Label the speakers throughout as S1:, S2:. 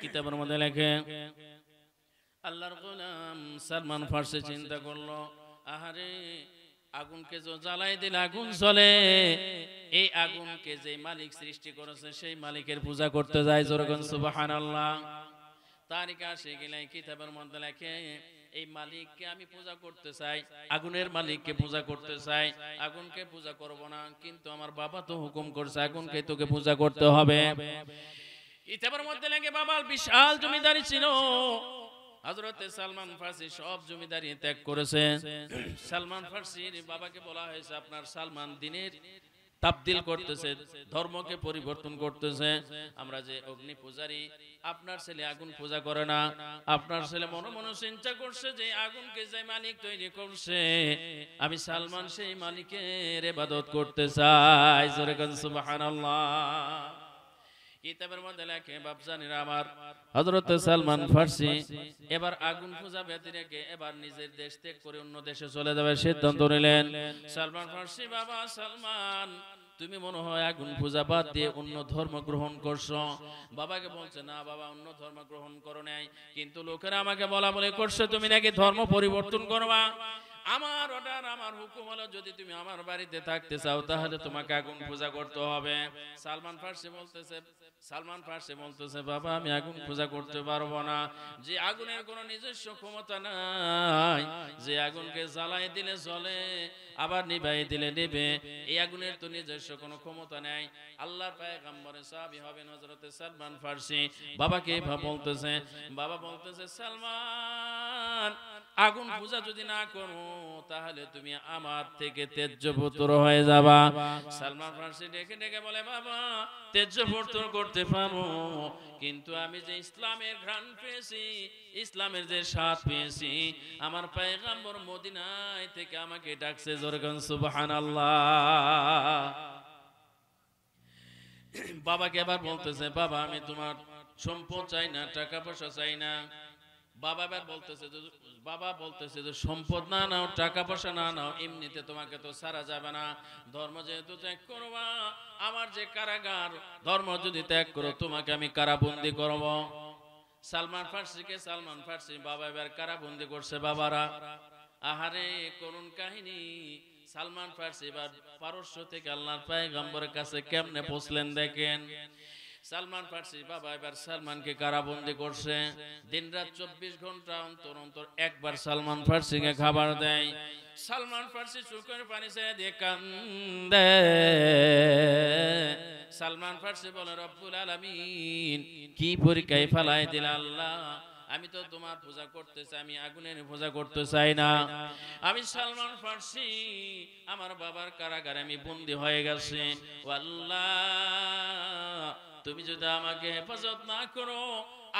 S1: কিতাবের মধ্যে লেখে আল্লাহর গোলাম সালমান ফার্সি চিন্তা করলো, আহারে আগুনকে যে জ্বালাই দিলে আগুন জ্বলে, এই আগুনকে যে মালিক সৃষ্টি করেছে সেই মালিকের পূজা করতে যায়। জোরগণ সুবহানাল্লাহ। তারিকা সেগুলাই কিতাবের মধ্যে লেখে এই মালিককে আমি পূজা করতে চাই, আগুনের মালিককে পূজা করতে চাই, আগুনকে পূজা করব না, কিন্তু আমার বাবা তো হুকুম করছে আগুনকে তোকে পূজা করতে হবে। কিতাবের মধ্যে লেখে বাবার বিশাল জমিদারি ছিল, হযরতে সালমান ফার্সি সব জমিদারি ত্যাগ করেছে। সালমান ফার্সির বাবাকে বলা হয়েছে আপনার সালমান দিনের তাবদিল করতেছে, ধর্মকে পরিবর্তন করতেছে। আমরা যে অগ্নি পূজারী, আপনার ছেলে আগুন পূজা করে না। আপনার ছেলে মনে মনে চিন্তা করছে যে আগুনকে যে মালিক তৈরি করছে আমি সালমান সেই মালিকের ইবাদত করতে চাই। জোরে কোন সুবহানাল্লাহ। কিতাবের মধ্যে লেখে বাপজানিরা আমার, হযরত সালমান ফার্সি এবার আগুন পূজা ব্যতি রেখে এবার নিজের দেশ ত্যাগ করে অন্য দেশে চলে যাওয়ার সিদ্ধান্ত নিলেন। সালমান ফার্সি, বাবা সালমান তুমি মনে হয় আগুন পূজা বাদ দিয়ে অন্য ধর্ম গ্রহণ করছো। বাবাকে বলছে না বাবা, অন্য ধর্ম গ্রহণ করো নাই, কিন্তু লোকেরা আমাকে বলা বলে করছে তুমি নাকি ধর্ম পরিবর্তন করবা। আমার অর্ডার, আমার হুকুম হলো যদি তুমি আমার বাড়িতে থাকতে চাও তাহলে তোমাকে আগুন পূজা করতে হবে। সালমান ফার্সি বলতেছে বাবা আমি আগুন পূজা করতে পারবো না, যে আগুনের কোনো নিজস্ব ক্ষমতা নাই, যে আগুনকে জ্বালাই দিলে জ্বলে আবার নিভাই দিলে নিবে, এই আগুনের তো নিজস্ব কোনো ক্ষমতা নাই। আল্লাহর পয়গম্বরের সাহাবী হবেন হযরতে সালমান ফার্সি বাবাকে বলতেছে, বাবা বলতেছে সালমান আগুন পূজা যদি না করো তাহলে তুমি আমার থেকে তেজ্যপুত্র হয়ে যাবা। সালমান ফার্সি ডেকে ডেকে বলে বাবা তেজ্যপুত্র করতে পারো, কিন্তু আমি যে ইসলামের ঘ্রাণ পেয়েছি, ইসলামের যে স্বাদ পেয়েছি, আমার পয়গম্বর মদিনায় থেকে আমাকে ডাকছে। জোরে কোন সুবহানাল্লাহ। বাবাকে আবার বলতেছে বাবা আমি তোমার সম্পদ চাই না, টাকা পয়সা চাই না। বাবা বলতেছে যে সম্পদ না নাও, টাকা পয়সা না নাও, এমনিতে তোমাকে তো ছাড়া যাবে না। ধর্ম যেহেতু ত্যাগ করবা, আমার যে কারাগার, ধর্ম যদি ত্যাগ করো তোমাকে আমি কারাবন্দি করব। সালমান ফার্সি বাবা এবার কারাবন্দি করছে। বাবারা আহারে করুণ কাহিনী। সালমান ফার্সি এবার পারস্য থেকে আল্লাহর পয়গম্বরের কাছে কেমনে পৌঁছলেন দেখেন। সালমান ফার্সি বাবা এবার সালমানকে কারাবন্দি করছে। দিনরাত 24 ঘন্টা অন্তর অন্তর একবার সালমান ফার্সিকে খাবার দেয়। সালমান ফার্সি চোখের পানি ছেড়ে দিয়ে কান্দে। সালমান ফার্সি বলে রব্বুল আলামিন কি পরীক্ষায় ফেলাই দিল আল্লাহ, আমি তো তোমার পূজা করতে চাই, আমি আগুনের পূজা করতে চাই না। আমি সালমান ফার্সি আমার বাবার কারাগারে আমি বন্দী হয়ে গেছি। ও আল্লাহ তুমি যদি আমাকে হেফাজত না করো,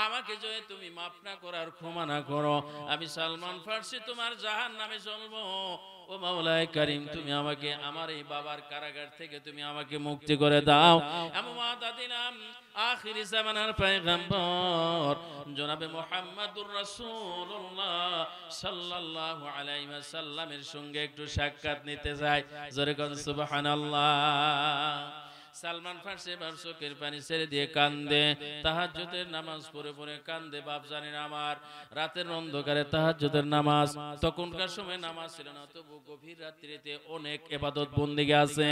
S1: আমাকে যদি তুমি মাফ না করার ক্ষমা না করো, আমি সালমান ফার্সি তোমার জাহান্নামে চলবো। ও মাওলায়ে কারীম তুমি আমাকে আমার এই বাবার কারাগার থেকে তুমি আমাকে মুক্তি করে দাও। এমন ওয়াদা দিলাম আখিরি জামানার পয়গম্বর জনাবে মুহাম্মদুর রাসূলুল্লাহ সাল্লাল্লাহু আলাইহি ওয়াসাল্লামের সঙ্গে একটু সাক্ষাৎ নিতে যাই। জোরে কোন সুবহানাল্লাহ। সালমান ফার্সি এবার চোখের পানি ছেড়ে দিয়ে কান্দে, তাহাজ্জুদের নামাজ পড়ে পড়ে কান্দে। বাপ জানেন আমার রাতের অন্ধকারে তাহাজ্জুদের নামাজ, তখনকার সময় নামাজ ছিল না, তবু গভীর রাত্রিতে অনেক ইবাদত বন্দেগী আছে।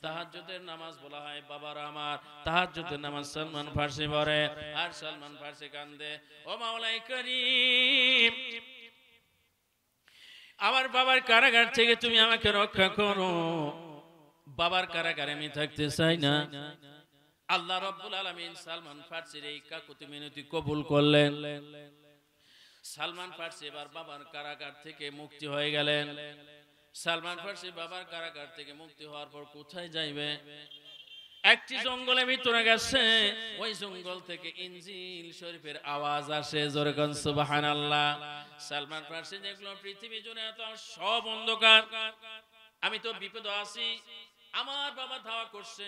S1: তাহাজ্জুদের নামাজ বলা হয় বাবারা আমার, তাহাজ্জুদের নামাজ সালমান ফার্সি পড়ে আর সালমান ফার্সি কান্দে। ও মাওলায়ে কারীম আমার বাবার কারাগার থেকে তুমি আমাকে রক্ষা করো, বাবার কারাগারে আমি থাকতে চাই না। আল্লাহ রাব্বুল আলামিন সালমান ফার্সির এই কাকুতি মিনতি কবুল করলেন। সালমান ফার্সি এবার বাবার কারাগার থেকে মুক্তি হয়ে গেলেন। সালমান ফার্সি বাবার কারাগার থেকে মুক্তি হওয়ার পর কোথায় যাইবে? একটি জঙ্গলের ভিতরে গেছে। ওই জঙ্গল থেকে ইনজিল শরীফের আওয়াজ আসে। জোরে কোন সুবহানাল্লাহ। সালমান ফার্সি দেখলো পৃথিবী জুড়ে এত সব অন্ধকার, আমি তো বিপদে আছি। আমার বাবা ধাওয়া করছে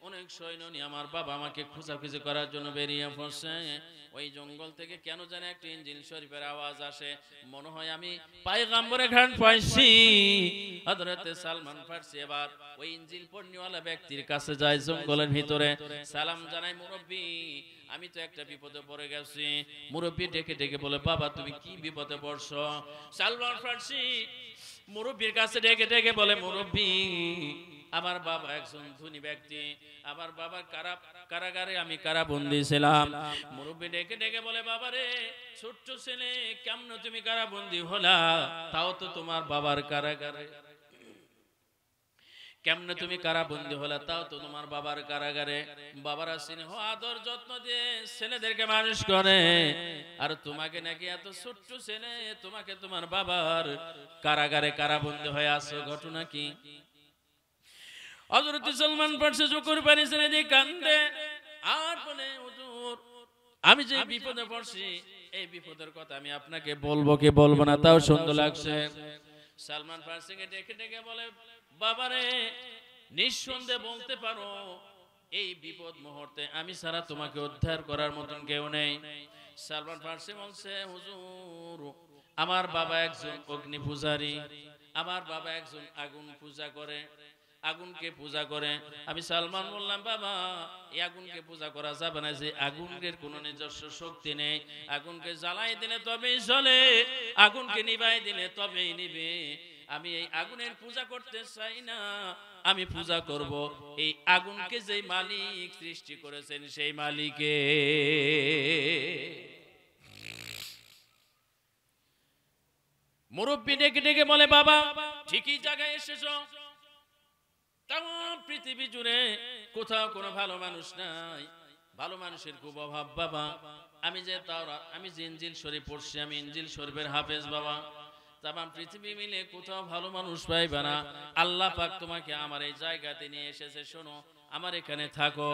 S1: অনেক সৈন্য নিয়ে আমার বাবা আমাকে খোঁজাখুঁজি করার জন্য বেরিয়ে পড়ছে। ওই জঙ্গল থেকে কেন জানে একটা ইঞ্জিল শরীফের আওয়াজ আসে, মনে হয় আমি পয়গম্বরের ঘ্রাণ পাইছি। হযরত সালমান ফারসি এবার ওই ইঞ্জিল পড়নিওয়ালা ব্যক্তির কাছে যায় জঙ্গলের ভিতরে, সালাম জানাই, মুরব্বী আমি তো একটা বিপদে পড়ে গেছি। মুরব্বী ডেকে ডেকে বলে, বাবা তুমি কি বিপদে পড়ছো? সালমান ফারসি মুরব্বীর কাছে ডেকে ডেকে বলে, মুরব্বী আমার বাবা একজন ধনী ব্যক্তি, আমার বাবার কারাগারে আমি কারাবন্দী ছিলাম। মুরব্বী ডেকে ডেকে বলে, বাবা রে ছোট্ট ছেলে কেমন তুমি কারাবন্দী হলা? তাও তো তোমার বাবার কারাগারে। কেমনে তুমি কারাবন্দী হলা? তাও তো তোমার বাবার কারাগারে। বাবারা স্নেহ আদর যত্ন দিয়ে ছেলেদেরকে মানুষ করে, আর তোমাকে নাকি এত ছোট্ট ছেলে, তোমাকে তোমার বাবার কারাগারে কারাবন্দী হয়ে আছো, ঘটনা কি? হযরত সালমান ফারসি চোখের পানি ছেড়ে দিয়ে কান্দে আর বলে, হুজুর আমি যে বিপদে পড়ছি, এই বিপদের কথা আমি আপনাকে বলবো কি বলবো না তাও সুন্দর লাগছে। সালমান ফারসিকে ডেকে ডেকে বলে, বাবারে নিঃসন্দেহে বলতে পারো এই বিপদ মুহূর্তে আমি ছাড়া তোমাকে উদ্ধার করার মতন কেউ নেই। সালমান ফারসি বলছে, হুজুর আমার বাবা একজন অগ্নি পূজারী, আমার বাবা একজন আগুন পূজা করে, আগুনকে পূজা করে। আমি সালমান বললাম, বাবা এই আগুনকে পূজা করা যাবে না, যে আগুনের কোনো নিজস্ব শক্তি নেই, আগুনকে জ্বালাই দিলে তবেই জ্বলে, আগুনকে নিভাই দিলে তবেই নিবে। আমি এই আগুনের পূজা করতে চাই না, আমি পূজা করব এই আগুনকে যেই মালিক সৃষ্টি করেছেন সেই মালিকে। মুরব্বী ডেকে ডেকে বলে, বাবা ঠিকই জায়গায় এসেছো, তাম পৃথিবী জুড়ে কোথাও কোনো ভালো মানুষ নাই, ভালো মানুষের খুব অভাব বাবা। আমি যে ইনজিল শরীফ পড়ছি, আমি ইনজিল শরীফের হাফেজ বাবা, তাম পৃথিবী মিলে কোথাও ভালো মানুষ পাইবে না। আল্লাহ পাক তোমাকে আমার এই জায়গাতে নিয়ে এসেছে, শোনো আমার এখানে থাকো,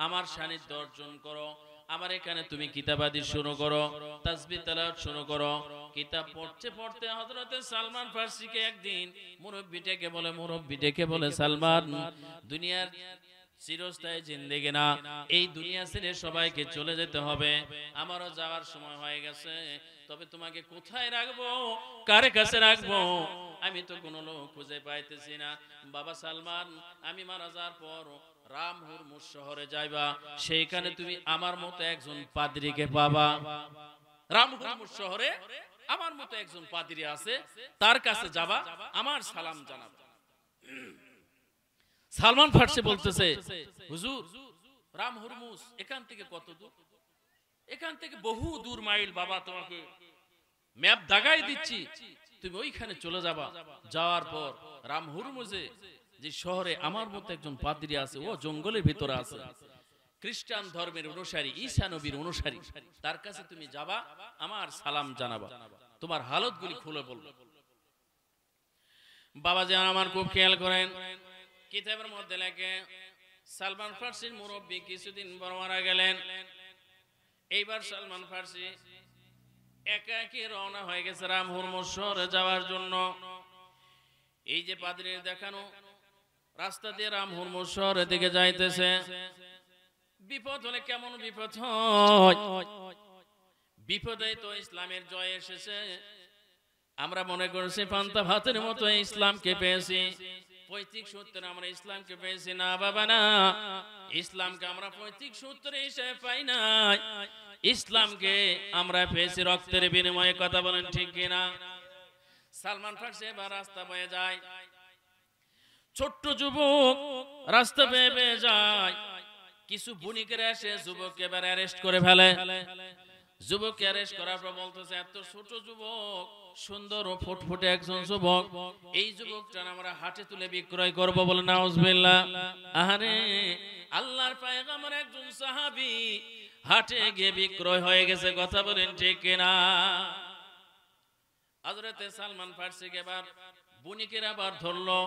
S1: আমার সান্নিধ্য অর্জন করো, আমার এখানে তুমি কিতাবাদি শুরু করো, তাসবিহ তেলাওয়াত শুরু করো। কিতাব পড়তে পড়তে হযরত সালমান ফারসিকে একদিন মুরব্বি ডেকে বলে, সালমান দুনিয়ার চিরস্থায়ী জিন্দেগি না, এই দুনিয়া ছেড়ে সবাইকে চলে যেতে হবে, আমারও যাওয়ার সময় হয়ে গেছে, তবে তোমাকে কোথায় রাখবো, কার কাছে রাখবো, আমি তো কোনো লোক খুঁজে পাইতেছি না। বাবা সালমান আমি মারা যাওয়ার পর রামহুরমুজ শহরে যাইবা, সেইখানে তুমি আমার মতো একজন পাদ্রীকে পাবা। রামহুরমুজ শহরে আমার মতো একজন পাদ্রী আছে, তার কাছে যাবা, আমার সালাম জানাবা। সালমান ফারসি বলতেছে, হুজুর রামহুরমুজ এখান থেকে কত দূর? এখান থেকে বহু দূর মাইল বাবা, তোমাকে ম্যাপ দাগাই দিচ্ছি, তুমি ওইখানে চলে যাবা। যাওয়ার পর রামহুরমুজে যে শহরে আমার মতো একজন পাদ্রী আছে, ও জঙ্গলের ভিতরে আছে, খ্রিস্টান ধর্মের অনুসারী, ঈসা নবীর অনুসারী, তার কাছে তুমি যাবা, আমার সালাম জানাবা, তোমার হালতগুলি খুলে বলবো। বাবা যে আমার খুব খেয়াল করেন, কিতাবের মধ্যে লেখে সালমান ফারসির মুরব্বী কিছুদিন পর মারা গেলেন। এইবার সালমান ফারসি একাকী রওনা হয়ে গেছে রামহুরমুজ শহরে যাওয়ার জন্য। এই যে পাদ্রীর দেখানো রাস্তা দিয়ে রামহুরমুজ শহরের দিকে যাইতেছে, বিপদ হলে কেমন বিপদ হয়, বিপদে তো ইসলামের জয় এসেছে। আমরা মনে করছি পান্তা ভাতের মতো ইসলামকে পেয়েছি, পৈতৃক সূত্রে আমরা ইসলামকে পেয়েছি না বাবা, না, ইসলামকে আমরা পৈতৃক সূত্রে হিসেবে পাই নাই, ইসলামকে আমরা পেয়েছি রক্তের বিনিময়ে। কথা বলেন ঠিক কিনা? সালমান ফারসি এবার রাস্তা বয়ে যায়, ছোট্ট যুবক রাস্তা বেয়ে যায়, কিছু বণিকেরা এসে যুবককে এবার অ্যারেস্ট করে ফেলে। যুবককে অ্যারেস্ট করার পর বলতেছে, এত ছোট যুবক, সুন্দর ও ফুটফুটে একজন যুবক, এই যুবকটা আমরা হাটে তুলে বিক্রয় করব বলে। নাউজুবিল্লাহ। আরে আল্লাহর পয়গম্বর একজন সাহাবী হাটে গিয়ে বিক্রয় হয়ে গেছে। কথা বলেন ঠিক কিনা? হযরত সালমান ফারসিকে এবার বণিকেরা আবার ধরলো,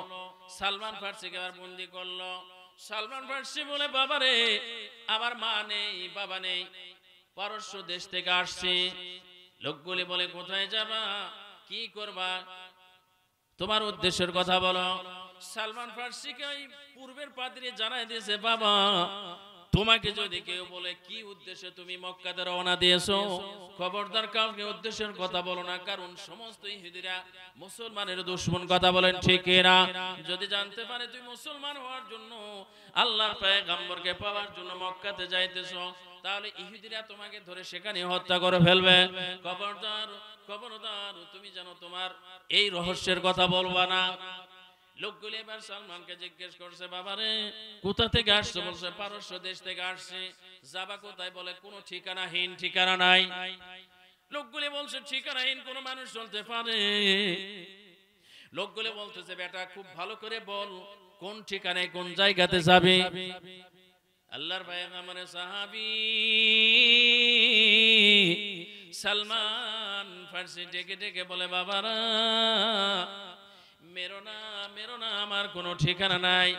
S1: সালমান ফারসিকে আবার বন্দি করলো। সালমান ফারসি বলে, বাবারে আমার মা নেই, বাবা নেই, পারস্য দেশ থেকে আসছি। লোকগুলি বলে, কোথায় যাবা, কি করবা, তোমার উদ্দেশ্যের কথা বলো। সালমান ফার্সিকে ওই পূর্বের পাদ্রী জানাই দিয়েছে, বাবা তোমাকে যদি কেউ বলে কি উদ্দেশ্যে তুমি মক্কাতে রওনা দিয়েছো, খবরদার কাউকে উদ্দেশ্যের কথা বলো না, কারণ সমস্ত ইহুদিরা মুসলমানের দুশমন। কথা বলেন ঠিক না? যদি জানতে পারে তুই মুসলমান হওয়ার জন্য, আল্লাহর পয়গম্বরকে পাওয়ার জন্য মক্কাতে যাইতেছো, তাহলে ইহুদিরা তোমাকে ধরে সেখানে হত্যা করে ফেলবে। খবরদার খবরদার তুমি জানো তোমার এই রহস্যের কথা বলবা না। লোকগুলি এবার সালমানকে জিজ্ঞেস করছে, বাবারে কোথা থেকে আসছো? বলছে পারস্য দেশ থেকে আসছে। যাবা কোথায়? বলে কোনো ঠিকানাহীন, ঠিকানা নাই। লোকগুলি বলছে ঠিকানাহীন কোন মানুষ চলতে পারে? লোকগুলি বলতেছে বেটা খুব ভালো করে বল কোন ঠিকানায় কোন জায়গাতে যাবে। আল্লাহর পয়গম্বরের সাহাবী সালমান ফার্সি ডেকে ডেকে বলে, বাবারা মেরো না, আমার কোনো ঠিকানা নাই,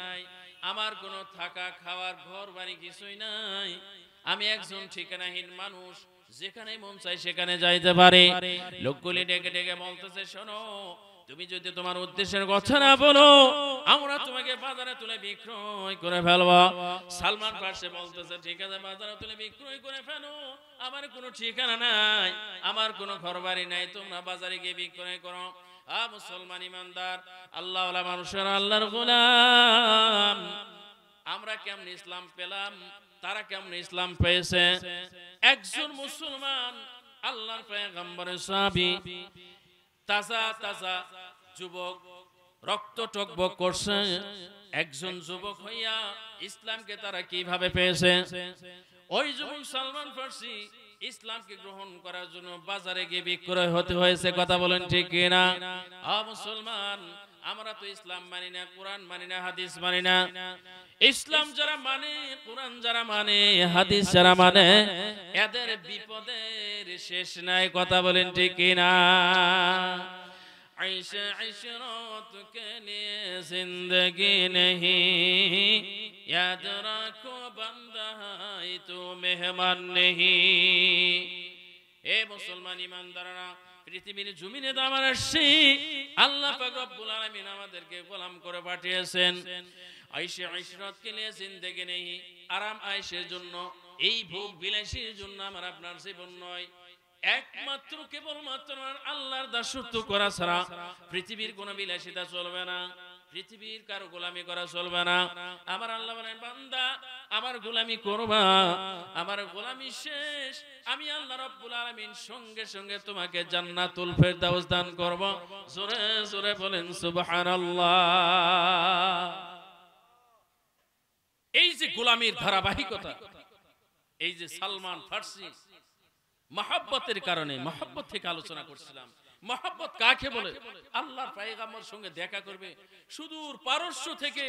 S1: আমার কোনো থাকা খাওয়ার ঘর বাড়ি কিছুই নাই, আমি একজন ঠিকানাহীন মানুষ, যেখানে মন চাই সেখানে যাইতে পারে। লোকগুলি ডেকে ডেকে বলতেছে, শোনো তুমি যদি তোমার উদ্দেশ্যের কথা না বলো, আমরা তোমাকে বাজারে তুলে বিক্রয় করে ফেলবো। সালমান ফার্সি বলতেছে ঠিক আছে বাজারে তুলে বিক্রয় করে ফেলো, আমার কোনো ঠিকানা নাই, আমার কোনো ঘর বাড়ি নাই, তোমরা বাজারে গিয়ে বিক্রয় করো। মুসলমান ইমানদার আল্লাহওয়ালা মানুষের আল্লাহর গোলাম, আমরা কেমন ইসলাম পেলাম, তারা কেমন ইসলাম পেয়েছে? একজন মুসলমান আল্লাহর পয়গম্বরের সাহাবী, তাজা তাজা যুবক, রক্ত টকবক করছে, একজন যুবক হইয়া ইসলামকে তারা কিভাবে পেয়েছে? ওই যুবক সালমান ফার্সি ইসলামকে গ্রহণ করার জন্য বাজারে গিয়ে বিক্রয় হতে হয়েছে। কথা বলেন ঠিক কিনা? মুসলমান আমরা তো ইসলাম মানি না, কোরআন মানি না, হাদিস মানি না। ইসলাম যারা মানে, কোরআন যারা মানে, হাদিস যারা মানে, এদের বিপদের শেষ নাই। কথা বলেন ঠিক কিনা? ऐशे इशरत के लिए जिंदगी नहीं, याद रखो बंदा है तू मेहमान नहीं। ए मुसलमान ईमानदारরা, পৃথিবীর জমিনে তো আমরা আসছি, আল্লাহ পাক রব্বুল আলামিন আমাদেরকে গোলাম করে পাঠিয়েছেন। আয়েশে ইশরাত কে লিয়ে জিন্দেগি নেই, আরাম আয়েশের জন্য, এই ভোগ বিলাসীর জন্য আমার আপনার জীবন নয়। একমাত্র কেবলমাত্র আল্লাহর দাসত্ব করা ছাড়া পৃথিবীর কোন বিলাসিতা চলবে না, পৃথিবীর কারো গোলামি করা চলবে না। আমার আল্লাহ বলেন, বান্দা আমার গোলামি করবা, আমার গোলামি শেষ আমি আল্লাহ রাব্বুল আলামিন সঙ্গে সঙ্গে তোমাকে জান্নাতুল ফেরদাউস দান করব। জোরে জোরে বলেন সুবহানাল্লাহ। এই যে গোলামির ধারাবাহিকতা, এই যে সালমান ফার্সি মহব্বতের কারণে, মহব্বত থেকে আলোচনা করছিলাম। মহব্বত কাকে বলে? আল্লাহর পয়গম্বরের সঙ্গে দেখা করবে, সুদূর পারস্য থেকে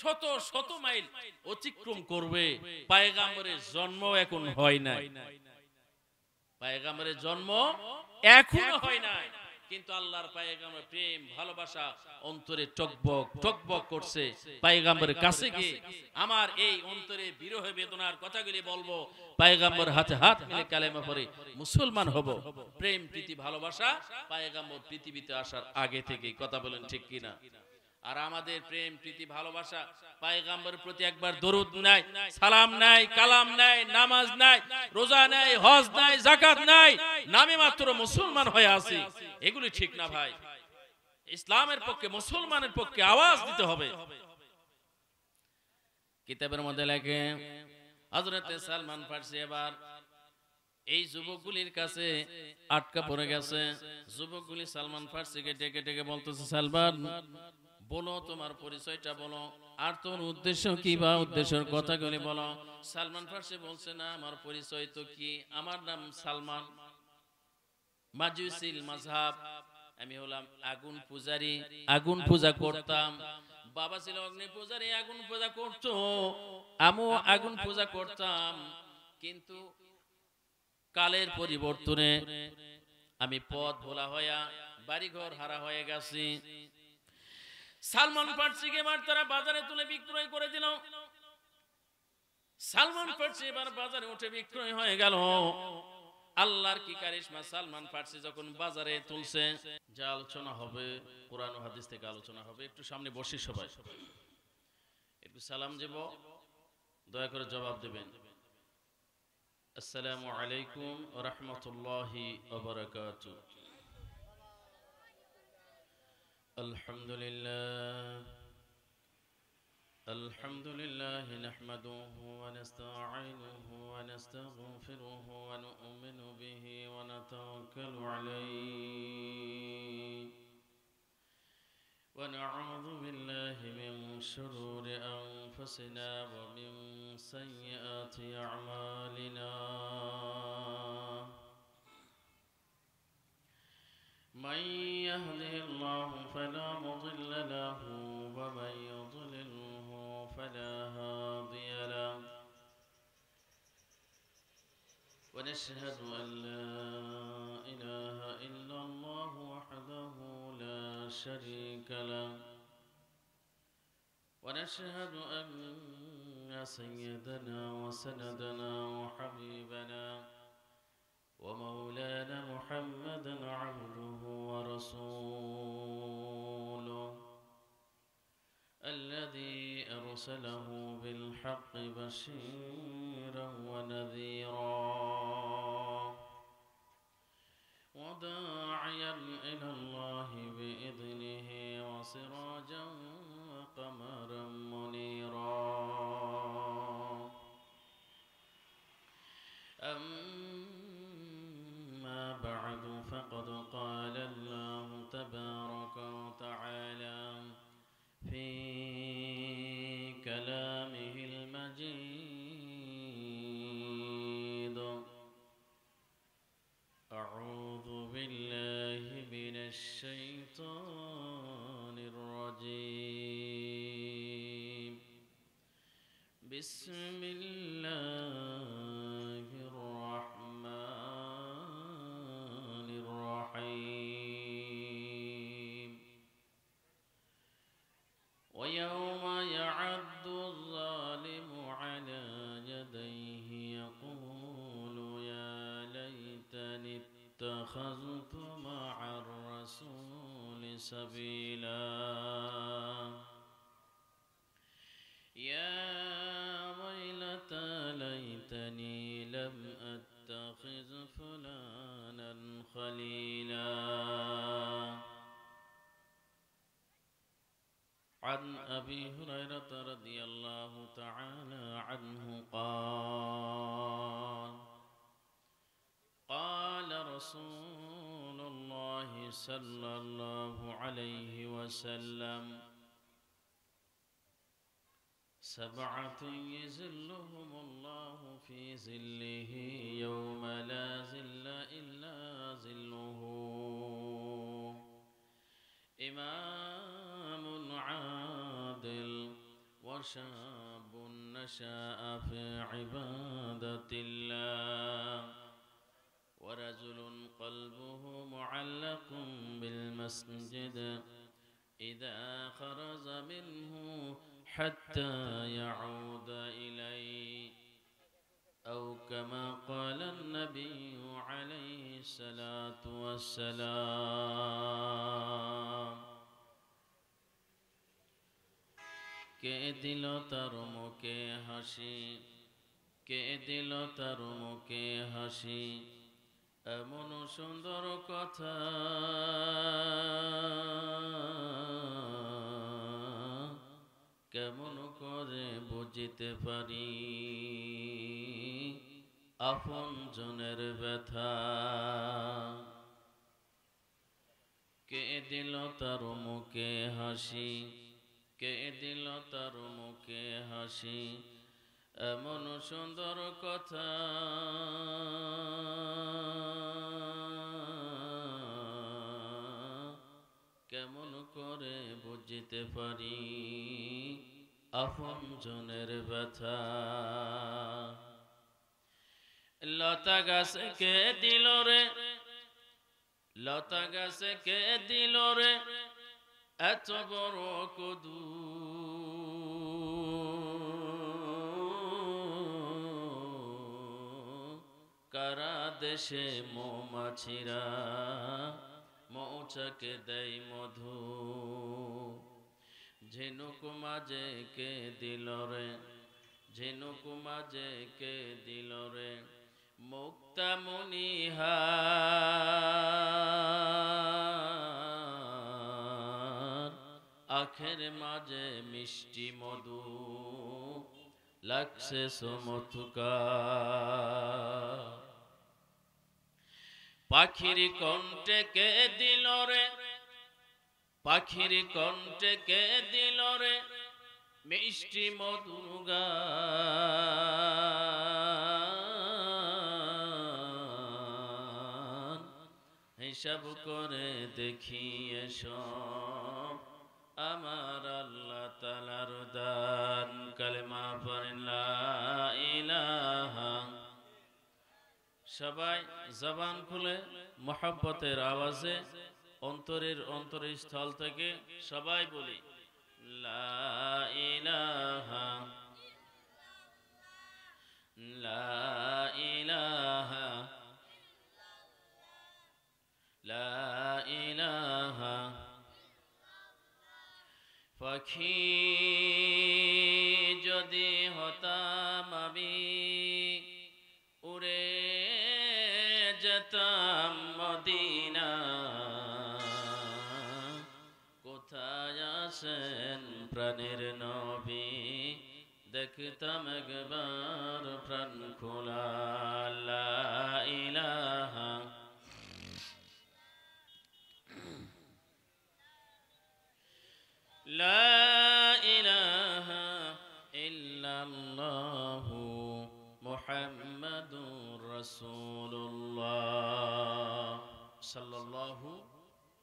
S1: শত শত মাইল অতিক্রম করবে। পয়গম্বরের জন্ম এখন হয় নাই, পয়গম্বরের জন্ম এখনো হয় নাই, কিন্তু আল্লাহর পয়গম্বরের প্রেম ভালোবাসা অন্তরে টকবক টকবক করছে। পয়গম্বরের কাছে গিয়ে আমার এই অন্তরে বিরহ বেদনার কথাগুলি বলবো, পয়গম্বর হাতে হাত মিলে কালেমা পড়ে মুসলমান হব। প্রেম প্রীতি ভালোবাসা পয়গম্বর পৃথিবীতে আসার আগে থেকেই। কথা বলেন ঠিক কিনা? আর আমাদের প্রেম প্রীতি ভালোবাসা, পয়গম্বরের প্রতি একবার দরুদ নাই, সালাম নাই, কালাম নাই, নামাজ নাই, রোজা নাই, হজ নাই, যাকাত নাই, নামে মাত্র মুসলমান হয়ে আছি, এগুলি ঠিক না ভাই। ইসলামের পক্ষে, মুসলমানের পক্ষে আওয়াজ দিতে হবে। কিতাবের মধ্যে লেখে হযরত সালমান ফার্সি এবার এই যুবকগুলির কাছে আটকা পড়ে গেছে। যুবকগুলি সালমান ফার্সিকে ডেকে ডেকে বলতেছে, সালমান বলো তোমার পরিচয়টা বলো, আর তোমার উদ্দেশ্য কি বা উদ্দেশ্যের কথাগুলি বলো। সালমান ফার্সি বলছে, না আমার পরিচয় তো কি, আমার নাম সালমান, মাজুসিল মাযহাব, আমি হলাম আগুন পূজারী, আগুন পূজা করতাম। বাবা ছিল অগ্নি পূজারী, আগুন পূজা করতো, আমিও আগুন পূজা করতাম, কিন্তু কালের পরিবর্তনে আমি পথ ভোলা হইয়া বাড়িঘর হারা হয়ে গেছি। সালমান ফার্সিকে এবার তারা বাজারে তুলে বিক্রয় করে দিল। সালমান ফার্সি এবার বাজারে উঠে বিক্রয় হয়ে গেল। আল্লাহর কি কারিশমা সালমান ফার্সি যখন বাজারে তুলছে। যা আলোচনা হবে কোরআন ও হাদিস থেকে আলোচনা হবে। একটু সামনে বসি সবাই, একটু সালাম দেব, দয়া করে জবাব দেবেন। আসসালামু আলাইকুম ওয়া রাহমাতুল্লাহি ওয়া বারাকাতুহু। الحمد لله نحمده ونستعينه ونستغفره ونؤمن به ونتوكل عليه ونعوذ بالله من شرور أنفسنا ومن سيئات أعمالنا من يهده الله فلا مضل له ومن يضلله فلا هادي له ونشهد أن لا إله إلا الله وحده لا شريك له ونشهد أن سيدنا وسندنا وحبيبنا ومولانا محمدا عبده ورسوله الذي أرسله بالحق بشيرا ونذيرا وداعيا إلى الله بإذنه وسراجا وقمرا منيرا أما بعد فقد قال الله تبارك وتعالى في كلامه المجيد أعوذ بالله من الشيطان الرجيم بسم الله الرحمن الرحيم ويوم يعض الظالم على يديه يقول يا ليتني اتخذت مع الرسول سبيلا يا ويلتى ليتني لم أتخذ فلانا خليلا عن أبي هريرة رضي الله تعالى عنه قال قال رسول الله صلى الله عليه وسلم سبعة يظلهم الله في ظله يوم لا ظل إلا ظله إمام عادل وشاب نشأ في عبادة الله ورجل قلبه معلق بالمسجد إذا خرج منه حتى يعود إليه أو كما قال النبي عليه الصلاة والسلام কে দিল তার মুখে হাসি, কে দিল তার মুখে হাসি, এমন সুন্দর কথা কেমন করে বুঝিতে পারি, আপন জনের ব্যথা। কে দিল তার মুখে হাসি, কে দিল তার মুখে হাসি, এমন সুন্দর কথা কেমন করে বুঝিতে পারি, আপন জনের ব্যথা। লতা গাছে কে দিল রে, লতা গাছে কে দিল রে এত বড় কদু, কারা দেশে মৌমাছিরা মৌচাকে দেয় মধু, ঝিনুক মাঝে কে দিল রে, ঝিনুক মাঝে কে দিল রে, মুক্তা মনিহার, আখের মাঝে মিষ্টি মধু লাগছে চমৎকার। পাখির কণ্ঠে কে দিল রে, পাখির কণ্ঠে কে দিল রে, মিষ্টি মধুর গান, হিসাব করে দেখি এসব আমার আল্লাহ তাআলার দান। কালেমা পড়েন লা ইলাহা। সবাই জবান খুলে মহব্বতের আওয়াজে অন্তরের অন্তরস্থল থেকে সবাই বলি লা ইলাহা, লা ইলাহা, লা ইলাহা। পাখি যদি হতাম আমি, উড়ে যেতাম মদিনা, কোথায় আছেন প্রাণের নবী, দেখতাম একবার প্রাণ খোলা। লা ইলাহা, লা ইলাহা ইল্লাল্লাহু মুহাম্মাদুর রাসূলুল্লাহ সাল্লাল্লাহু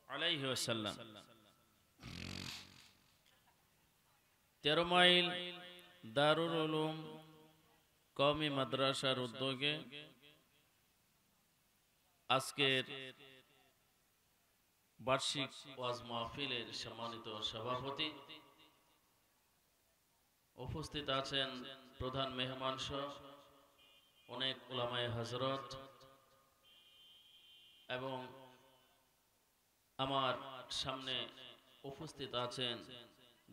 S1: আলাইহি ওয়াসাল্লাম। 13 মাইল দারুল উলুম কওমি মাদ্রাসার উদ্যোগে আজকের বার্ষিক ওয়াজ মাহফিলের সম্মানিত সভাপতি, উপস্থিত আছেন প্রধান মেহমান সহ অনেক উলামায়ে হযরত, এবং আমার সামনে উপস্থিত আছেন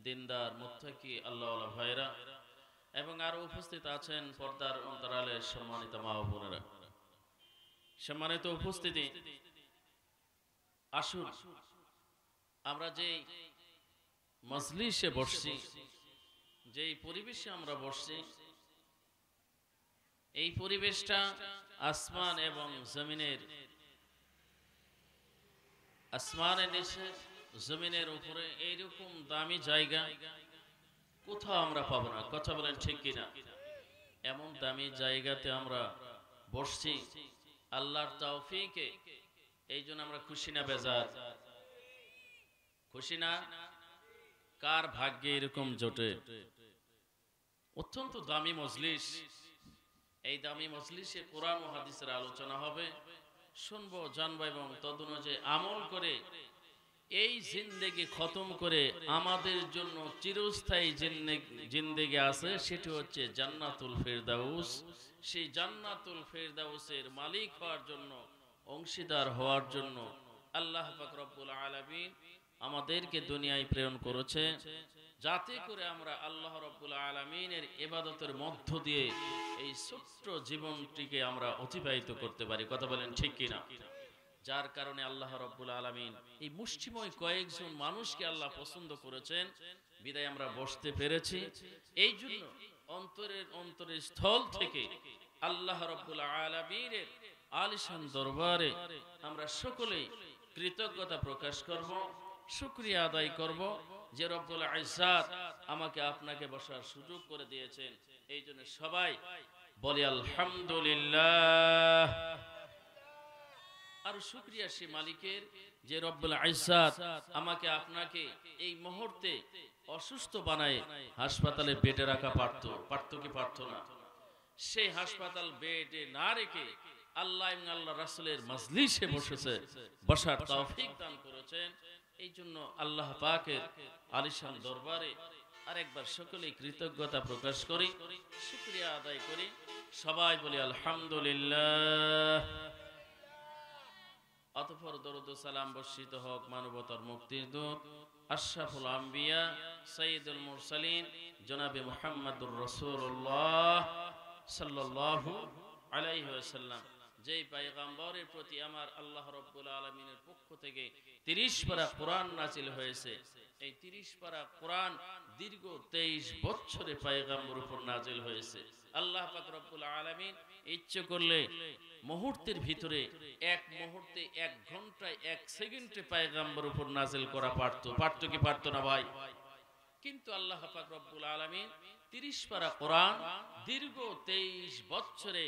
S1: দিনদার মুত্তাকি আল্লাহওয়ালা ভাইরা, এবং আরো উপস্থিত আছেন পর্দার অন্তরালের সম্মানিত মা ও বোনেরা। সম্মানিত উপস্থিতি, আসুন আমরা যেই মজলিসে বসছি, যেই পরিবেশে আমরা বসছি, এই পরিবেশটা আসমান এবং জমিনের, আসমানের নিচে জমিনের উপরে এইরকম দামি জায়গা কোথাও আমরা পাবো না। কথা বলেন ঠিক কিনা? এমন দামি জায়গাতে আমরা বসছি আল্লাহর তৌফিকে। এই জন্য আমরা খুশি না বেজার? খুশি না? কার ভাগ্যে এরকম জোটে? অত্যন্ত দামি মজলিস। এই দামি মজলিসে কোরআন ও হাদিসের আলোচনা হবে, শুনবো, জানবো এবং তদনুযায়ী আমল করে এই জিন্দেগি খতম করে আমাদের জন্য চিরস্থায়ী জিন্দেগি আছে, সেটি হচ্ছে জান্নাতুল ফেরদাউস। সেই জান্নাতুল ফেরদাউসের মালিক হওয়ার জন্য, অংশীদার হওয়ার জন্য আল্লাহ পাক রব্বুল আলামিন আমাদেরকে দুনিয়ায় প্রেরণ করেছে, যাতে করে আমরা আল্লাহ রব্বুল আলামিনের ইবাদতের মধ্য দিয়ে এই ছোট্ট জীবনটিকে আমরা অতিবাহিত করতে পারি। কথা বলেন ঠিক কিনা? যার কারণে আল্লাহ রব্বুল আলামিন এই মুষ্টিময় কয়েকজন মানুষকে আল্লাহ পছন্দ করেছেন, বিদায় আমরা বসতে পেরেছি। এই জন্য অন্তরের স্থল থেকে আল্লাহ রব্বুল আলামিনের আলিশান দরবারে আমরা সকলেই কৃতজ্ঞতা প্রকাশ করব, শুকরিয়া আদায় করব যে রব্বুল ইজ্জাত আমাকে আপনাকে বসার সুযোগ করে দিয়েছেন। এই জন্য সবাই বলি আলহামদুলিল্লাহ। আর শুকরিয়া সে মালিকের যে রব্বুল ইজ্জাত আমাকে আপনাকে এই মুহূর্তে অসুস্থ বানায় হাসপাতালে বেডে রাখা পারতো কি পারতো না? সেই হাসপাতাল বেডে না রেখে আল্লাহ এবং আল্লাহ রাসূলের মজলিসে বসার তৌফিক দান করেছেন। এই জন্য আল্লাহ পাকের আলিশান দরবারে আরেকবার সকলেই কৃতজ্ঞতা প্রকাশ করি, শুকরিয়া আদায় করি, সবাই বলি আলহামদুলিল্লাহ। অতঃপর দরুদ ও সালাম বর্ষিত হোক মানবতার মুক্তির দূত আশরাফুল আম্বিয়া সাইয়্যিদুল মুরসালিন জনাবে মুহাম্মদুর রাসূলুল্লাহ সাল্লাল্লাহু আলাইহি ওয়াসাল্লাম, যেই পয়গম্বরের প্রতি আমার আল্লাহ রাব্বুল আলামিনের পক্ষ থেকে 30 পারা কোরআন নাযিল হয়েছে। এই 30 পারা কোরআন দীর্ঘ 23 বছরে পয়গম্বর উপর নাযিল হয়েছে। আল্লাহ পাক রব্বুল আলামিন ইচ্ছে করলে মুহূর্তের ভিতরে, এক মুহূর্তে, এক ঘন্টায়, এক সেকেন্ডে পয়গম্বর উপর নাযিল করা পারতো কি পারতো না ভাই? কিন্তু আল্লাহ পাক রব্বুল আলামিন 30 পারা কোরআন দীর্ঘ 23 বছরে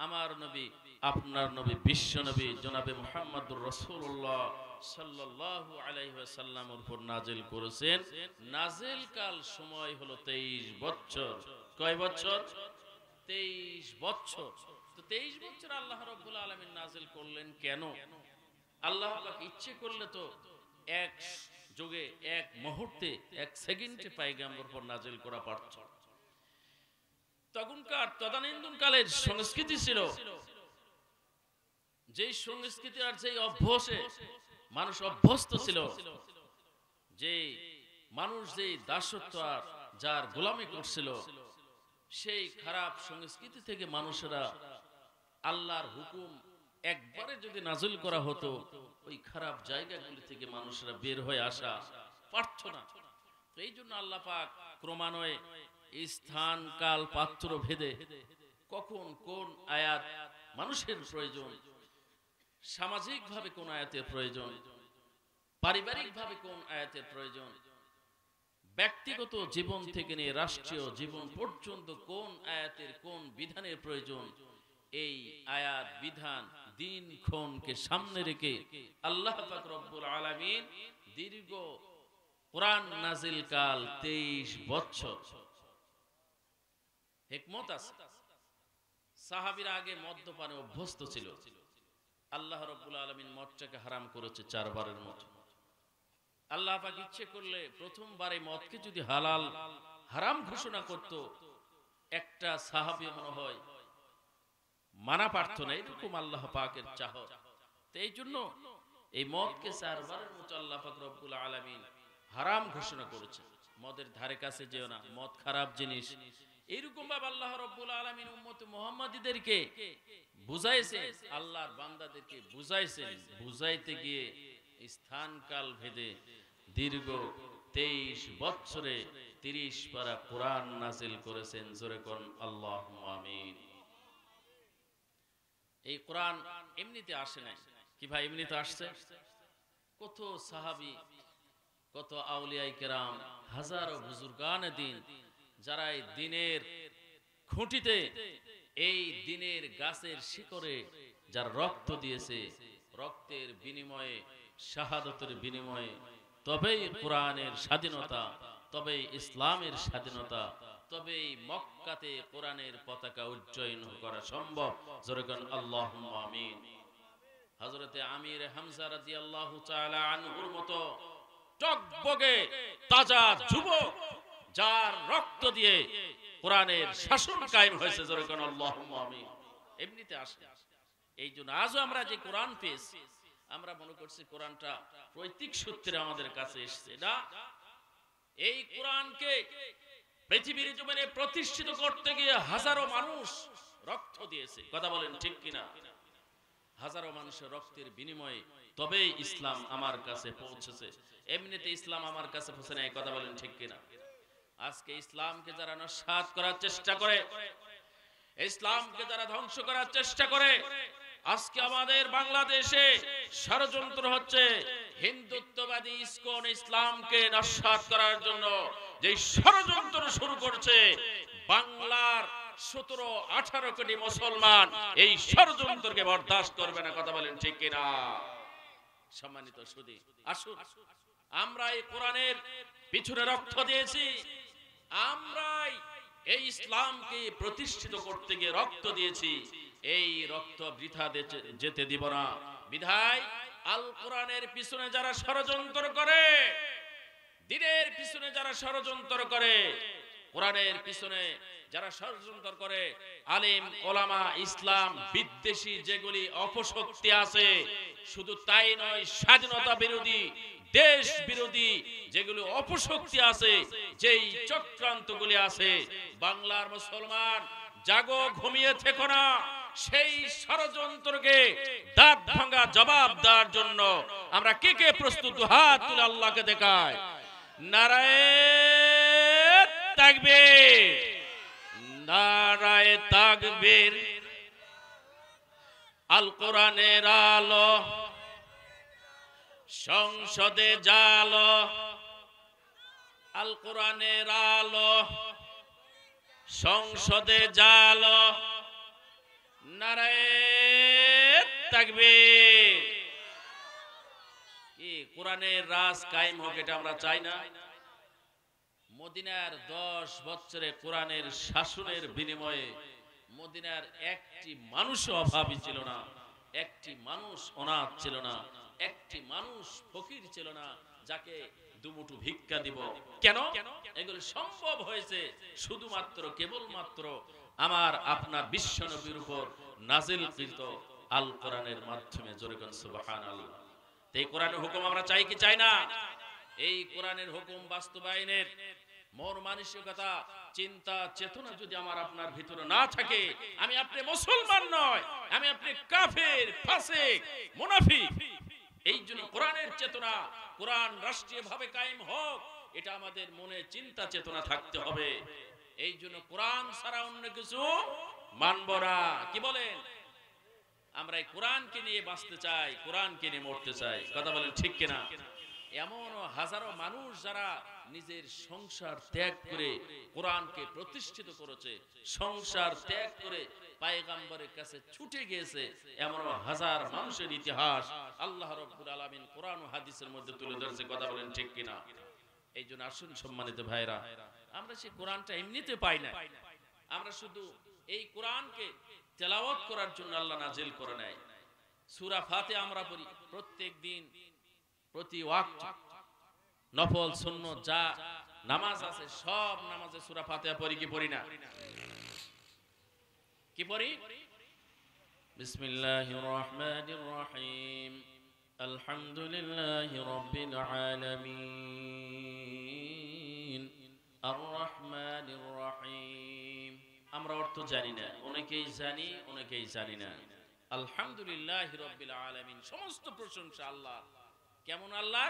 S1: আমার নবী, আপনার নবী, বিশ্ব নবী জনাবে মুহাম্মদুর রাসূলুল্লাহ সাল্লাল্লাহু আলাইহি ওয়াসাল্লামের উপর নাযিল করেছেন। নাযিল কাল সময় হলো 23 বছর। কয় বছর? 23 বছর। তো 23 বছর আল্লাহ রাব্বুল আলামিন নাযিল করলেন কেন? আল্লাহ পাক ইচ্ছে করলে তো এক যুগে, এক মুহূর্তে, এক সেকেন্ডে পয়গম্বর উপর নাযিল করা পারত। তখনকার তদানীন্তন কালের সংস্কৃতি ছিল, যেই সংস্কৃতি আর যেই অভ্যাসে মানুষ অভ্যস্ত ছিল, যে মানুষ যেই দাসত্ব আর যার গোলামি করছিল, সেই খারাপ সংস্কৃতি থেকে মানুষেরা আল্লাহর হুকুম একবারে যদি নাযিল করা হতো, ওই খারাপ জায়গাগুলি থেকে মানুষেরা বের হয়ে আসা পারত না। তো এই জন্য আল্লাহ পাক ক্রমান্বয়ে স্থান, কাল, পাত্র ভেদে কখন কোন আয়াত মানুষের প্রয়োজন, সামাজিক ভাবে কোন আয়াতের প্রয়োজন, পারিবারিক ভাবে কোন আয়াতের প্রয়োজন, ব্যক্তিগত জীবন থেকে নিয়ে রাষ্ট্রীয় জীবন পর্যন্ত কোন আয়াতের কোন বিধানের প্রয়োজন, এই আয়াত বিধান দিনক্ষণকে সামনে রেখে আল্লাহ পাক রব্বুল আলামিন দীর্ঘ কোরআন নাযিল কাল 23 বছর। হিকমত আছে। সাহাবীরা আগে মদ্যপানে অভ্যস্ত ছিল। আল্লাহ রাব্বুল আলামিন মদটাকে হারাম করেছে 4 বারের মতো। আল্লাহ পাক ইচ্ছে করলে প্রথমবারে মদকে যদি হালাল হারাম ঘোষণা করত, একটা সাহাবী মনে হয় মানা পারত না, এরকম আল্লাহ পাকের চাহত। তো এই জন্য এই মদকে 4 বারের মতো আল্লাহ পাক রব্বুল আলামিন হারাম ঘোষণা করেছে। মদের ধারে কাছে যেও না, মদ খারাপ জিনিস। এরকম ভাবে আল্লাহ রাব্বুল আলামিন উম্মত মুহাম্মাদীদেরকে বুঝাইছেন, আল্লাহর বান্দাদেরকে বুঝাইছেন। বুঝাইতে গিয়ে স্থান কাল ভেদে দীর্ঘ 23 বছরে 30 পারা কোরআন নাযিল করেছেন। জোরে কোন আল্লাহুম্মা আমিন। এই কোরআন এমনিতে আসে নাই। কি ভাই, এমনিতে আসছে? কত সাহাবী, কত আউলিয়ায়ে কেরাম, হাজারো বুজুর্গানে দিন, যারা এই দিনের খুঁটিতে, এই দিনের গাছের শিকড়ে যারা রক্ত দিয়েছে, রক্তের বিনিময়ে, শাহাদাতের বিনিময়ে তবেই কোরআনের স্বাধীনতা, তবেই ইসলামের স্বাধীনতা, তবেই মক্কাতে কোরআনের পতাকা উজ্জয়ন করা সম্ভব। জোরে কোন আল্লাহুম্মা আমিন। হযরতে আমির হামজা রাদিয়াল্লাহু তাআলা আনহুর মতো টকবগে তাজা যুবক, যার রক্ত দিয়ে কোরআনের শাসন কায়েম হয়েছে। জোরে কোন আল্লাহুম্মা আমিন। এমনিতে আসে। এই জন্য আজও আমরা যে কোরআন পেয়েছি, আমরা মনে করছি কোরআনটা পৈতৃক সূত্রে আমাদের কাছে এসেছে। না, এই কোরআনকে পৃথিবীর জমিনে প্রতিষ্ঠিত করতে গিয়ে হাজারো মানুষ রক্ত দিয়েছে। কথা বলেন ঠিক কিনা? হাজারো মানুষের রক্তের বিনিময়ে তবেই ইসলাম আমার কাছে পৌঁছেছে। এমনিতে ইসলাম আমার কাছে পৌঁছে নাই। কথা বলেন ঠিক কিনা? আজকে ইসলামকে যারা নস্যাৎ করার চেষ্টা করে, ইসলামকে যারা ধ্বংস করার চেষ্টা করে, আজকে আমাদের বাংলাদেশে ষড়যন্ত্র হচ্ছে। হিন্দুত্ববাদী ইসকন ইসলামকে নস্যাৎ করার জন্য যে ষড়যন্ত্র শুরু করছে, বাংলার 17-18 কোটি মুসলমান এই ষড়যন্ত্রকে বরদাস্ত করবে না। কথা বলেন ঠিক কিনা? সম্মানিত সুধী, আসুন আমরা এই কোরআনের পিছনে রক্ত দিয়েছি, আমরাই এই ইসলামকে প্রতিষ্ঠিত করতে গিয়ে রক্ত দিয়েছি। এই রক্ত বৃথা যেতে দিব না। বিধায় আল কোরআনের পিছনে যারা ষড়যন্ত্র করে, দ্বীনের পিছনে যারা ষড়যন্ত্র করে, কোরআনের পিছনে যারা ষড়যন্ত্র করে, আলেম ওলামা ইসলাম বিদ্বেষী যেগুলি অপশক্তি আছে, শুধু তাই নয়, স্বাধীনতা বিরোধী দেশ বিরোধী যেগুলি অপশক্তি আছে, যেই চক্রান্তগুলি আছে, বাংলার মুসলমান জাগো, ঘুমিয়ে থেকো না। সেই ষড়যন্ত্রকে দাঁত ভাঙা জবাব দেওয়ার জন্য আমরা কে কে প্রস্তুত? হাত তুলে আল্লাহকে দেখায়। নারায়ে তাকবীর, নারায়ে তাকবীর। আল কোরআনের আলো সংসদে জালো, আল কোরআনের আলো সংসদে জালো। নারায়ে তাকবীর। কি কোরআনের রাজ কায়েম হোক, এটা আমরা চাই না? মদিনার 10 বছরে কোরআনের শাসনের বিনিময়ে মদিনার একটি মানুষ অভাবী ছিল না, একটি মানুষ অনাথ ছিল না, একটি মানুষ ফকির ছিল না যাকে দুমুঠো ভিক্ষা দিব। কেন? এগুলো সম্ভব হয়েছে শুধুমাত্র কেবলমাত্র আমার আপনার বিশ্বনবীর উপর নাজিলকৃত আল কোরআনের মাধ্যমে। জোরে কোন সুবহানাল্লাহ। এই কোরআনের হুকুম আমরা চাই কি চাই না? এই কোরআনের হুকুম বাস্তবায়নের মন মানসিকতা, চিন্তা চেতনা যদি আমার আপনার ভিতরে না থাকে, আমি আপনি মুসলমান নয়, আমি আপনি কাফের, ফাসিক, মুনাফিক। এই জন্য কোরআনের চেতনা, কোরআন রাষ্ট্রীয়ভাবে কায়েম হোক, এটা আমাদের মনে চিন্তা চেতনা থাকতে হবে। এই জন্য কোরআন ছাড়া অন্য কিছু মানব না। কি বলেন? আমরা এই কোরআনকে নিয়ে বাঁচতে চাই, কোরআনকে নিয়ে মরতে চাই। কথা বলেন ঠিক কিনা? এমন হাজারো মানুষ যারা নিজের সংসার ত্যাগ করে কোরআনকে প্রতিষ্ঠিত করেছে, সংসার ত্যাগ করে পয়গম্বরের কাছে ছুটে গিয়েছে, এমন হাজার মানুষের ইতিহাস আল্লাহ রাব্বুল আলামিন কোরআন ও হাদিসের মধ্যে তুলে ধরেছে। কথা বলেন ঠিক কিনা? এই জন্য আসুন সম্মানিত ভাইরা, আমরা সেই কোরআনটা এমনিতে পাই না, আমরা শুধু এই কোরআনকে তেলাওয়াত করার জন্য আল্লাহ নাজিল করে নাই। সূরা ফাতিহা আমরা পড়ি প্রত্যেক দিন, প্রতি ওয়াক্ত, নফল সুন্নত যা নামাজ আছে সব নামাজে সূরা ফাতিহা পড়ি কি পড়ি না? কি পড়ি? বিসমিল্লাহির রহমানির রহিম, আলহামদুলিল্লাহি রাব্বিল আলামিন, আর রহমানির রহিম। আমরা অর্থ জানি না, অনেকেই জানি, অনেকেই জানি না। আলহামদুলিল্লাহি রাব্বিল আলামিন, সমস্ত প্রশংসা আল্লাহ। কেমন আল্লাহ?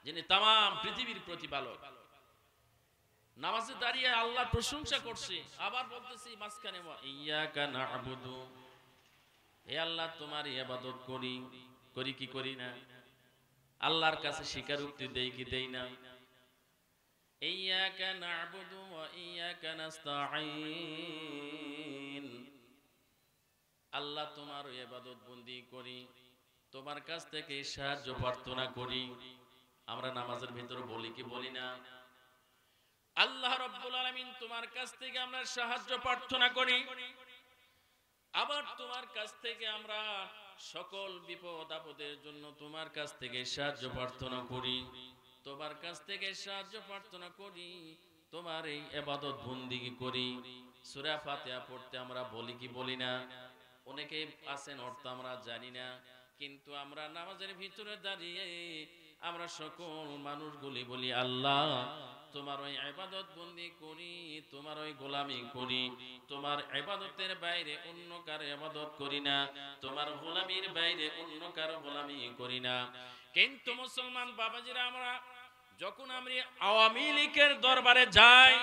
S1: যিনি তামাম পৃথিবীর প্রতিপালক। নামাজে দাঁড়িয়ে আল্লাহর প্রশংসা করছে, আবার বলতেছি মাঝখানে ইয়াকা না'বুদু, হে আল্লাহ তোমার ইবাদত করি, করি কি করি না? আল্লাহর কাছে স্বীকারোক্তি দেই কি দেই না? ইয়াকা না'বুদু ওয়া ইয়াকা নাস্তাঈন, আল্লাহ তোমার ইবাদত বন্দি করি, তোমার কাছ থেকে সাহায্য প্রার্থনা করি। আমরা নামাজের ভিতরে বলি কি বলি না? আল্লাহ রাব্বুল আলামিন তোমার কাছ থেকে আমরা সাহায্য প্রার্থনা করি, আবার তোমার কাছ থেকে আমরা সকল বিপদ আপদের জন্য তোমার কাছ থেকে সাহায্য প্রার্থনা করি, তোমার কাছ থেকে সাহায্য প্রার্থনা করি, তোমার এই ইবাদত বন্দেগী করি। সূরা ফাতিহা পড়তে আমরা বলি কি বলি না? অনেকে আছেন অর্থ আমরা জানি না, কিন্তু আমরা নামাজের ভিতরে দাঁড়িয়ে আমরা সকল মানুষগুলি বলি আল্লাহ তোমার ওই ইবাদত বন্দি করি, তোমার ওই গোলামি করি, তোমার ইবাদতের বাইরে অন্য কারো ইবাদত করি না, তোমার গোলামির বাইরে অন্য কারো গোলামি করি না। কিন্তু মুসলমান বাবাজিরা, আমরা যখন আমি আওয়ামী লীগের দরবারে যাই,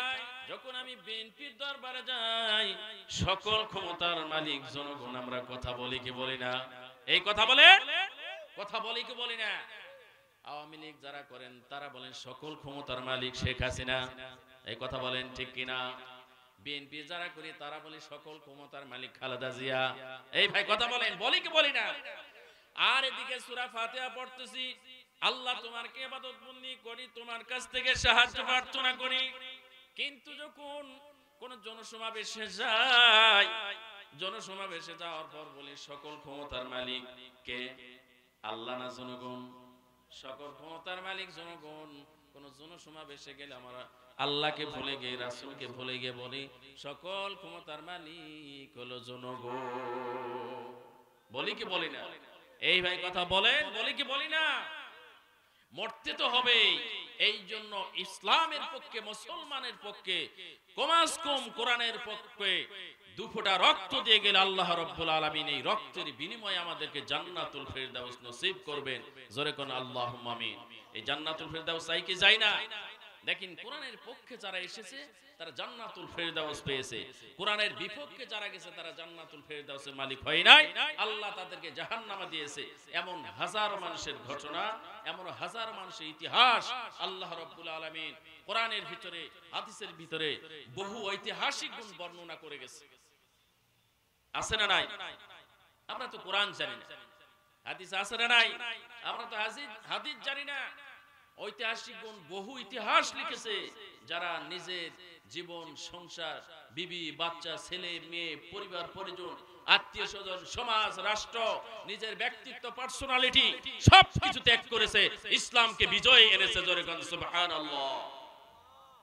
S1: যখন আমি বিএনপির দরবারে যাই, সকল ক্ষমতার মালিক জনগণ আমরা কথা বলি কি বলি না? এই কথা বলে, কথা বলি কি বলি না? আওয়ামী লীগ যারা করেন তারা বলেন সকল ক্ষমতার মালিক শেখ হাসিনা, এই কথা বলেন ঠিক কিনা? বিএনপি যারা করি তারা বলে সকল ক্ষমতার মালিক খালেদা জিয়া। এই ভাই কথা বলেন, বলি কি বলি না? আর এদিকে সূরা ফাতিহা পড়তেছি, আল্লাহ তোমারকে ইবাদত বন্দি করি, তোমার কাছ থেকে সাহায্য প্রার্থনা করি। কিন্তু যখন কোন জনসমাবেশে যাই, জনসমাবেশে যাওয়ার পর বলি সকল ক্ষমতার মালিক কে? আল্লাহ না জনগণ? সকল ক্ষমতার মালিক জনগণ। কোন জনসমাবেশে গেলে আমরা আল্লাহকে ভুলে গিয়ে রাসূলকে ভুলে গিয়ে বলি সকল ক্ষমতার মালিক হলো জনগণ। বলি কি বলি না? এই ভাই কথা বলেন, বলি কি বলি না? মরতে তো হবেই। এই জন্য ইসলামের পক্ষে, মুসলমানের পক্ষে, কমাস কম কোরআনের পক্ষে দুফোঁটা রক্ত দিয়ে গেলে আল্লাহ রাব্বুল আলামিন এই রক্তের বিনিময়ে আমাদেরকে জান্নাতুল ফেরদাউস নসিব করবেন। জোরে কোন আল্লাহুম্মা আমিন। এই জান্নাতুল ফেরদাউস চাই কি যায় না? দেখেন কোরআনের পক্ষে যারা এসেছে তারা জান্নাতুল ফেরদাউস পেয়েছে, কোরআনের বিপক্ষে যারা গেছে তারা জান্নাতুল ফেরদাউসের মালিক হয় নাই, আল্লাহ তাদেরকে জাহান্নামে দিয়েছে। এমন হাজার মানুষের ঘটনা, এমন হাজার মানুষের ইতিহাস আল্লাহ রাব্বুল আলামিন কোরআনের ভিতরে, হাদিসের ভিতরে বহু ঐতিহাসিক গুণ বর্ণনা করে গেছে। আছে না নাই? আমরা তো কোরআন জানি না, হাদিস আছে না নাই? আমরা তো হাদিস জানি না। ঐতিহাসিক গুণ বহু ইতিহাস লিখেছে যারা নিজের জীবন, সংসার, বিবি, বাচ্চা, ছেলে, মেয়ে, পরিবার, পরিজন, আত্মীয় স্বজন, সমাজ, রাষ্ট্র, নিজের ব্যক্তিত্ব, পার্সোনালিটি সবকিছু ত্যাগ করেছে, ইসলামকে বিজয় এনেছে। জোরে বলেন সুবহানাল্লাহ।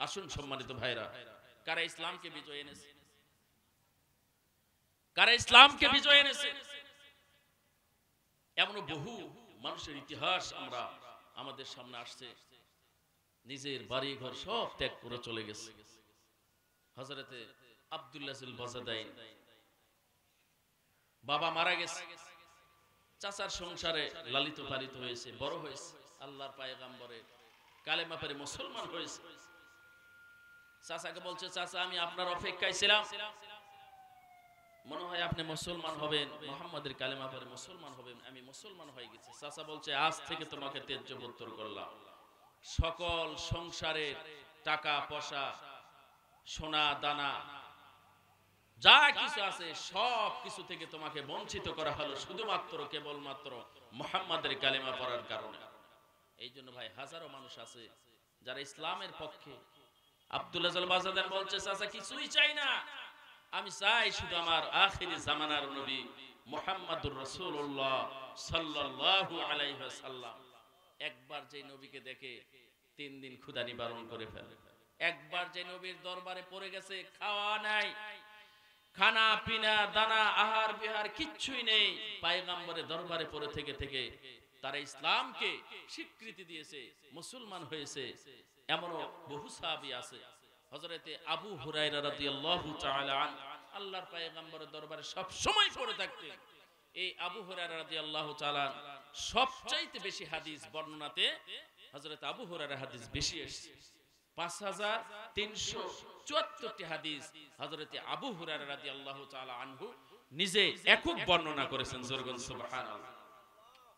S1: আসুন সম্মানিত ভাইরা, কারা ইসলামকে বিজয় এনেছে? কারা ইসলামকে বিজয় এনেছে? এমন বহু মানুষের ইতিহাস আমরা আমাদের সামনে আসছে, নিজের বাড়ি ঘর সব ত্যাগ করে চলে গেছে। হযরতে আব্দুল্লাহ আল বাজাদাইন, বাবা মারা গেছে, চাচার সংসারে লালিত পালিত হয়েছে, বড় হয়েছে, আল্লাহর পয়গম্বরের কালেমা পড়ে মুসলমান হয়েছে। চাচাকে বলছে, চাচা আমি আপনার অপেক্ষায় ছিলাম, মনে হয় আপনি মুসলমান হবেন, মুহাম্মাদের কালেমা পড়ে মুসলমান হবেন। আমি মুসলমান হয়ে গেছি। চাচা বলছে, আজ থেকে তোমাকে তেজ্যবত্তর করলাম, সকল সংসারের টাকা পয়সা, সোনা দানা যা কিছু আছে সব কিছু থেকে তোমাকে বঞ্চিত করা হলো, শুধুমাত্র কেবলমাত্র মুহাম্মাদের কালেমা পড়ার কারণে। এই জন্য ভাই হাজারো মানুষ আছে যারা ইসলামের পক্ষে। আব্দুল্লাহ আল বাজাদান বলছে, চাচা কিছুই চাই না, আমি চাই শুধু আমার আখিরি জামানার নবী মুহাম্মাদুর রাসূলুল্লাহ সাল্লাল্লাহু আলাইহি ওয়াসাল্লাম। একবার যে নবীকে দেখে 3 দিন ক্ষুধা নিবারণ করে ফেলে। একবার যে নবীর দরবারে পড়ে গেছে, খাওয়া নাই, খানা পিনা দানা আহার বিহার কিচ্ছুই নেই, পয়গম্বরের দরবারে পড়ে থেকে থেকে তারা ইসলামকে স্বীকৃতি দিয়েছে, মুসলমান হয়েছে। এমনও বহু সাহাবী আছে। হযরতে আবু হুরায়রা রাদিয়াল্লাহু তাআলা আনহু আল্লাহর পয়গম্বরের দরবারে সব সময় পড়ে থাকতেন। এই আবু হুরায়রা রাদিয়াল্লাহু তাআলা সবচাইতে বেশি হাদিস বর্ণনাতে হযরত আবু হুরায়রার হাদিস বেশি এসেছে। 5374টি হাদিস হযরত আবু হুরায়রা রাদিয়াল্লাহু তাআলা আনহু নিজে একক বর্ণনা করেছেন। জোরগণ সুবহানাল্লাহ।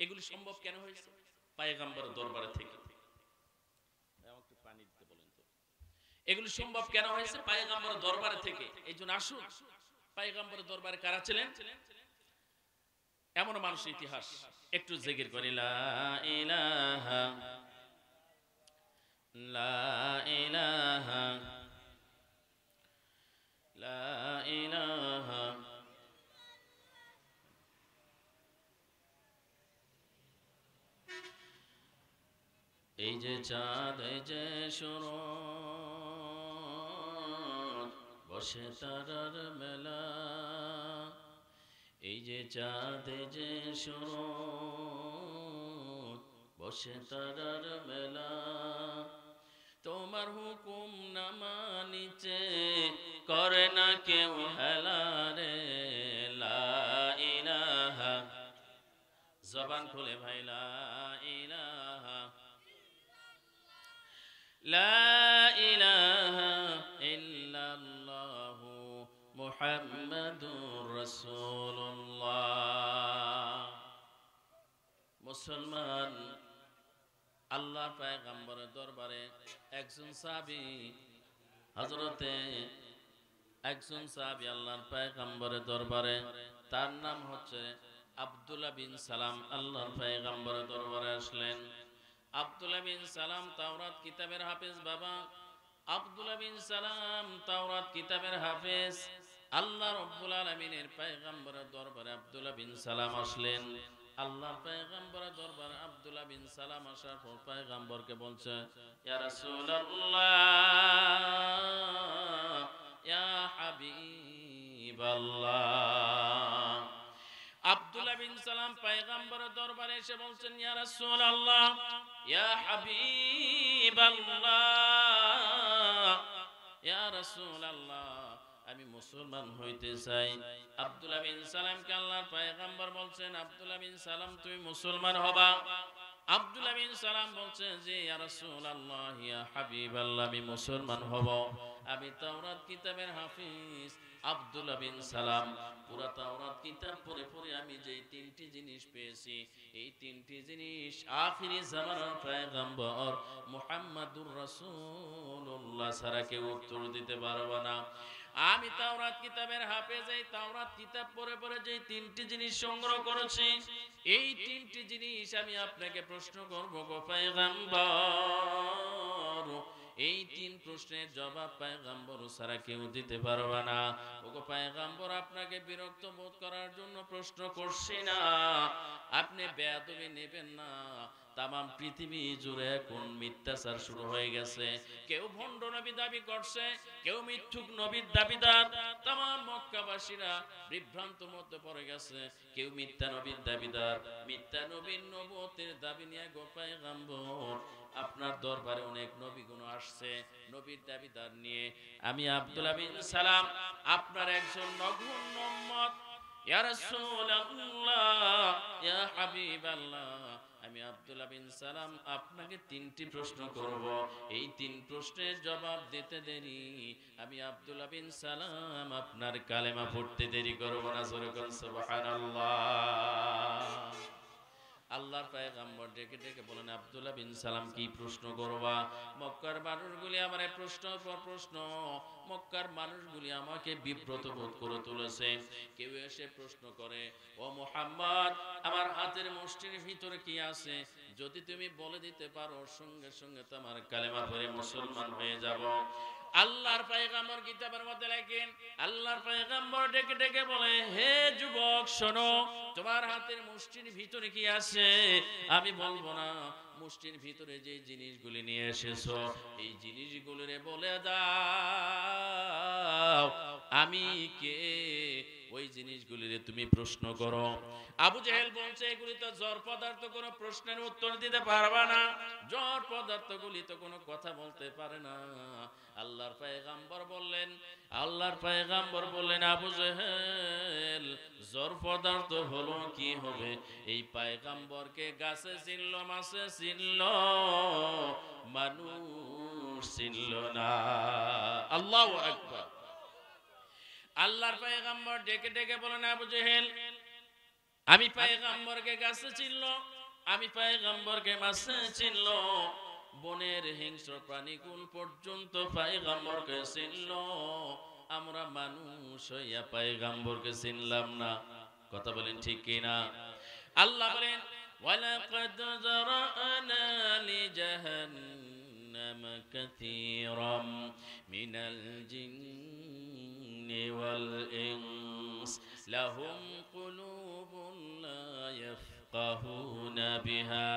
S1: এগুলি সম্ভব কেন হয়েছে? পয়গম্বরের দরবারে থেকে। আমাকে পানি দিতে বলেন তো। এগুলি সম্ভব কেন হয়েছে? পয়গম্বরের দরবারে থেকে। এইজন্য আসুন, পয়গম্বরের দরবারে কারা ছিলেন? এমন মানুষের ইতিহাস একটু জিকির করি, লা ইলাহা লা ইলাহা লা ইলাহা। এই যে চাঁদ, এই যে সূরজ, বসে তারার মেলা। এই যে চাঁদ, এই যে সূরজ, বসে তারার মেলা। তোমার হুকুম না মানিছে, করে না কেউ হেলা রে। লা ইলাহা, জবান খুলে ভাই, লা ইলাহা লা ইলাহা ইল্লাল্লাহু মুহাম্মাদুর রাসূলুল্লাহ। মুসলমান আল্লাহর পয়গম্বরের দরবারে একজন সাহাবী আল্লাহর পয়গম্বরের দরবারে, তার নাম হচ্ছে আব্দুল্লাহ বিন সালাম। আল্লাহর পয়গম্বরের দরবারে আসলেন। আব্দুল্লাহ বিন সালাম তাওরাত কিতাবের হাফেজ। বাবা আব্দুল্লাহ বিন সালাম তাওরাত কিতাবের হাফেজ। আল্লাহ রাব্বুল আলামিনের পয়গম্বরের দরবারে আব্দুল্লাহ বিন সালাম আসলেন। আল্লাহর পয়গম্বরের দরবার আব্দুল্লাহ বিন সালাম আসার পর পয়গম্বরকে বলছে, ইয়া রাসূলুল্লাহ, ইয়া হাবিবাল্লাহ। আব্দুল্লাহ বিন সালাম পয়গম্বরের দরবারে এসে বলছেন, ইয়া রাসূলুল্লাহ, ইয়া হাবিবাল্লাহ, ইয়া রাসূলুল্লাহ, আমি মুসলমান হইতে চাই। আব্দুল্লাহ বিন সালামকে আল্লাহর পয়গম্বর বলছেন, আব্দুল্লাহ বিন সালাম তুমি মুসলমান হবা? আব্দুল্লাহ বিন সালাম বলছেন যে ইয়া রাসূলুল্লাহ, ইয়া হাবিবাল্লাহ, আমি মুসলমান হব। আমি তাওরাত কিতাবের হাফিজ আব্দুল্লাহ বিন সালাম। পুরা তাওরাত কিতাব পড়ে পড়ে আমি যে তিনটি জিনিস পেয়েছি, এই তিনটি জিনিস আখিরি জামানার পয়গম্বর মুহাম্মাদুর রাসূলুল্লাহ ছাড়া কেউ উত্তর দিতে পারবে না। আমি তাওরাত কিতাবের হাফেজ, এই তাওরাত কিতাব পড়ে পড়ে যে তিনটি জিনিস সংগ্রহ করেছি, এই তিনটি জিনিস আমি আপনাকে প্রশ্ন করব গো পয়গম্বর। এই তিন প্রশ্নের জবাব পয়গম্বর ছাড়া কেউ দিতে পারবে না। ওগো পয়গম্বর, আপনাকে বিরক্ত বোধ করার জন্য প্রশ্ন করছি না, আপনি বেয়াদবি নেবেন না। তামাম পৃথিবী জুড়ে এখন মিথ্যাচার শুরু হয়ে গেছে। কেউ ভণ্ড নবী দাবি করছে, কেউ মিথ্যুক নবীর দাবিদার। তামাম মক্কাবাসীরা বিভ্রান্ত মধ্যে পড়ে গেছে। কেউ মিথ্যা নবীর দাবিদার, মিথ্যা নবীর নবুয়তের দাবি নিয়ে গো পয়গম্বর আপনার দরবারে অনেক নবীগুণ আসছে নবীর দাবিদার নিয়ে। আমি আব্দুল্লাহ বিন সালাম আপনার একজন নগণ্য উম্মত। ইয়া রাসূলুল্লাহ, ইয়া হাবিবাল্লাহ, আমি আব্দুল্লাহ বিন সালাম আপনাকে তিনটি প্রশ্ন করব। এই তিন প্রশ্নের জবাব দিতে দেরি, আমি আব্দুল্লাহ বিন সালাম আপনার কালেমা পড়তে দেরি করব না। জোরে বলেন সুবহানাল্লাহ। আল্লাহর পয়গম্বর ডেকে ডেকে বলেন, আব্দুল্লাহ বিন সালাম কি প্রশ্ন করবা? মক্কার মানুষগুলি আমারে প্রশ্ন পর প্রশ্ন, মক্কার মানুষগুলি আমাকে বিব্রত বোধ করে তুলেছে। কেউ এসে প্রশ্ন করে, ও মুহাম্মদ, আমার হাতের মুষ্টির ভিতরে কি আছে? যদি তুমি বলে দিতে পারো, সঙ্গে সঙ্গে তোমার কালেমা পড়ে মুসলমান হয়ে যাব। আল্লাহর পয়গম্বর কিতাবের মধ্যে লেখেন, আল্লাহর পয়গম্বর ডেকে ডেকে বলে, হে যুবক শোনো, তোমার হাতের মুষ্টির ভিতরে কি আছে? আমি বলবো না। মুষ্টির ভিতরে যে জিনিসগুলি নিয়ে এসেছো, এই জিনিসগুলিরে বলে দাও আমি কে, ওই জিনিসগুলিরে তুমি প্রশ্ন করো। আবু জেহেল বলছে, এগুলি তো জড় পদার্থ, কোনো প্রশ্নের উত্তর দিতে পারবা না। জড় পদার্থগুলি তো কোনো কথা বলতে পারে না। আল্লাহর পয়গম্বর বললেন, আবু জেহেল, জড় পদার্থ হলো কি হবে? এই পয়গম্বরকে গাছে চিনল, মাছে চিনল, মানুষ চিনল না। আল্লাহু আকবার। আল্লাহর পয়গম্বর ডেকে ডেকে বলেন, আবু জেহেল, আমি পয়গম্বরকে গাছে চিনল, আমি পয়গম্বরকে মাছে চিনল, বনের হিংস্র প্রাণীকুল পর্যন্ত পয়গম্বরকে চিনল, আমরা মানুষ হইয়া পয়গম্বরকে চিনলাম না। কথা বলেন ঠিক কি না? আল্লাহ বলেন, ওয়ালাকাদ যারানা লিজাহান্নাম কাসীরাম মিনাল জিন্নি ওয়াল ইনস লাহুম কুলুবুন লা ইয়াফকাহুনা বিহা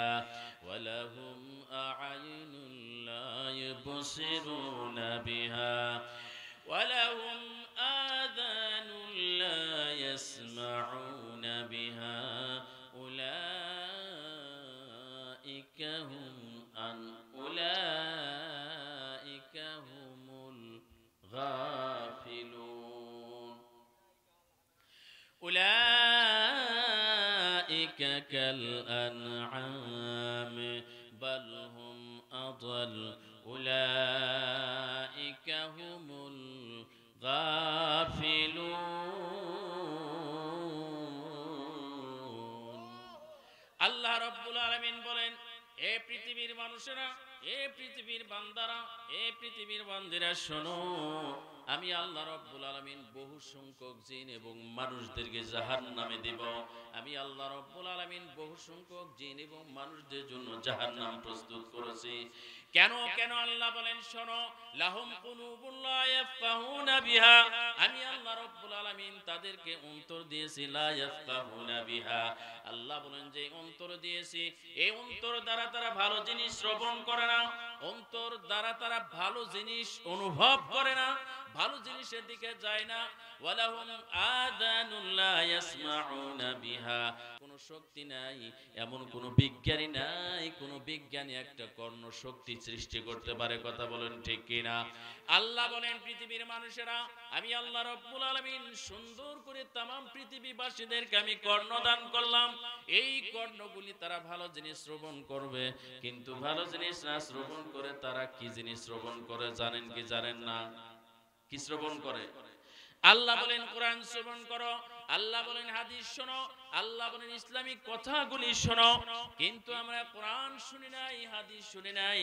S1: ওয়া লাহুম আ'য়ুনুন লা ইউবসিরুনা বিহা ওয়া লাহুম আযানুন লা ইয়াসমাউনা বিহা উলাইকা হুমুল গাফিলুন। উলাইকা কাল আনআম বাল হুম আদাল উলাইকা হুমুল গাফিলুন। আল্লাহ রাব্বুল আলামিন বলেন, এ পৃথিবীর মানুষেরা, এ পৃথিবীর বান্দারা, এ পৃথিবীর বান্দিরা শোনো, আমি আল্লাহ রাব্বুল আলামিন বহু সংখ্যক জিন এবং মানুষদেরকে জাহান্নামে দেব। আমি আল্লাহ রাব্বুল আলামিন বহু সংখ্যক জিন এবং মানুষদের জন্য জাহান্নাম প্রস্তুত করেছি। কেন কেন আল্লাহ বলেন শোনো, লাহুম কুলুবুন লা ইয়াফকাহুনা বিহা, আমি আল্লাহ রাব্বুল আলামিন তাদেরকে অন্তর দিয়েছি লা ইয়াফকাহুনা বিহা। আল্লাহ বলেন যে অন্তর দিয়েছি, এই অন্তর দ্বারা তারা ভালো জিনিস শ্রবণ করে না, অন্তর দ্বারা তারা ভালো জিনিস অনুভব করে না, ভালো জিনিসের দিকে যায় না। ওয়ালাহুম আযানুন লা ইয়াসমাউনা বিহা, কোনো শক্তি নাই, এমন কোনো বিজ্ঞানী নাই, কোনো বিজ্ঞানী একটা কর্ণ শক্তি সৃষ্টি করতে পারে। কথা বলেন ঠিক কিনা? আল্লাহ বলেন পৃথিবীর মানুষেরা, আমি আল্লাহ রাব্বুল আলামিন সুন্দর করে तमाम পৃথিবীবাসীদেরকে আমি কর্ণ দান করলাম। এই কর্ণগুলি তারা ভালো জিনিস শ্রবণ করবে, কিন্তু ভালো জিনিস না শ্রবণ করে তারা কি জিনিস শ্রবণ করে জানেন কি জানেন না? কি শ্রবণ করে? আল্লাহ বলেন কোরআন শ্রবণ করো, আল্লাহ বলেন হাদিস শোনো, আল্লাহ বলেন ইসলামিক কথাগুলি শোনো, কিন্তু আমরা কোরআন শুনি নাই, হাদিস শুনি নাই,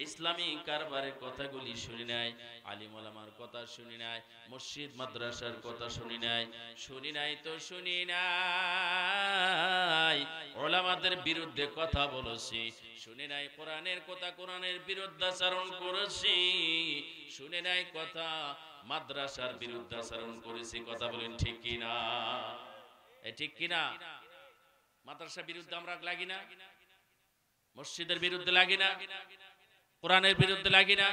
S1: ইসলামিক কারবারের কথাগুলি শুনি নাই, আলিম ওলামার কথা শুনি নাই, মসজিদ মাদ্রাসার কথা শুনি নাই, শুনি নাই তো শুনি নাই, ওলামাদের বিরুদ্ধে কথা বলেছি, শুনি নাই কোরআনের কথা কোরআনের বিরুদ্ধাচরণ করেছি, শুনি নাই কথা মাদ্রাসার বিরুদ্ধাচরণ করেছি। কথা বলেন ঠিক কিনা? ঠিক কিনা? মাদ্রাসার বিরুদ্ধে আমরা লাগি না, মসজিদের বিরুদ্ধে লাগি না, কোরআনের বিরুদ্ধে লাগি না,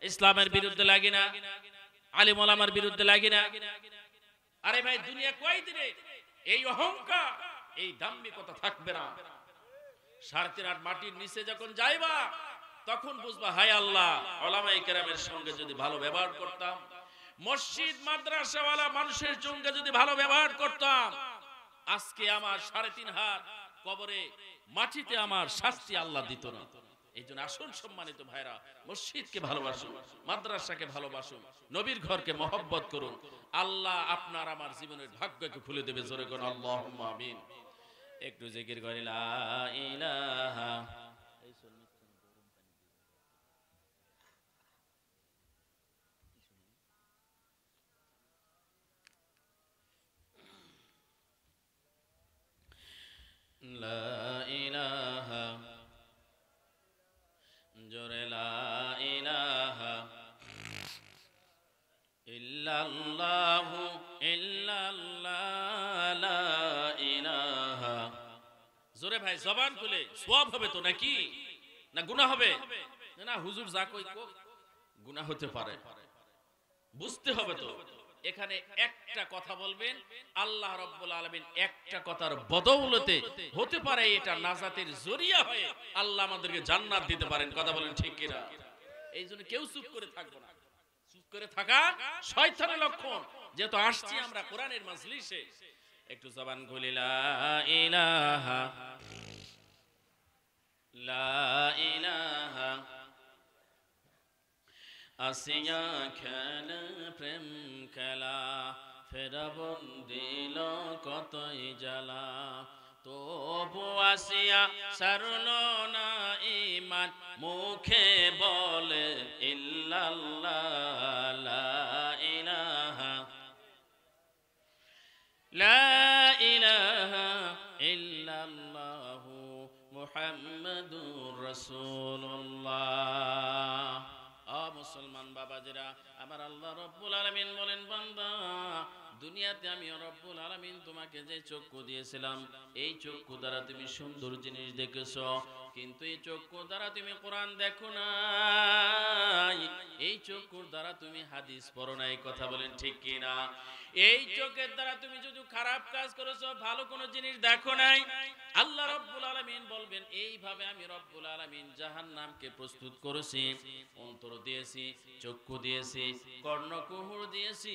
S1: ইসলামের বিরুদ্ধে লাগি না, আলিম ওলামার বিরুদ্ধে লাগি না। আরে ভাই, দুনিয়া কয়দিনে এই অহংকার এই দাম্ভিকতা থাকবে না? 3.5 মাটির নিচে যখন যাইবা তখন বুঝবা হায় আল্লাহ, ওলামায়ে কেরামের সঙ্গে যদি ভালো ব্যবহার করতাম, মসজিদ মাদ্রাসাওয়ালা মানুষের সঙ্গে যদি ভালো ব্যবহার করতাম, আজকে আমার 3.5 হাত কবরে মাটিতে আমার শাস্তি আল্লাহ দিত না। এই জন্য আসল সম্মানিত ভাইরা, মসজিদকে ভালোবাসুন, মাদ্রাসাকে ভালোবাসুন, নবীর ঘরকে মহব্বত করুন। আল্লাহ আপনার আমার জীবনের ভাগ্যকে খুলে দেবে। জোরে কোন আল্লাহুম্মা আমিন। একটু জিকির করি লা ইলাহা লা ইলাহা, জোরে লা ইলাহা ইল্লাল্লাহু ইল্লাল্লাহ লা ইলাহা। জোরে ভাই, জবান খুলে। সওয়াব হবে তো নাকি? না গুনাহ হবে? না হুজুর যা কই কো, গুনাহ হতে পারে, বুঝতে হবে তো। এখানে একটা কথা বলবেন, আল্লাহ রাব্বুল আলামিন একটা কথার বদৌলতে হতে পারে এটা নাজাতের জরিয়া হয়ে আল্লাহ আমাদেরকে জান্নাত দিতে পারেন। কথা বলেন ঠিক কিনা? এই জন্য কেউ চুপ করে থাকবো না। চুপ করে থাকা শয়তানের লক্ষণ। যেহেতু আসছি আমরা কোরআনের মাজলিসে, একটু জবান খুলে লা ইলাহা লা ইলাহা। আসিয়া খেলা প্রেম খেলা, ফেরাবন দিল কতই জ্বালা, তবু আসিয়া সারল না ঈমান, মুখে বলে ইল্লাল্লাহ লা ইলাহা লা ইলাহা ইল্লাল্লাহু মুহাম্মাদুর রাসূলুল্লাহ। মুসলমান বাবাজিরা আমার, আল্লাহ রাব্বুল আলামিন বলেন, বান্দা দুনিয়াতে আমি রব্বুল আলামিন তোমাকে যে চক্ষু দিয়েছিলাম, এই চক্ষু দ্বারা তুমি সুন্দর জিনিস দেখেছো, কিন্তু এই চক্ষু দ্বারা তুমি কোরআন দেখো নাই, এই চক্ষুর দ্বারা তুমি হাদিস পড়ো নাই। কথা বলেন ঠিক কিনা? এই চোখের দ্বারা তুমি যদি খারাপ কাজ করেছো, ভালো কোনো জিনিস দেখো নাই। আল্লাহ রাব্বুল আলামিন বলবেন, এইভাবে আমি রব্বুল আলামিন জাহান্নামকে প্রস্তুত করেছি। অন্তর দিয়েছি, চক্ষু দিয়েছি, কর্ণকুহর দিয়েছি,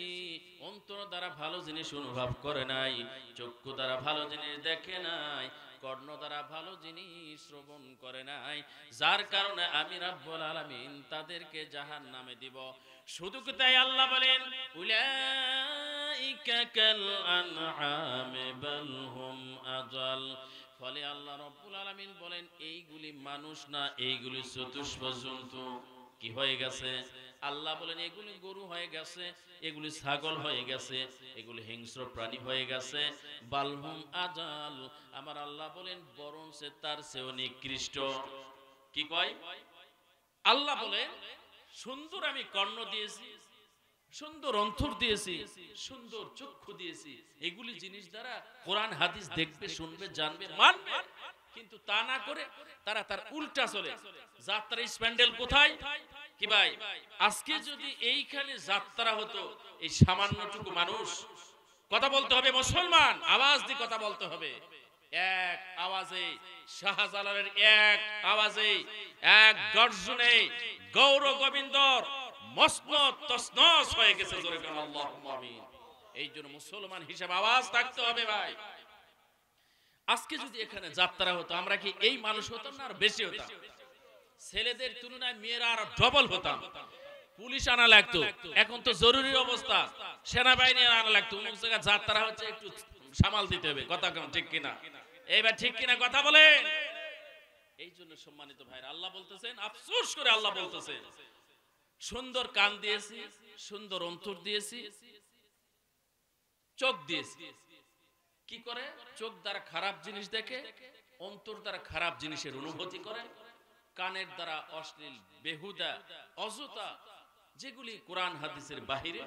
S1: অন্তর দ্বারা ভালো জিনিস অনুভব করে নাই, চক্ষু দ্বারা ভালো জিনিস দেখে নাই, কর্ণ দ্বারা ভালো জিনিস শ্রবণ করে নাই, যার কারণে আমি রব্বুল আলামিন তাদেরকে জাহান্নামে দিব। শুধু কি তাই? আল্লাহ বলেন, উলাইকা কাল আনআম বাল হুম আযাল। ফলে আল্লাহ রব্বুল আলামিন বলেন, এইগুলি মানুষ না, এইগুলি চতুষ্প জন্তু। কি হয়ে গেছে? আল্লাহ বলেন এগুলি গরু হয়ে গেছে, এগুলি ছাগল হয়ে গেছে, এগুলি হিংস্র প্রাণী হয়ে গেছে। বালহুম আজাল, আমার আল্লাহ বলেন বরং সে তার চেয়েও নিকৃষ্ট। কি কয় আল্লাহ বলেন? সুন্দর আমি কর্ণ দিয়েছি, সুন্দর অন্তর দিয়েছি, সুন্দর চক্ষু দিয়েছি, এগুলি জিনিস দ্বারা কোরআন হাদিস দেখবে, শুনবে, জানবে, মানবে। কিন্তু তা না করে তারা তার উল্টা চলে। যাত্রা স্প্যান্ডেল কোথায়? কি ভাই, আজকে যদি এইখানে যাত্রা হতো, এই সামান্যটুকু মানুষ, কথা বলতে হবে মুসলমান, আওয়াজ দিয়ে কথা বলতে হবে, এক আওয়াজে শাহজালালের এক আওয়াজে, এক গর্জনে গৌর গোবিন্দর মসনদ তসনস হয়ে গেছে। জোরে বলেন আল্লাহুম্মা আমিন। এই জন্য মুসলমান হিসেবে আওয়াজ থাকতে হবে ভাই। আজকে যদি এখানে যাত্রা হতো, আমরা কি এই মানুষ হতাম না আর বেশি হতাম? ছেলেদের তুলনায় মেয়েরা আর ডবল হতাম। পুলিশ আনা লাগতো, এখন তো জরুরি অবস্থা, সেনাবাহিনী আনা লাগতো। অমুক জায়গায় যাত্রা হচ্ছে, একটু সামাল দিতে হবে। কথা কেমন ঠিক কিনা? এইবার ঠিক কিনা কথা বলেন? এই জন্য সম্মানিত ভাইরা, আল্লাহ বলতেছেন, আফসোস করে আল্লাহ বলতেছেন, সুন্দর কান দিয়েছি, সুন্দর অন্তর দিয়েছি, চোখ দিয়েছি। কি করে? চোখ দ্বারা খারাপ জিনিস দেখে, অন্তর দ্বারা খারাপ জিনিসের অনুভূতি করে, কানের দ্বারা অশ্লীল, বেহুদা, অযথা যেগুলি কোরআন হাদিসের বাহিরে,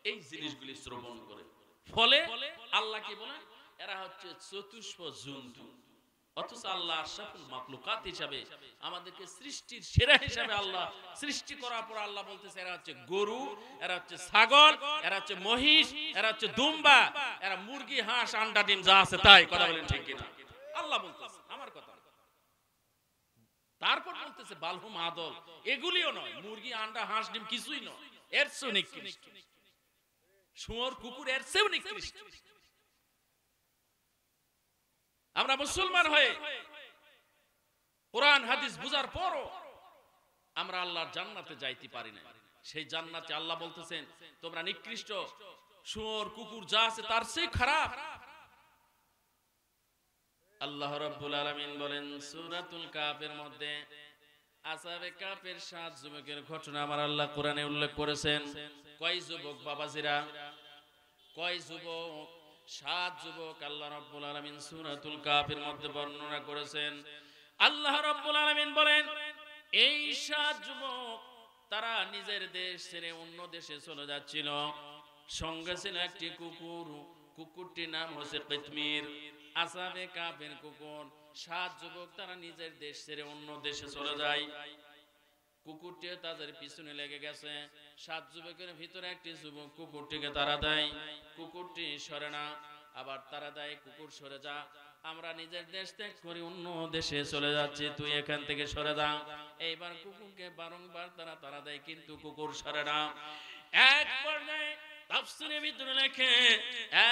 S1: এই জিনিসগুলি শ্রবণ করে। ফলে আল্লাহ কি বলেন? এরা হচ্ছে চতুষ্প জন্তু। অথচ আল্লাহ আশরাফুল মাখলুকাত হিসাবে, আমাদেরকে সৃষ্টির সেরা হিসাবে আল্লাহ সৃষ্টি করার পর আল্লাহ বলতেছে এরা হচ্ছে গরু, এরা হচ্ছে ছাগল, এরা হচ্ছে মহিষ, এরা হচ্ছে দুম্বা, এরা মুরগি, হাঁস, আন্ডা, ডিম যা আছে তাই। কথা বলেন ঠিক কিনা? আল্লাহ বলতেছে, আমার কথা। তারপর বলতেছে বালহুম আদল, এগুলিও নয়, মুরগি, আন্ডা, হাঁস, ডিম কিছুই নয়, এর চেয়েও নিকৃষ্ট। শুয়োর, কুকুর এর চেয়েও নিকৃষ্ট। আমরা মুসলমান হয়ে কোরআন হাদিস বুঝার পরও আমরা আল্লাহর জান্নাতে যাইতে পারি না। সেই জান্নাতে আল্লাহ বলতেছেন তোমরা নিকৃষ্ট, শুয়োর, কুকুর যা আছে তার চেয়ে খারাপ। আল্লাহ রাব্বুল আলামিন বলেন সূরাতুল কাফের মধ্যে, আসহাবে কাফের 7 যুবকের ঘটনা আমার আল্লাহ কোরআনে উল্লেখ করেছেন। কয় যুবক বাবাজিরা? কয় যুবক? 7 যুবক আল্লাহ রাব্বুল আলামিন সূরাতুল কাফের মধ্যে বর্ণনা করেছেন। আল্লাহ রাব্বুল আলামিন বলেন এই 7 যুবক তারা নিজের দেশ ছেড়ে অন্য দেশে চলে যাচ্ছিল। সঙ্গে ছিল একটি কুকুর, কুকুরটির নাম হচ্ছে কিতমির। আসহাবে কাফের কুকুর। 7 যুবক তারা নিজের দেশ ছেড়ে অন্য দেশে চলে যায়। কুকুরটিও তাদের পিছনে লেগে গেছে। 7 যুবকের ভিতরে একটি যুবক কুকুরটিকে তাড়া দেয়, কুকুরটি সরে না, আবার তাড়া দেয়, কুকুর সরে যা, আমরা নিজের দেশ ত্যাগ করে অন্য দেশে চলে যাচ্ছি, তুই এখান থেকে সরে যা। এইবার কুকুরকে বারংবার তারা তাড়া দেয়, কিন্তু কুকুর সরে না। এক পর্যায়ে তাফসীরের ভিতরে লেখে,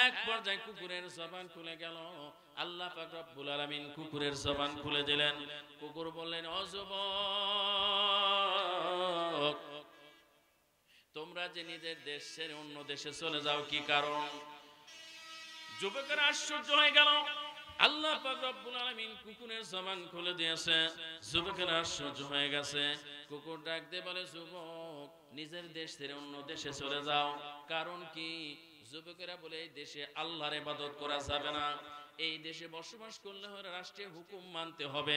S1: এক পর্যায়ে কুকুরের জবান খুলে গেল। আল্লাহ পাক রব্বুল আলামিন কুকুরের জবান খুলে দিলেন। কুকুর বললেন, ও যুবক, তোমরা যে নিজের দেশ ছেড়ে অন্য দেশে চলে যাও, কি কারণ? যুবকের আশ্চর্য হয়ে গেল। আল্লাহ পাক রব্বুল আলামিন কুকুরের জবান খুলে দিয়েছে। যুবকের আশ্চর্য হয়ে গেছে। কুকুর ডাক দিয়ে বলে, যুবক, নিজের দেশ ছেড়ে অন্য দেশে চলে যাও, কারণ কি? যুবকেরা বলে, এই দেশে আল্লাহর ইবাদত করা যাবে না, এই দেশে বসবাস করলে হলে রাষ্ট্রীয় হুকুম মানতে হবে।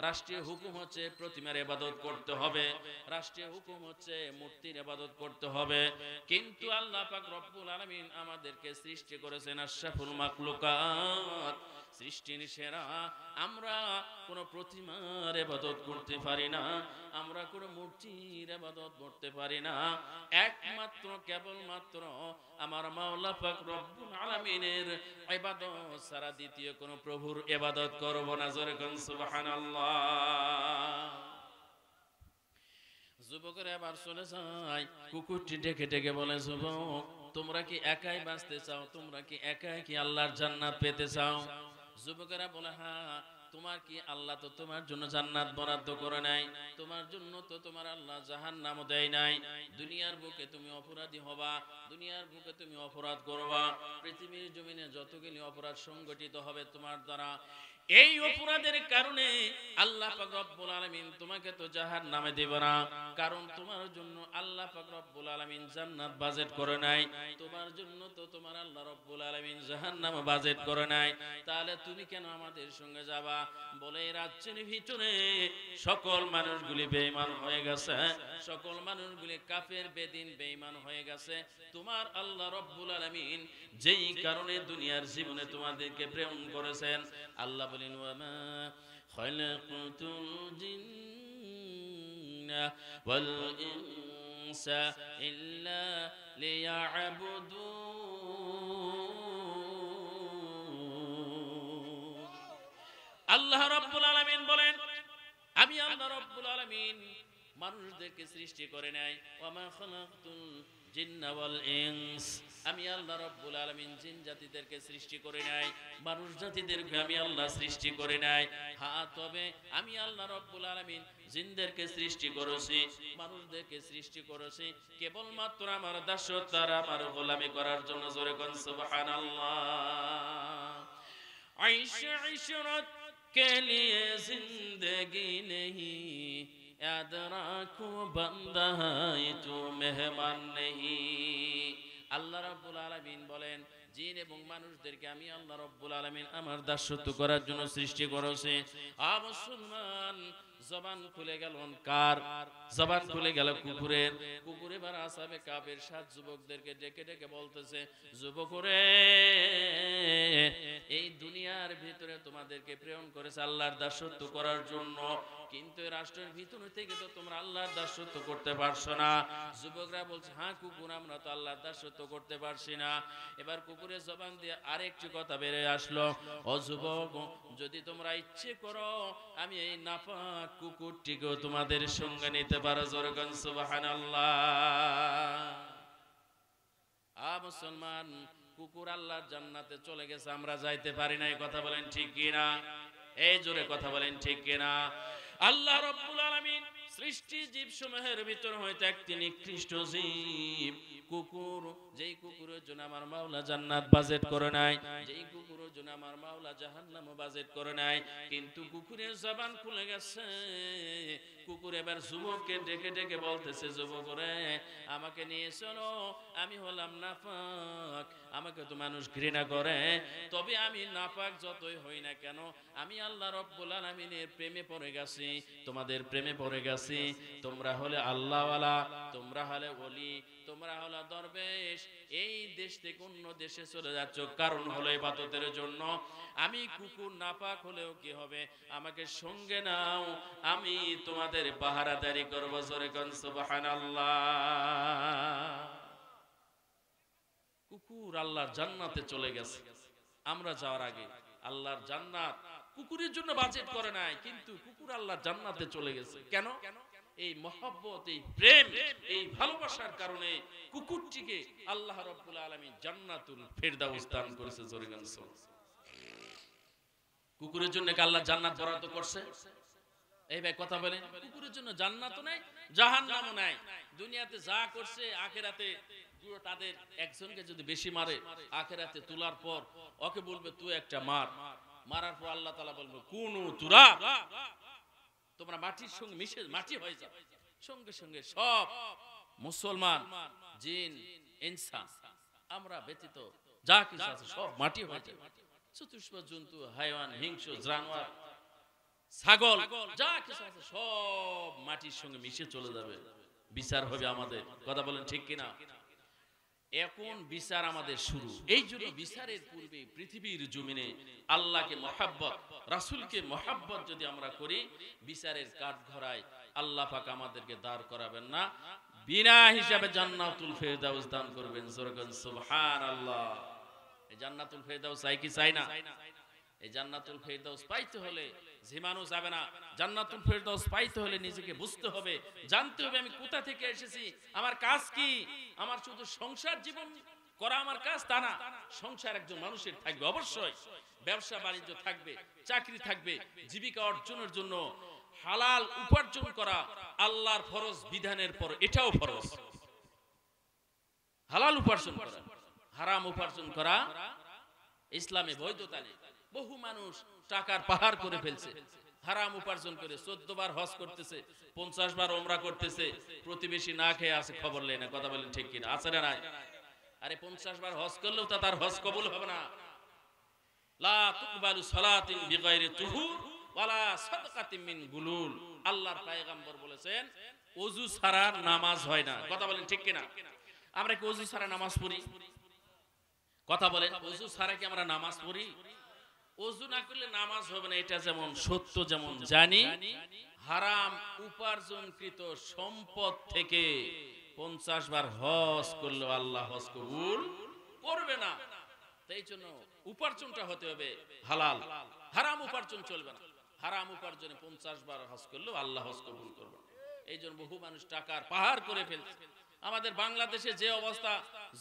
S1: রাষ্ট্রীয় হুকুম হচ্ছে প্রতিমার ইবাদত করতে হবে, রাষ্ট্রীয় হুকুম হচ্ছে মূর্তির ইবাদত করতে হবে। কিন্তু আল্লাহ পাক রব্বুল আলামিন আমাদেরকে সৃষ্টি করেছেন আশরাফুল মাখলুকাত, সৃষ্টির সেরা। আমরা কোনো প্রতিমার ইবাদত করতে পারি না, আমরা কোনো মূর্তির ইবাদত করতে পারি না। একমাত্র কেবলমাত্র আমার মাওলা পাক রব্বুল আলামিনের ইবাদত ছাড়া দ্বিতীয় কোনো প্রভুর ইবাদত করব না। জোরে কোন সুবহানাল্লাহ। যুবকের এবার চলে যায়। কুকুরটি ডেকে ডেকে বলে, যুবক, তোমরা কি একাই বাঁচতে চাও? তোমরা কি একাই কি আল্লাহর জান্নাত পেতে চাও? যুবকেরা বলে, হ্যাঁ। তোমার কি আল্লাহ তো তোমার জন্য জান্নাত বরাদ্দ করে নাই? তোমার জন্য তো তোমার আল্লাহ জাহান্নামও দেয় নাই। দুনিয়ার বুকে তুমি অপরাধী হবা, দুনিয়ার বুকে তুমি অপরাধ করবা, পৃথিবীর জমিনে যতগুলি অপরাধ সংগঠিত হবে তোমার দ্বারা, এই অপরাধের কারণে আল্লাহ পাক রব্বুল আলামিন তোমাকে তো জাহান্নামে দেব না, কারণ তোমার জন্য আল্লাহ পাক রব্বুল আলামিন জান্নাত বাজেট করে নাই, তোমার জন্য তো তোমার আল্লাহ রব্বুল আলামিন জাহান্নাম বাজেট করে নাই, তাহলে তুমি কেন আমাদের সঙ্গে যাবা? বলে এই রাজ্যের ভিতরে সকল মানুষগুলি বেঈমান হয়ে গেছে, সকল মানুষগুলি কাফের বেদিন বেঈমান হয়ে গেছে। তোমার আল্লাহ রব্বুল আলামিন যেই কারণে দুনিয়ার জীবনে তোমাদেরকে প্রেরণ করেছেন, আল্লাহ বলেন ওয়ামা খালাকাতুল জিন্না ওয়াল ইনসা ইল্লা লিয়াবুদুন। আল্লাহ রাব্বুল আলামিন বলেন আমি আল্লাহ রাব্বুল আলামিন মানুষদেরকে সৃষ্টি করে নাই, ওয়ামা খালাকাতুল জিন্না ওয়াল ইনস, আমি আল্লাহ রাব্বুল আলামিন জিন জাতিদেরকে সৃষ্টি করে নাই, মানুষ জাতিদেরকে আমি আল্লাহ সৃষ্টি করে নাই। হ্যাঁ, তবে আমি আল্লাহ রাব্বুল আলামিন জিনদেরকে সৃষ্টি করেছি, মানুষদেরকে সৃষ্টি করেছি কেবলমাত্র আমার দাসত্ব আর আমার গোলামি করার জন্য। জোরে কোন সুবহানাল্লাহ। আইশা ইশরাত কে লিয়ে জিंदगी नहीं, याद रखो बंदा है तू मेहमान नहीं। আল্লাহ রাব্বুল আলামিন বলেন জিন এবং মানুষদেরকে আমি আল্লাহ রাব্বুল আলামিন আমার দাসত্ব করার জন্য সৃষ্টি করেছি। মুসলমান, জবান খুলে গেল কার? জবান খুলে গেল কুকুরের। কুকুরে এবার আসহাবে কাফের 7 যুবকদেরকে ডেকে ডেকে বলতেছে, যুবকরে এই দুনিয়ার ভিতরে তোমাদেরকে প্রেরণ করেছে আল্লাহর দাসত্ব করার জন্য, কিন্তু এই রাষ্ট্রের ভিতর থেকে তো তোমরা আল্লাহর দাসত্ব করতে পারছো না। যুবকরা বলছে হ্যাঁ কুকুর, আমরা তো আল্লাহর দাসত্ব করতে পারছি না। এবার কুকুরের জবান দিয়ে আরেকটি কথা বেরে আসলো, ও যুবক, যদি তোমরা ইচ্ছে করো আমি এই নাপাক কুকুরটিকেও তোমাদের সঙ্গে নিতে পারো। জোরে কোন সুবহানাল্লাহ। মুসলমান, কুকুর আল্লাহর জান্নাতে চলে গেছে, আমরা যাইতে পারি না। এই কথা বলেন ঠিক কিনা? এই জোরে কথা বলেন ঠিক কিনা? আল্লাহ রাব্বুল আলামিন সৃষ্টি জীব সমূহের ভিতর হইতে একটি নিকৃষ্ট জীব কুকুর, যেই কুকুরের জন্য আমার মাওলা জান্নাত বাজেট করে নাই, যেই কুকুরের জন্য আমার মাওলা জাহান্নাম বাজেট করে নাই, কিন্তু কুকুরের জবান খুলে গেছে। কুকুর এবার যুবককে ডেকে ডেকে বলতেছে, যুবক রে আমাকে নিয়ে চলো, আমি হলাম নাপাক, আমাকে তো মানুষ ঘৃণা করে, তবে আমি নাপাক যতই হই না কেন আমি আল্লাহ রাব্বুল আলামিনের প্রেমে পড়ে গেছি, তোমাদের প্রেমে পড়ে গেছি। তোমরা হলে আল্লাহওয়ালা, তোমরা হলে ওলি, তোমরা হলো দরবেশ, এই দেশ থেকে অন্য দেশে চলে যাচ্ছ কারণ হলো ইবাদতের জন্য। আমি কুকুর নাপাক হলেও কি হবে, আমাকে সঙ্গে নাও, আমি তোমাদের পাহারাদারি করব। জোরে কোন সুবহানাল্লাহ। কুকুর আল্লাহর জান্নাতে চলে গেছে, আমরা যাওয়ার আগে আল্লাহর জান্নাত কুকুরের জন্য বাজেট করে নাই, কিন্তু কুকুর আল্লাহর জান্নাতে চলে গেছে। কেন? এই মহব্বত, এই প্রেম, এই ভালোবাসার কারণে কুকুরটিকে আল্লাহ রাব্বুল আলামিন জান্নাতুল ফেরদাউস দান করেছে। জোরে কোন সুবহানাল্লাহ। কুকুরের জন্য কি আল্লাহ জান্নাত বরাদ্দ করছে? এই ভাই কথা বলেন, কুকুরের জন্য জান্নাতও নাই জাহান্নামও নাই। দুনিয়াতে যা করছে আখিরাতে তাদের একজনকে যদি বেশি মারে, আখিরাতে তোলার পর ওকে বলবে তুই একটা মার, মারার পর আল্লাহ তাআলা বলবে কুনু তুরাব, তোমরা মাটির সঙ্গে মিশে মাটি হয়ে যাও। সঙ্গে সঙ্গে সব মুসলমান, জিন, ইনসান, আমরা ব্যতীত যা কিছু আছে সব মাটি হয়ে যাবে। চতুষ্প জন্তু, হাইওয়ান, হিংস্র জানোয়ার, ছাগল, যা কিছু আছে সব মাটির সঙ্গে মিশে চলে যাবে। বিচার হবে আমাদের। কথা বলেন ঠিক কিনা? এখন বিচার আমাদের শুরু। এই জন্য বিচারের পূর্বে পৃথিবীর জমিনে আল্লাহকে মহব্বত, রাসূলকে মহব্বত যদি আমরা করি, বিচারের কাঠগড়ায় আল্লাহ পাক আমাদেরকে দাঁড় করাবেন না, বিনা হিসাবে জান্নাতুল ফেরদাউস দান করবেন। জোরে বলেন সুবহানাল্লাহ। এই জান্নাতুল ফেরদাউস চাই কি চাই না? এই জান্নাতুল ফেরদাউস পাইতে হলে ঝিমানো যাবে না। জান্নাতুল ফেরদাউস পাইতে হলে নিজেকে বুঝতে হবে, জানতে হবে আমি কোথা থেকে এসেছি, আমার কাজ কি। আমার শুধু সংসার জীবন করা আমার কাজ তা না, সংসার একজন মানুষের থাকবে, অবশ্যই ব্যবসা বাণিজ্য থাকবে, চাকরি থাকবে, জীবিকা অর্জনের জন্য হালাল উপার্জন করা আল্লাহর ফরজ বিধানের পর এটাও ফরজ। হালাল উপার্জন করা, হারাম উপার্জন করা ইসলামে বৈধতা নেই। বহু মানুষ টাকার পাহাড় করে ফেলছে, হারাম উপার্জন করে 14 বার হজ করতেছে, 50 বার ওমরা করতেছে, প্রতিবেশী না খেয়ে আছে খবর লেয় না। কথা বলেন ঠিক কিনা? আছে না নাই? আরে 50 বার হজ করলেও তা তার হজ কবুল হবে না। লা তুকবালু সালাতিন বিগাইরি তুহুর ওয়ালা সাদকাতিন মিন গুলুল। আল্লাহর পয়গম্বর বলেছেন ওযু ছাড়া নামাজ হয় না। কথা বলেন ঠিক কিনা? আমরা কি ওযু ছাড়া নামাজ পড়ি? কথা বলেন, ওযু ছাড়া কি আমরা নামাজ পড়ি? ওযু না করলে নামাজ হবে না, এটা যেমন সত্য, যেমন জানি হারাম উপার্জনকৃত সম্পদ থেকে 50 বার হজ করলে আল্লাহ হজ কবুল করবে না। তাই জন্য উপার্জনটা হতে হবে হালাল, হারাম উপার্জন চলবে না। হারাম উপার্জনে 50 বার হজ করলেও আল্লাহ হজ কবুল করবে না। এই জন্য বহু মানুষ টাকার পাহাড় করে ফেলছে। আমাদের বাংলাদেশে যে অবস্থা,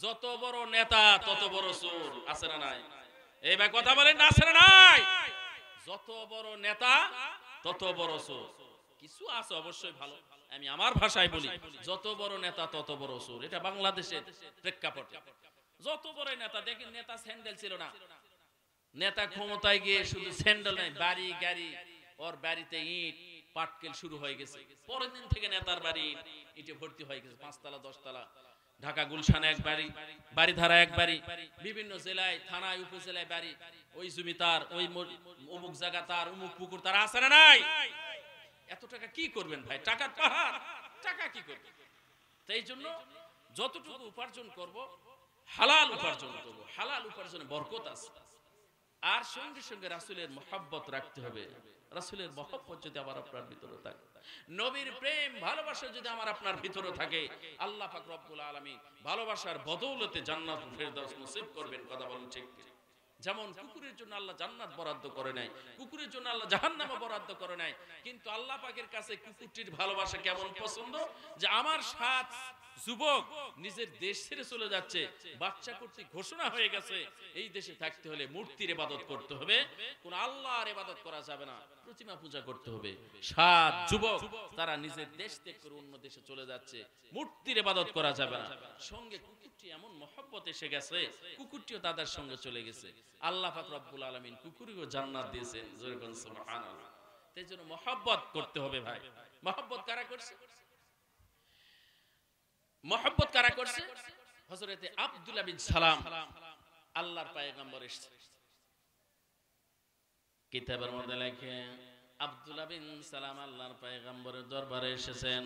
S1: যত বড় নেতা তত বড় চোর। আছে না নাই? এই ভাই কথা বলেন না, আছে না নাই? যত বড় নেতা তত বড় চোর। কিছু আছে অবশ্যই ভালো, আমি আমার ভাষায় বলি, যত বড় নেতা তত বড় চোর। এটা বাংলাদেশের প্রেক্ষাপটে। যত বড় নেতা, দেখেন নেতা স্যান্ডেল ছিল না, নেতা ক্ষমতায় গিয়ে শুধু স্যান্ডেল নাই, বাড়ি গাড়ি, ওর বাড়িতে ইট পাটকেল শুরু হয়ে গেছে। পরের দিন থেকে নেতার বাড়ি ইটে ভর্তি হয়ে গেছে, 5 তলা 10 তলা। ঢাকা গুলশানে এক বাড়ি, বাড়িধারা এক বাড়ি, বিভিন্ন জেলায় থানায় উপজেলায় বাড়ি, ওই জমি তার, ওই অমুক জায়গা তার, অমুক পুকুর তার। আছে না নাই? এত টাকা কি করবেন ভাই? টাকার পাহাড়, টাকা কি করবেন? তাই জন্য যতটুকু উপার্জন করব হালাল উপার্জন করব, হালাল উপার্জনে বরকত আছে। আর সঙ্গে সঙ্গে রাসূলের মহব্বত রাখতে হবে। রাসূলের মহব্বত যদি আমার আপনার ভিতরে থাকে, নবীর প্রেম ভালোবাসা যদি আমার আপনার ভিতরে থাকে, আল্লাহ পাক রব্বুল আলামিন ভালোবাসার বদৌলতে জান্নাতুল ফেরদাউস নসিব করবেন। কথা বলেন ঠিক কি? যেমন কুকুরের জন্য আল্লাহ জান্নাত বরাদ্দ করে নাই, কুকুরের জন্য আল্লাহ জাহান্নামও বরাদ্দ করে নাই, কিন্তু আল্লাহ পাকের কাছে কুকুরটির ভালোবাসা কেমন পছন্দ যে আমার 7 যুবক নিজের দেশ ছেড়ে চলে যাচ্ছে, বাচ্চা কর্তৃক ঘোষণা হয়ে গেছে এই দেশে থাকতে হলে মূর্তির ইবাদত করতে হবে, কোন আল্লাহর ইবাদত করা যাবে না, প্রতিমা পূজা করতে হবে। 7 যুবক তারা নিজের দেশ ত্যাগ করে অন্য দেশে চলে যাচ্ছে, মূর্তির ইবাদত করা যাবে না। সঙ্গে কুকুরটি এমন মহব্বত এসে গেছে, কুকুরটিও তাদের সঙ্গে চলে গেছে। আল্লাহ পাক রব্বুল আলামিন কুকুরকেও জান্নাত দিয়েছেন। জোরে বলেন সুবহানাল্লাহ। তাই জন্য মহব্বত করতে হবে ভাই। মহব্বত কারা করছে? মহব্বত কারা করছে? হযরতে আব্দুল্লাহ বিন সালাম, আল্লাহর পয়গম্বর এসেছে। কিতাবের মধ্যে লেখে আব্দুল্লাহ বিন সালাম আল্লাহর পয়গম্বরের দরবারে এসেছেন।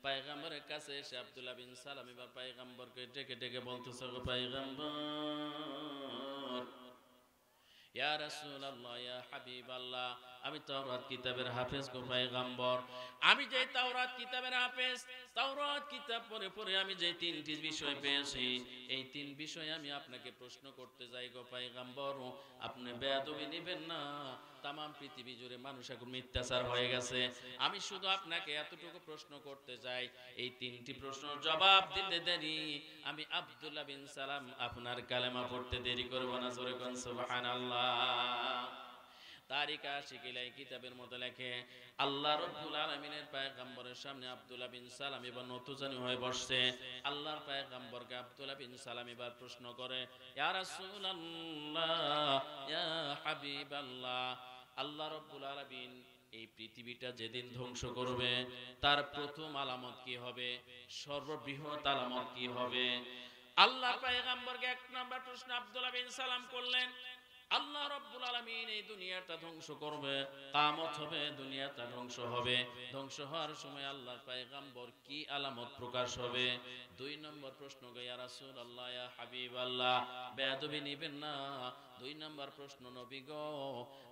S1: পয়গম্বরের কাছে এসে আব্দুল্লাহ বিন সালাম এবার পয়গম্বরকে ডেকে ডেকে বলতেছে, গো পয়গম্বর, ইয়া রাসূলুল্লাহ, ইয়া হাবিবাল্লাহ, আমি তাওরাত কিতাবের হাফেজ গো পয়গম্বর। আমি যে তাওরাত কিতাবের হাফেজ, তাওরাত কিতাব পড়ে পড়ে আমি যে 3টি বিষয় পেয়েছি, এই 3 বিষয় আমি আপনাকে প্রশ্ন করতে যাই গো পয়গম্বর। আপনি বেয়াদবি নেবেন না। তাম পৃথিবী জুড়ে মানুষ এখন মিথ্যাচার হয়ে গেছে। আমি শুধু আপনাকে এতটুকু প্রশ্ন করতে যাই, এই 3টি প্রশ্নের জবাব দিতে দেরি আমি আব্দুল্লাহ বিন সালাম আপনার কালেমা পড়তে দেরি করব না। জোরে কোন সুবহানাল্লাহ। তারিকা শিকিলাই কিতাবের মধ্যে লেখে আল্লাহ রাব্বুল আলামিনের পয়গম্বরের সামনে আব্দুল্লাহ বিন সালাম এবার নতজানি হয়ে বসছে। আল্লাহর পয়গম্বরকে আব্দুল্লাহ বিন সালাম এবার প্রশ্ন করে, ইয়া রাসূলুল্লাহ, ইয়া হাবিবাল্লাহ, আল্লাহ রাব্বুল আলামিন এই পৃথিবীটা যেদিন ধ্বংস করবে তার প্রথম আলামত কি হবে? সর্ববৃহৎ আলামত কি হবে? আল্লাহর পয়গম্বরকে 1 নাম্বার প্রশ্ন আব্দুল্লাহ বিন সালাম করলেন। আল্লাহ রাব্বুল আলামিন এই দুনিয়াটা ধ্বংস করবে, কিয়ামত হবে, দুনিয়াটা ধ্বংস হবে। ধ্বংস হওয়ার সময় আল্লাহর পয়গম্বর কি আলামত প্রকাশ হবে? 2 নম্বর প্রশ্ন, ইয়া রাসূলুল্লাহ, ইয়া হাবিবাল্লাহ, বেয়াদবি নেবেন না। 2 নম্বর প্রশ্ন, নবী গো,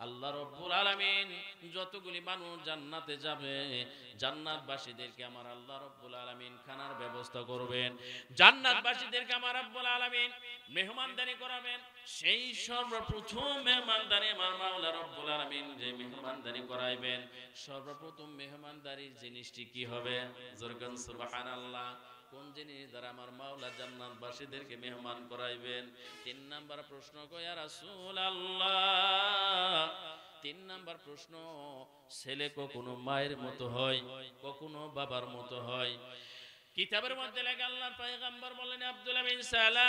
S1: আল্লাহ রাব্বুল আলামিন যতগুলি মানুষ জান্নাতে যাবে, জান্নাতবাসীদেরকে আমার আল্লাহ রাব্বুল আলামিন খানার ব্যবস্থা করবেন, জান্নাতবাসীদেরকে আমার রাব্বুল আলামিন মেহমানদারি করাবেন। সেই সর্বপ্রথম মেহমানদারি আমার মাওলা রব্বুল আলামিন যে মেহমানদারি করাইবেন, সর্বপ্রথম মেহমানদারির জিনিসটি কি হবে? জোরে বলেন সুবহানাল্লাহ। কোন জিনিস দ্বারা আমার মাওলা জান্নাতবাসীদেরকে মেহমান করাইবেন? 3 নাম্বার প্রশ্ন, ইয়া রাসূলুল্লাহ, 3 নাম্বার প্রশ্ন, ছেলে কখনো মায়ের মতো হয়, কখনো বাবার মতো হয়। কিতাবের মধ্যে লেখা আল্লাহর পয়গম্বর বলেন, আব্দুল্লাহ বিন সালাম,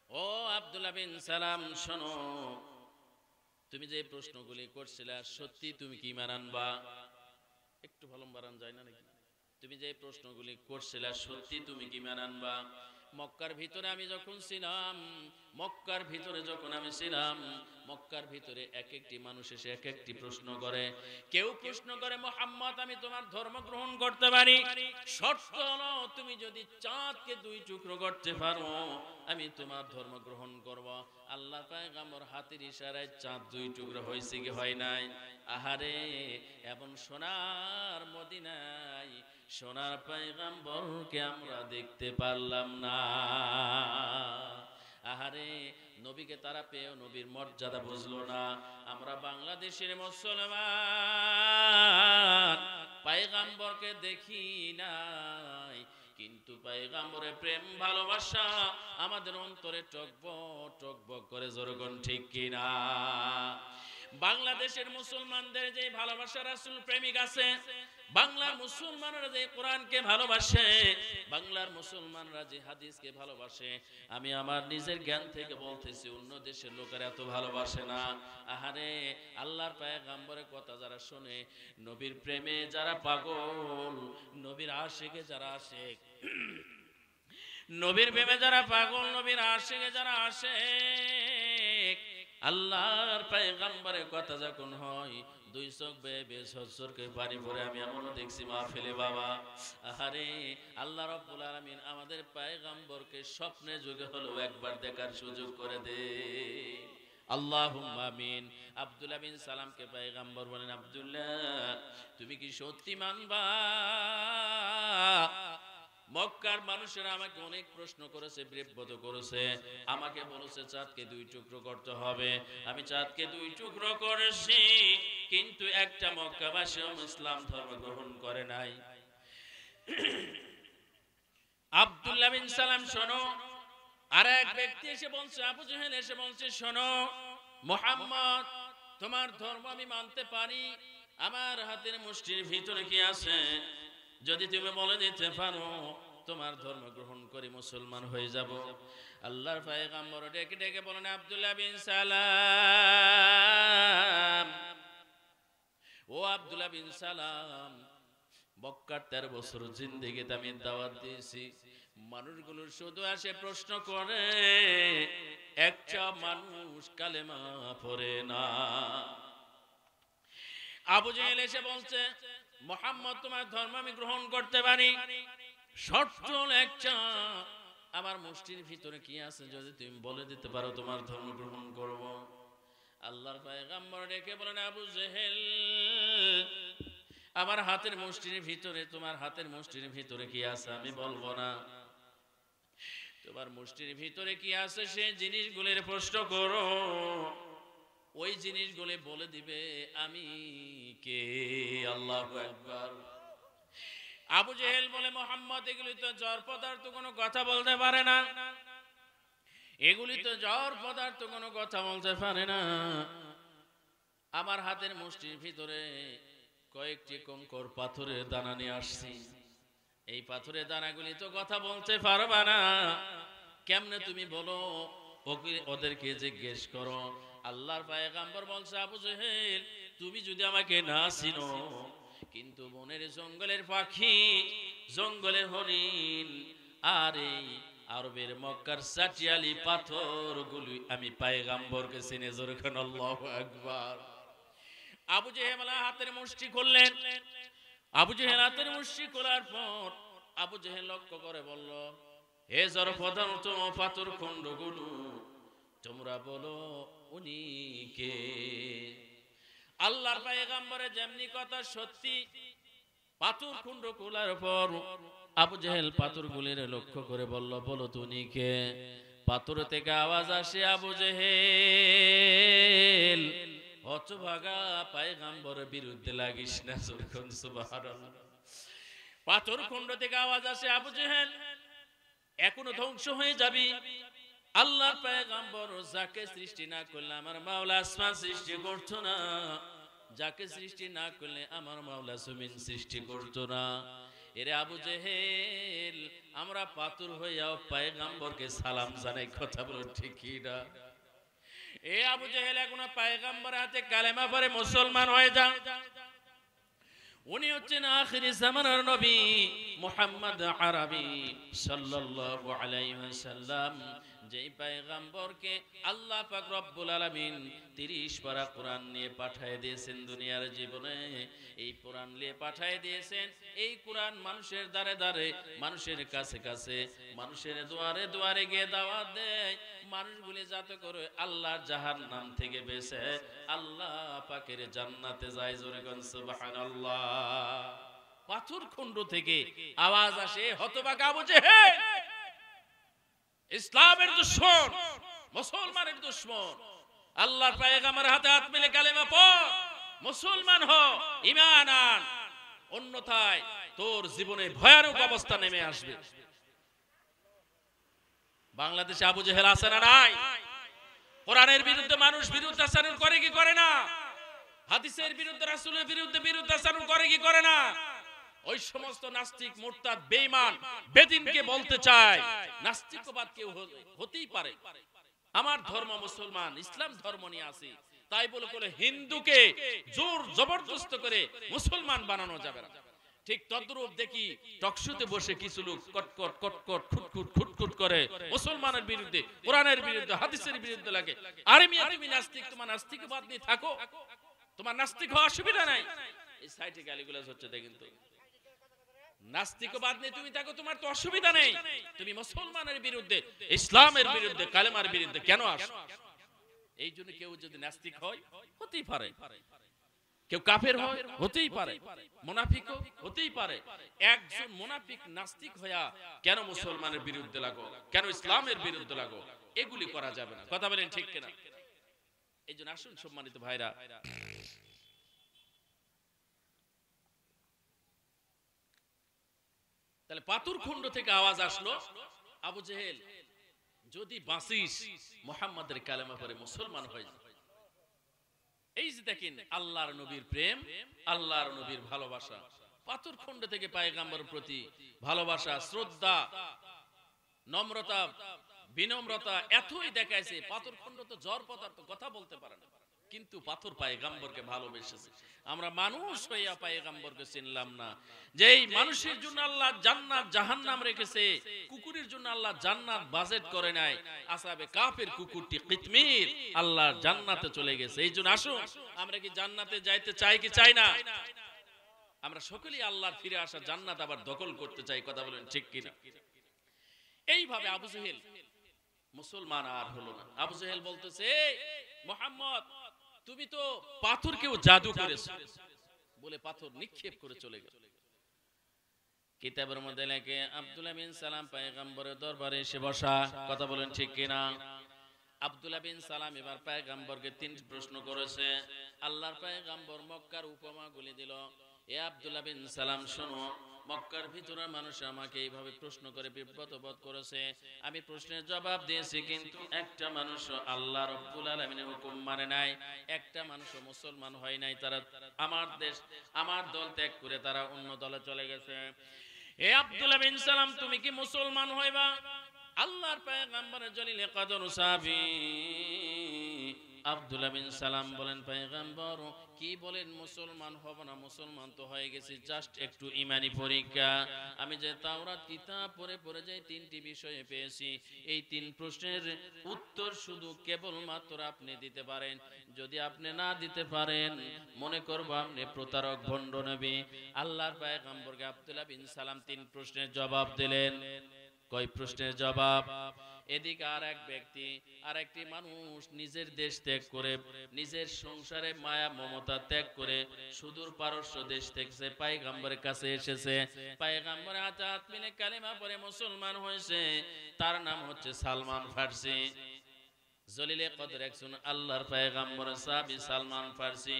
S1: ও ও আব্দুল্লাহ বিন সালাম শোনো, তুমি যে প্রশ্নগুলি করছিলে সত্যি তুমি কি ঈমান আনবা? একটু ভালো বাড়ান যায় না নাকি? তুমি যে প্রশ্নগুলি করছিলে সত্যি তুমি কি ঈমান আনবা? মক্কার ভিতরে আমি যখন ছিলাম, মক্কার ভিতরে যখন আমি ছিলাম, মক্কার ভিতরে এক একটি মানুষ এসে এক একটি প্রশ্ন করে। কেউ প্রশ্ন করে, মুহাম্মদ আমি তোমার ধর্ম গ্রহণ করতে পারি, শর্ত হলো তুমি যদি চাঁদকে দুই টুকরো করতে পারো আমি তোমার ধর্ম গ্রহণ করব। আল্লাহ পয়গম্বর হাতের ইশারায় চাঁদ দুই টুকরো হয়েছে কি হয় নাই? আহারে, এবং সোনার মদিনায় সোনার পয়গম্বরকে আমরা দেখতে পারলাম না। আহারে, নবীকে তারা পেয়েও নবীর মর্যাদা বুঝলো না। আমরা বাংলাদেশের মুসলমান পয়গম্বরকে দেখি নাই, কিন্তু পয়গম্বরের প্রেম ভালোবাসা আমাদের অন্তরে টকবক টকবক করে, জোরগণ ঠিক কিনা? বাংলাদেশের মুসলমানদের যে ভালোবাসা রাসূল প্রেমিক আছে, বাংলার মুসলমানরা যে কোরআনকে ভালোবাসে, বাংলার মুসলমানরা যে হাদিসকে ভালোবাসে, আমি আমার নিজের জ্ঞান থেকে বলতেছি অন্য দেশের লোকেরা এত ভালোবাসে না। আহারে, আল্লাহর পয়গম্বরের কথা যারা শোনে, নবীর প্রেমে যারা পাগল, নবীর আশিকে যারা আশিক, নবীর প্রেমে যারা পাগল, নবীর আশিকে যারা আশিক, আল্লাহর পয়গম্বরের কথা যখন হয় দুই চোখ বেয়ে ঝরঝরকে পানি পড়ে। আমি এমনও দেখছি মাহফিলে বাবা, আহারে, আল্লাহ রাব্বুল আলামিন আমাদের পয়গম্বরকে স্বপ্নে যুগে হলেও একবার দেখার সুযোগ করে দে, আল্লাহুম্মা আমিন। আব্দুল্লাহ বিন সালামকে পয়গম্বর বলেন, আব্দুল্লাহ তুমি কি সত্যি মানবা? মক্কার মানুষেরা আমাকে অনেক প্রশ্ন করেছে, বিব্রত করেছে, আমাকে বলেছে চাঁদকে দুই টুকরো করতে হবে। আমি চাঁদকে দুই টুকরো করেছি, কিন্তু একটা মক্কাবাসী ইসলাম ধর্ম গ্রহণ করে নাই। আব্দুল্লাহ বিন সালাম শোনো। আর এক ব্যক্তি এসে বলছে, আবু জেহেল এসে বলছে, শোনো মুহাম্মদ তোমার ধর্ম আমি মানতে পারি, আমার হাতের মুষ্টির ভিতরে কি আছে যদি তুমি বলে দিতে পারো তোমার ধর্ম গ্রহণ করে মুসলমান হয়ে যাব। আল্লাহর পয়গম্বর ডেকে ডেকে বলেন, আব্দুল্লাহ বিন সালাম, ও আব্দুল্লাহ বিন সালাম, মক্কার 13 বছর জিন্দেগিতে আমি দাওয়াত দিয়েছি, মানুষগুলো শুধু আসে প্রশ্ন করে, একটা মানুষ কালেমা পড়ে না। আবু জেহেল এসে বলছে, মুহাম্মদ তোমার ধর্ম আমি গ্রহণ করতে পারি, শর্ত একটা, আমার মুষ্টির ভিতরে কি আছে যদি তুমি বলে দিতে পারো তোমার ধর্ম গ্রহণ করব। আল্লাহর পয়গম্বর ডেকে বলেন, আবু জেহেল আমার হাতের মুষ্টির ভিতরে, তোমার হাতের মুষ্টির ভিতরে কি আছে আমি বলবো না, তোমার মুষ্টির ভিতরে কি আছে সেই জিনিসগুলোর প্রশ্ন করো, ওই জিনিসগুলো বলে দিবে আমি কে। আল্লাহু আকবার। আবু জেহেল বলে, মুহাম্মদ এগুলি তো জড় পদার্থ, কোনো কথা বলতে পারে না, এগুলি তো জড় পদার্থ, কোনো কথা বলতে পারে না। আমার হাতের মুষ্টির ভিতরে কয়েকটি কঙ্কর পাথরের দানা নিয়ে আসছি, এই পাথরের দানাগুলি তো কথা বলতে পারবা না, কেমনে তুমি বলো, ওদেরকে জিজ্ঞেস করো। আল্লাহর পয়গম্বর বলছে, আবু জেহেল তুমি যদি আমাকে না চিনো, কিন্তু বনের জঙ্গলের পাখি, জঙ্গলের হরিণ, আর এই আরবের মক্কার চাটিয়ালি পাথরগুলি আমি পয়গম্বরকে চিনে। জোরে খান আল্লাহু আকবার। আবু জেহেল হাতের মুষ্টি খুললেন। আবু জেহেল হাতের মুষ্টি খোলার পর আবু জেহেল লক্ষ্য করে বলল, হে জড় পদার্থ পাথর খণ্ডগুলো, তোমরা বলো উনি কে? আল্লাহর পয়গম্বরের যেমনি কথা সত্যি, পাথর খণ্ড খোলার পর আবু জেহেল পাথরগুলির লক্ষ্য করে বলল, বলো তুমি কে? পাথর থেকে আওয়াজ আসে, আবু জেহেল হতভাগা, পয়গম্বরের বিরুদ্ধে লাগিস না। সুবহানাল্লাহ। পাথর খণ্ড থেকে আওয়াজ আসে, আবু জেহেল এখনো ধ্বংস হয়ে যাবি। আল্লাহর পয়গম্বর যাকে সৃষ্টি না করলে আমার মাওলা আসমান সৃষ্টি করতো না, যাকে সৃষ্টি না করলে আমার মাওলা জমিন সৃষ্টি করতো না। এরে আবু জেহেল, আমরা পাথর হইয়াও পয়গম্বরকে সালাম জানাই, কথা বলো ঠিক কি না? এ আবু জেহেল এখন পয়গম্বর হাতে কালেমা পড়ে মুসলমান হয়ে যান। উনি হচ্ছেন আখিরি জামানার নবী মুহাম্মদ আরবি সাল্লাল্লাহু আলাইহি ওয়াসাল্লাম, যেই পয়গম্বরকে আল্লাহ পাক রব্বুল আলামিন 30 পারা কোরআন নিয়ে পাঠিয়ে দিয়েছেন দুনিয়ার জীবনে। এই কোরআন নিয়ে পাঠিয়ে দিয়েছেন, এই কোরআন মানুষের দ্বারে দ্বারে, মানুষের কাছে কাছে, মানুষের দুয়ারে দুয়ারে গিয়ে দাওয়াত দেয়। মানুষগুলি যাতে করে আল্লাহর জাহান্নাম থেকে বেঁচে আল্লাহ পাকের জান্নাতে যায়। জোরে কোন সুবহানাল্লাহ। পাথর খণ্ড থেকে আওয়াজ আসে, হতভাগা আবু জেহেল, ইসলামের দুশমন, মুসলমানের দুশমন, আল্লাহর পয়গম্বরের হাতে হাত মিলে কালেমা পড়, মুসলমান হ, ঈমান আন, অন্যথায় তোর জীবনে ভয়ানক অবস্থা নেমে আসবে। বাংলাদেশে আবু জেহেল আছে না নাই? কোরআনের বিরুদ্ধে মানুষ বিরুদ্ধাচরণ করে কি করে না? হাদিসের বিরুদ্ধে, রাসূলের বিরুদ্ধে বিরুদ্ধাচরণ করে কি করে না? ওই সমস্ত নাস্তিক, মুরতাদ, বেঈমান, বেদিনকে বলতে চায় নাস্তিকবাদ কেউ হতেই পারে। আমার ধর্ম মুসলমান, ইসলাম ধর্ম নিয়ে আসি, তাই বলে করে হিন্দুকে জোর জবরদস্ত করে মুসলমান বানানো যাবে না। ঠিক তদ্রূপ দেখি টকশোতে বসে কিছু লোক কটকট কটকট খুটখুট খুটখুট করে মুসলমানের বিরুদ্ধে, কোরআনের বিরুদ্ধে, হাদিসের বিরুদ্ধে লাগে। আরে মিয়া, তুমি নাস্তিক, তোমার নাস্তিকবাদ নিয়ে থাকো, তোমার নাস্তিক হওয়া অসুবিধা নাই। এই সাইটে গালিগুলোজ হচ্ছে দেখেন তো। নাস্তিকবাদ নিয়ে তুমি থাকো, তোমার তো অসুবিধা নেই। তুমি মুসলমানের বিরুদ্ধে, ইসলামের বিরুদ্ধে, কালেমার বিরুদ্ধে কেন আসো? এই জন্য কেউ যদি নাস্তিক হয় হতেই পারে, কেউ কাফের হয় হতেই পারে, মুনাফিক হতেই পারে। একজন মুনাফিক নাস্তিক হইয়া কেন মুসলমানের বিরুদ্ধে লাগো, কেন ইসলামের বিরুদ্ধে লাগো? এগুলি করা যাবে না। কথা বলেন ঠিক কিনা? এই জন্য আসুন সম্মানিত ভাইরা, তাহলে পাথর খণ্ড থেকে আওয়াজ আসলো, আবু জেহেল যদি বাঁচিস মুহাম্মাদের কালেমা পড়ে মুসলমান হয়ে যা। এই যে দেখেন আল্লাহর নবীর প্রেম, আল্লাহর নবীর ভালোবাসা, পাথর খণ্ড থেকে পয়গম্বরের প্রতি ভালোবাসা, শ্রদ্ধা, নম্রতা, বিনম্রতা এতই দেখাইছে। পাথর খণ্ড তো জড় পদার্থ, কথা বলতে পারে না, কিন্তু পাথর পয়গম্বরকে ভালোবেসেছে। আমরা মানুষ হইয়া পয়গম্বরকে চিনলাম না। যেই মানুষের জন্য আল্লাহ জান্নাত জাহান্নাম রেখেছে, কুকুরের জন্য আল্লাহ জান্নাত বাজেট করে নাই, আসহাবে কাফের কুকুরটি কিতমির আল্লাহর জান্নাতে চলে গেছে। এই জন্য আসুন, আমরা কি জান্নাতে যাইতে চাই কি চাই না? আমরা সকলেই আল্লাহর ফিরে আসা জান্নাত আবার দখল করতে চাই। কথা বলেন ঠিক কিনা? এইভাবে আবু জেহেল মুসলমান আর হলো না। আবু জেহেল বলতেছে, মুহাম্মদ তুমি তো পাথরকেও জাদু করেছো বলে পাথর নিক্ষেপ করে চলে গেল। কিতাবের মধ্যে লেখে আব্দুল্লাহ বিন সালাম পয়গম্বরের দরবারে এসে বসা। কথা বলেন ঠিক কিনা? আব্দুল্লাহ বিন সালাম এবার পয়গম্বরকে 3 প্রশ্ন করেছে। আল্লাহর পয়গম্বর মক্কার উপমা গুলি দিল। এ আব্দুল্লাহ বিন সালাম শোনো, মক্কার ভিতরের মানুষ আমাকে এইভাবে প্রশ্ন করে বিব্রত বোধ করেছে। আমি প্রশ্নের জবাব দিয়েছি, কিন্তু একটা মানুষ আল্লাহ রাব্বুল আলামিনের হুকুম মানে নাই, একটা মানুষ মুসলমান হয় নাই। তারা আমার দেশ, আমার দল ত্যাগ করে তারা অন্য দলে চলে গেছে। হে আব্দুল্লাহ বিন সালাম, তুমি কি মুসলমান হইবা? আল্লাহর পয়গম্বরের জলিলে কদর সাহাবী আব্দুল্লাহ বিন সালাম বলেন, পয়গম্বর কি বলেন মুসলমান হব না? মুসলমান তো হয়ে গেছি, জাস্ট একটু ইমানি পরীক্ষা। আমি যে তাওরাত কিতাব পড়ে পড়ে যাই 3টি বিষয়ে পেয়েছি, এই 3 প্রশ্নের উত্তর শুধু কেবলমাত্র আপনি দিতে পারেন। যদি আপনি না দিতে পারেন, মনে করব আপনি প্রতারক, ভণ্ড নবী। আল্লাহর পয়গম্বরকে আব্দুল্লাহ বিন সালাম 3 প্রশ্নের জবাব দিলেন। কয় প্রশ্নের জবাব? এদিকে আর এক ব্যক্তি, আর একটি মানুষ নিজের দেশ ত্যাগ করে, নিজের সংসারে মায়া মমতা ত্যাগ করে সুদূর পারস্য দেশ থেকে পয়গম্বরের কাছে এসেছে। পয়গম্বরের হাতে হাত মিলে কালেমা পড়ে মুসলমান হয়েছে। তার নাম হচ্ছে সালমান ফার্সি। জলিলে কদর একজন আল্লাহর পয়গম্বর সাহাবী সালমান ফার্সি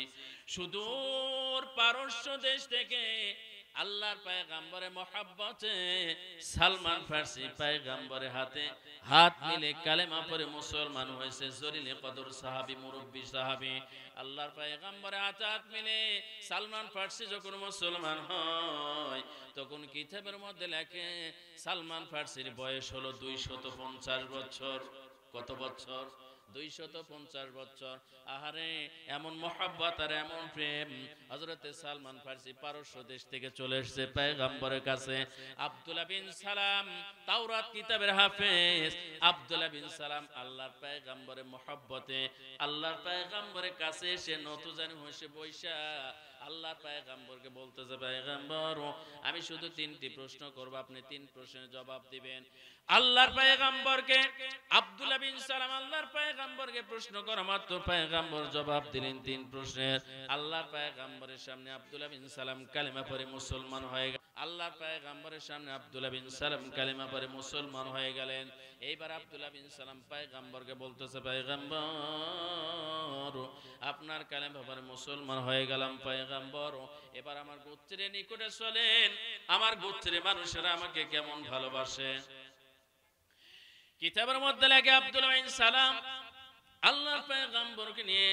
S1: সুদূর পারস্য দেশ থেকে আল্লাহর পয়গম্বরে মহব্বতে সালমান ফার্সি পয়গম্বরের হাতে হাত মিলে কালেমা পড়ে মুসলমান হয়েছে। জলিলে কদর সাহাবী, মুরব্বী সাহাবী, আল্লাহর পয়গম্বরের হাতে হাত মিলে সালমান ফার্সি যখন মুসলমান হয় তখন কিতাবের মধ্যে লেখে সালমান ফার্সির বয়স হলো 250 বছর। কত বছর? 250 বছর। আহারে, এমন মহব্বত আর এমন প্রেম। হযরতে সালমান ফার্সি পারস্য দেশ থেকে চলে এসেছে পয়গম্বরের কাছে। আব্দুল্লাহ বিন সালাম তাওরাত কিতাবের হাফেজ। আব্দুল্লাহ বিন সালাম আল্লাহর পয়গম্বরের মহব্বতে আল্লাহর পয়গম্বরের কাছে এসে নতজানু হয়ে বৈশা আল্লাহর পয়গম্বরকে বলতেছে, পয়গম্বর আমি শুধু 3টি প্রশ্ন করব, আপনি 3 প্রশ্নের জবাব দিবেন। আল্লাহর পয়গম্বরকে আব্দুল্লাহ বিন সালাম আল্লাহর পয়গম্বরকে প্রশ্ন করা মাত্র পয়গম্বর জবাব দিলেন 3 প্রশ্নের। আল্লাহর পয়গম্বরের সামনে আব্দুল্লাহ বিন সালাম কালেমা পড়ে মুসলমান হয়ে গেলেন। আল্লাহর পয়গম্বরের সামনে আব্দুল্লাহ বিন সালাম কালেমা পড়ে মুসলমান হয়ে গেলেন। এইবার আব্দুল্লাহ বিন সালাম পয়গম্বরকে বলতেছে, পয়গম্বর আপনার কালেমা পড়ে মুসলমান হয়ে গেলাম পয়গম্বর, এবার আমার গোত্রের নিকটে চলেন, আমার গোত্রের মানুষেরা আমাকে কেমন ভালোবাসে। কিতাবের মধ্যে লেখে আব্দুল্লাহ বিন সালাম আল্লাহর পয়গম্বরকে নিয়ে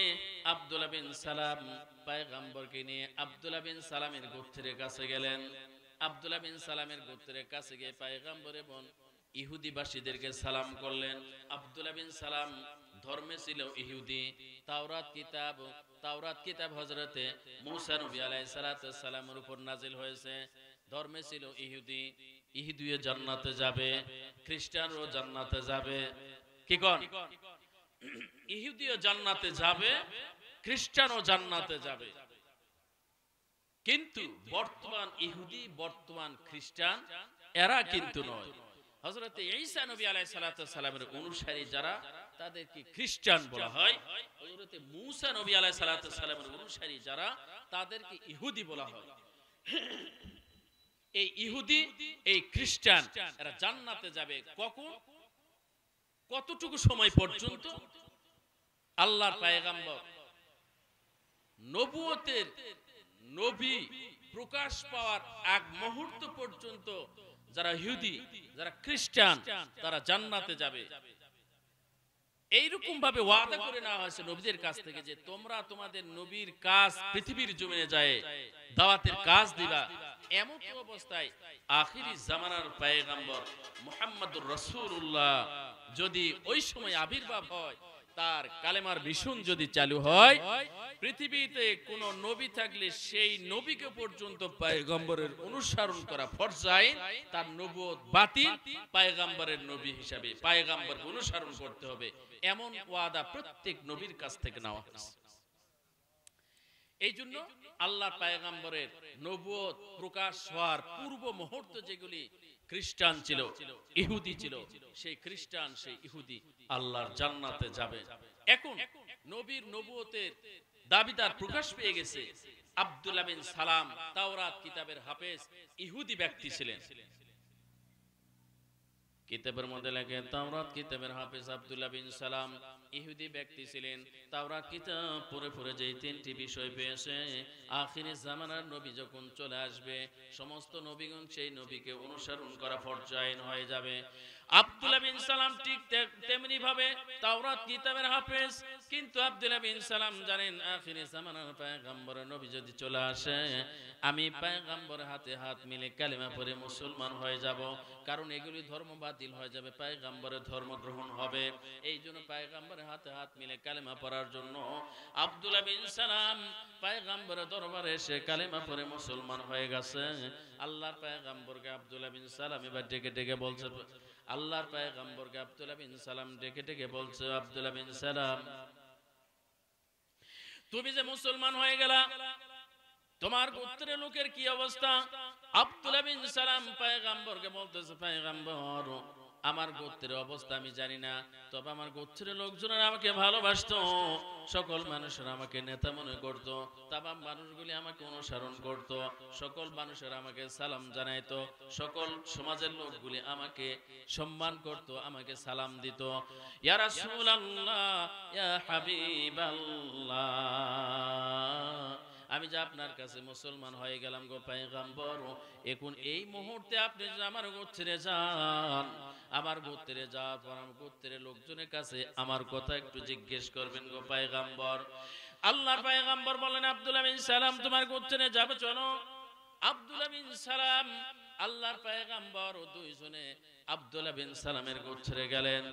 S1: আব্দুল্লাহ বিন সালাম পয়গম্বরকে নিয়ে আব্দুল্লাহ বিন সালামের গোত্রের কাছে গেলেন। আব্দুল্লাহ বিন সালামের গোত্রের কাছে গিয়ে পয়গম্বর এবং ইহুদিবাসীদেরকে সালাম করলেন। আব্দুল্লাহ বিন সালাম ধর্মে ছিল ইহুদি। তাওরাত কিতাব হযরতে মূসা নবী আলাইহিস সালাতু সালামের উপর নাজিল হয়েছে। ধর্মে ছিল ইহুদি। ইহুদিও জান্নাতে যাবে, খ্রিস্টানও জান্নাতে যাবে। কি কোন? ইহুদিও জান্নাতে যাবে, খ্রিস্টানও জান্নাতে যাবে। কিন্তু বর্তমান ইহুদি, বর্তমান খ্রিস্টান এরা কিন্তু নয়। হযরতে ঈসা নবী আলাইহিস সালাতু সালামের অনুসারী যারা, তাদেরকে খ্রিস্টান বলা হয়। হযরতে মূসা নবী আলাইহিস সালাতু সালামের অনুসারী যারা, তাদেরকে ইহুদি বলা হয়। এই ইহুদি, এই খ্রিস্টান এরা জান্নাতে যাবে কখন? কতটুকু সময় পর্যন্ত? আল্লাহর পয়গম্বর নবুয়তের নবী প্রকাশ পাওয়ার আগ মুহূর্ত পর্যন্ত যারা ইহুদি, যারা খ্রিস্টান, তারা জান্নাতে যাবে। এইরকম ভাবে ওয়াদা করে নেওয়া হয়েছে নবীদের কাছ থেকে যে তোমরা তোমাদের নবীর কাজ পৃথিবীর জমিনে যায় দাওয়াতের কাজ দিবা। এমন অবস্থায় আখিরি জামানার পয়গম্বর মুহাম্মদুর রাসূলুল্লাহ যদি ওই সময় আবির্ভাব হয়, তার কালেমার মিশন যদি চালু হয়, পৃথিবীতে কোন নবী থাকলে সেই নবীকে পর্যন্ত পয়গম্বরের অনুসরণ করা ফরজ আইন, তার নবুয়ত বাতিল, পয়গম্বরের নবী হিসাবে পয়গম্বরকে অনুসরণ করতে হবে। এমন ওয়াদা প্রত্যেক নবীর কাছ থেকে নেওয়া হয়েছে। এই জন্য আল্লাহ পয়গম্বরের নবুয়ত প্রকাশ হওয়ার পূর্ব মুহূর্ত যেগুলি খ্রিস্টান ছিল, ইহুদি ছিল, সেই খ্রিস্টান, সেই ইহুদি আল্লাহর জান্নাতে যাবে। এখন নবীর নবুয়তের দাবিদার প্রকাশ পেয়ে গেছে। আব্দুল্লাহ বিন সালাম তাওরাত কিতাবের হাফেজ ইহুদি ব্যক্তি ছিলেন। কিতাবের মধ্যে লেখে তাওরাত কিতাবের হাফেজ আব্দুল্লাহ বিন সালাম ইহুদি ব্যক্তি ছিলেন। তাওরাত কিতাব পড়ে পড়ে যে 3টি বিষয় পেয়েছে, আখিরি জামানার নবী যখন চলে আসবে, সমস্ত নবীগণ সেই নবীকে অনুসরণ করা ফরজ আইন হয়ে যাবে। আব্দুল্লাহ বিন সালাম ঠিক তেমনি ভাবে তাওরাত কিতাবের হাফেজ, কিন্তু আব্দুল্লাহ বিন সালাম জানেন আখিরি জামানার পয়গম্বরের নবী যদি চলে আসে, আমি পয়গম্বরের হাতে হাত মিলে কালেমা পড়ে মুসলমান হয়ে যাব, কারণ এগুলি ধর্ম বাতিল হয়ে যাবে, পয়গম্বরের ধর্ম গ্রহণ হবে। এই জন্য পয়গম্বরের হাতে হাত মিলে কালেমা পড়ার জন্য আব্দুল্লাহ বিন সালাম পয়গম্বরের দরবারে এসে কালেমা পড়ে মুসলমান হয়ে গেছে। আল্লাহর পয়গম্বরকে আব্দুল্লাহ বিন সালাম এবার ডেকে ডেকে বলছে, আল্লাহর পয়গম্বরকে আব্দুল্লাহ বিন সালাম ডেকে ডেকে বলছে, আব্দুল্লাহ বিন সালাম তুমি যে মুসলমান হয়ে গেলা, তোমার গোত্রের লোকের কি অবস্থা? আব্দুল্লাহ বিন সালাম পয়গম্বরকে বলতেছে, পয়গম্বর আমার গোত্রের অবস্থা আমি জানি না, তবে আমার গোত্রের লোকজনেরা আমাকে ভালোবাসতো, সকল মানুষেরা আমাকে নেতা মনে করতো, তামাম মানুষগুলি আমাকে অনুসরণ করত, সকল মানুষেরা আমাকে সালাম জানাইতো, সকল সমাজের লোকগুলি আমাকে সম্মান করত, আমাকে সালাম দিত। ইয়া রাসূলুল্লাহ, ইয়া হাবিবাল্লাহ, আমি যে আপনার কাছে মুসলমান হয়ে গেলাম গো পয়গম্বর, এখন এই মুহূর্তে আপনি যদি আমার গোত্রে যান, আমার গোত্রে যাওয়ার পর আমার গোত্রের লোকজনের কাছে আমার কথা একটু জিজ্ঞেস করবেন গো পয়গম্বর। আল্লাহর পয়গম্বর বলেন, আব্দুল্লাহ বিন সালাম তোমার গোত্রে যাবে, চলো। আব্দুল্লাহ বিন সালাম আল্লাহর পয়গম্বর ও দুইজনে আব্দুল্লাহ বিন সালামের গোত্রে গেলেন।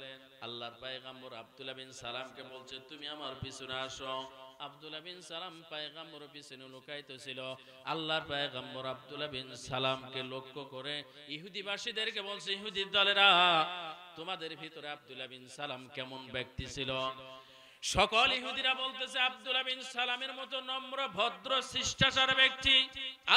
S1: আল্লাহর পয়গম্বর আব্দুল্লাহ বিন সালামকে বলছে, তুমি আমার পিছনে আসো। আব্দুল্লাহ বিন সালাম পয়গম্বরের পিছনে লুকায়িত ছিল। আল্লাহর পয়গম্বর আব্দুল্লাহ বিন সালামকে লক্ষ্য করে ইহুদিবাসীদেরকে বলছে, ইহুদির দলেরা, তোমাদের ভিতরে আব্দুল্লাহ বিন সালাম কেমন ব্যক্তি ছিল? সকল ইহুদিরা বলতেছে, আব্দুল্লাহ বিন সালামের মতো নম্র ভদ্র শিষ্টাচার ব্যক্তি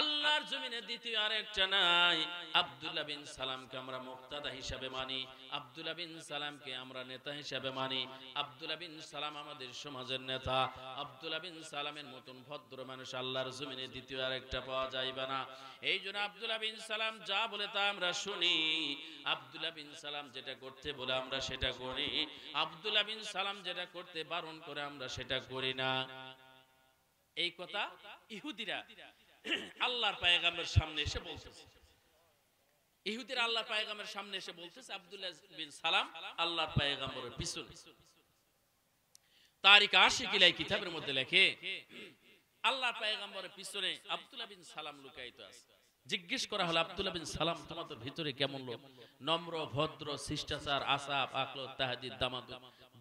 S1: আল্লাহর জমিনে দ্বিতীয় আরেকটা নাই। আব্দুল্লাহ বিন সালামকে আমরা মুক্তাদা হিসাবে মানি, আব্দুল্লাহ বিন সালামকে আমরা নেতা হিসাবে মানি। আব্দুল্লাহ বিন সালাম আমাদের সমাজের নেতা। আব্দুল্লাহ বিন সালামের মতন ভদ্র মানুষ আল্লাহর জমিনে দ্বিতীয় আরেকটা পাওয়া যাইবে না। এই জন্য আব্দুল্লাহ বিন সালাম যা বলে তা আমরা শুনি। আব্দুল্লাহ বিন সালাম যেটা করতে বলে আমরা সেটা করি। আব্দুল্লাহ বিন সালাম যেটা করতে বারণ করে আমরা সেটা করি না। এই কথা ইহুদিরা আল্লাহর পয়গম্বরের সামনে এসে বলতেছে। ইহুদিরা আল্লাহর পয়গম্বরের সামনে এসে বলতেছে, আব্দুল্লাহ বিন সালাম আল্লাহর পয়গম্বরের পিছনে। তারিক আশিকিলাই কিতাবের মধ্যে লেখে, আল্লাহর পয়গম্বরের পিছনে আব্দুল্লাহ বিন সালাম লুকায়িত আছে। জিজ্ঞেস করা হলো, আব্দুল্লাহ বিন সালাম তোমাদের ভিতরে কেমন লোক? নম্র ভদ্র শিষ্টাচার আসাব আকলত তাহাদিদ দামাদ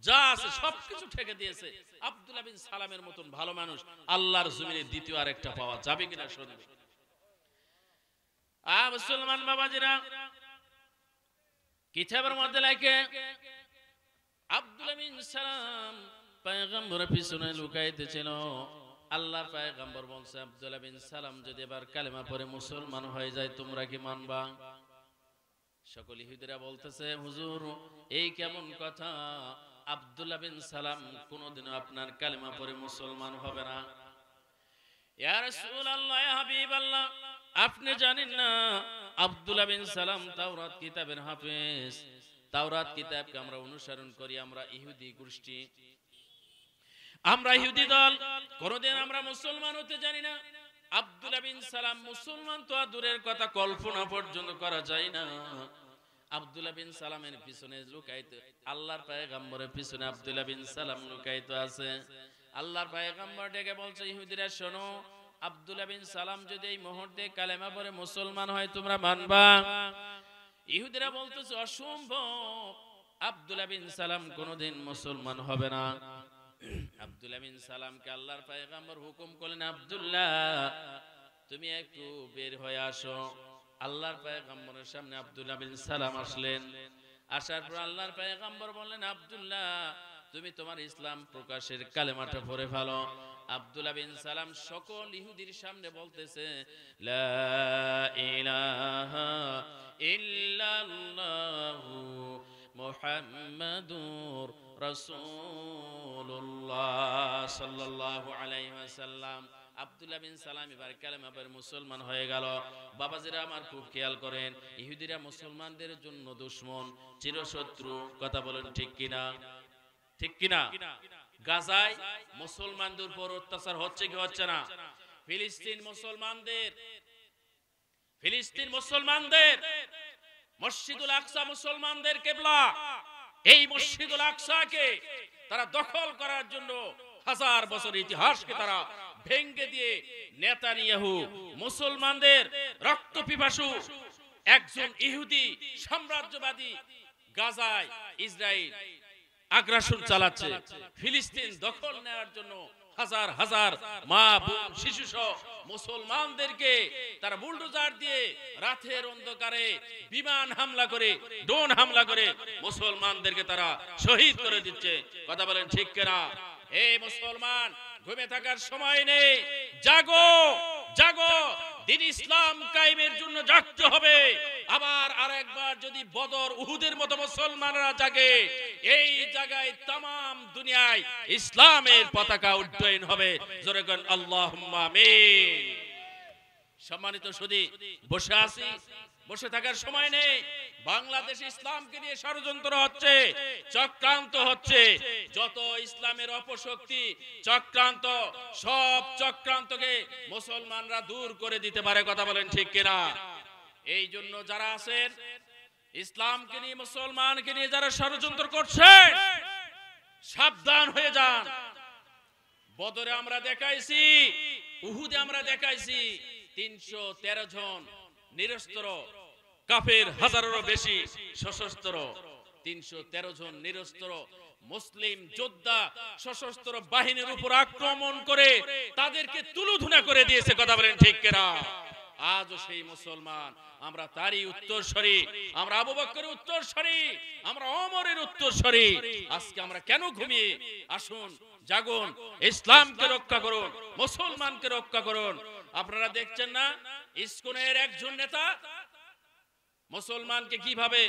S1: যা আছে সবকিছু ঠেকে দিয়েছে। আব্দুল্লাহ বিন সালামের মতন ভালো মানুষ আল্লাহর জমিনে দ্বিতীয় আরেকটা পাওয়া যাবে কিনা শুনবে। মুসলমান বাবাজিরা, কিতাবের মধ্যে লেখে আব্দুল্লাহ বিন সালাম পয়গম্বরের পিছনে লুকাইতে ছিল। আল্লাহর পয়গম্বর বলছে, আব্দুল্লাহ বিন সালাম যদি এবার কালেমা পড়ে মুসলমান হয়ে যায় তোমরা কি মানবা? সকল ইহুদিরা বলতেছে, হুজুর এই কেমন কথা? আব্দুল্লাহ বিন সালাম কোনদিনও আপনার কালেমা পড়ে মুসলমান হবে না। ইয়া রাসূলুল্লাহ, ইয়া হাবিবাল্লাহ, আপনি জানেন না আব্দুল্লাহ বিন সালাম তাওরাত কিতাবের হাফেজ। তাওরাত কিতাবকে আমরা অনুসরণ করি, আমরা ইহুদি গোষ্ঠী, আমরা ইহুদি দল, কোনদিন আমরা মুসলমান হতে জানি না। আব্দুল্লাহ বিন সালাম মুসলমান তো দূরের কথা, কল্পনা পর্যন্ত করা যায় না। আব্দুল্লাহ বিন সালামের পিছনে লুকায়িত, আল্লাহর পয়গম্বরের পিছনে আব্দুল্লাহ বিন সালাম লুকায়িত আছে। আল্লাহর পয়গম্বর ডেকে বলছে, ইহুদিরা শোনো, আব্দুল্লাহ বিন সালাম যদি এই মুহূর্তে কালেমা পড়ে মুসলমান হয় তোমরা মানবা? ইহুদিরা বলতেছে, অসম্ভব, আব্দুল্লাহ বিন সালাম কোনদিন মুসলমান হবে না। আব্দুল্লাহ বিন সালামকে আল্লাহর পয়গম্বর হুকুম করলেন, আব্দুল্লাহ তুমি একটু বের হয়ে আসো। আল্লাহর পয়গম্বরের সামনে আব্দুল্লাহ বিন সালাম আসলেন। আসার পর আল্লাহর পয়গম্বর বললেন, আব্দুল্লাহ তুমি তোমার ইসলাম প্রকাশের কালেমাটা পড়ে ফেলো। আব্দুল্লাহ বিন সালাম সকল ইহুদির সামনে বলতেছে, লা ইলাহা ইল্লাল্লাহু মুহাম্মাদুর রাসূলুল্লাহ সাল্লাল্লাহু আলাইহি ওয়াসাল্লাম। আব্দুল্লাহ বিন সালাম এবার কালেমা পড়ে মুসলমান হয়ে গেল। বাবাজিরা আমার খুব খেয়াল করেন, ইহুদিরা মুসলমানদের জন্য দুশমন, চিরশত্রু। কথা বলেন ঠিক কিনা? ঠিক কিনা? গাজায় মুসলমানদের উপর অত্যাচার হচ্ছে কি হচ্ছে না? ফিলিস্তিন মুসলমানদের মসজিদুল আকসা মুসলমানদের কিবলা, এই মসজিদুল আকসাকে তারা দখল করার জন্য হাজার বছর ইতিহাসকে তারা ভেঙে দিয়ে নেতানিয়াহু মুসলমানদের রক্ত পিপাসু একজন ইহুদি সাম্রাজ্যবাদী গাজায় ইসরায়েল আগ্রাসন চালাচ্ছে। ফিলিস্তিন দখল নেওয়ার জন্য হাজার হাজার মা বোন শিশু সহ মুসলমানদেরকে তারা বুলডোজার দিয়ে রাতের অন্ধকারে বিমান হামলা করে, ড্রোন হামলা করে মুসলমানদেরকে তারা শহীদ করে দিচ্ছে। কথা বলেন ঠিক কিনা? এই মুসলমান, ঘুমে থাকার সময় নেই, জাগো জাগো, দিন ইসলাম কায়েমের জন্য জাগতে হবে। আবার আরেকবার যদি বদর উহুদের মতো মুসলমানরা জাগে, এই জায়গায় তাম দুনিয়ায় ইসলামের পতাকা উড্ডয়ন হবে। জোরে বলেন আল্লাহুম্মা আমিন। সম্মানিত সুধী, বসে আছি বসে থাকার সময় নেই। বাংলাদেশ ইসলামকে নিয়ে ষড়যন্ত্র হচ্ছে, চক্রান্ত হচ্ছে। যত ইসলামের অপশক্তি চক্রান্ত, সব চক্রান্তকে মুসলমানরা দূর করে দিতে পারে। কথা বলেন ঠিক কিনা? এই জন্য যারা আছেন ইসলামকে নিয়ে, মুসলমানকে নিয়ে যারা ষড়যন্ত্র করছে, সাবধান হয়ে যান। বদরে আমরা দেখাইছি, উহুদে আমরা দেখাইছি 313 জন নিরস্ত্র কাফের, হাজারেরও বেশি সশস্ত্র। 313 জন নিরস্ত্র মুসলিম যোদ্ধা সশস্ত্র বাহিনীর উপর আক্রমণ করে তাদেরকে তুলুধুনা করে দিয়েছে। কথা বলেন ঠিক কিনা? আজও সেই মুসলমান, আমরা তারই উত্তরসূরি, আমরা আবু বকরের উত্তরসূরি, আমরা ওমরের উত্তরসূরি। আজকে আমরা কেন ঘুমিয়ে? আসুন, জাগুন, ইসলামকে রক্ষা করুন, মুসলমানকে রক্ষা করুন। আপনারা দেখছেন না ইসকনের একজন নেতা মুসলমানকে কিভাবে,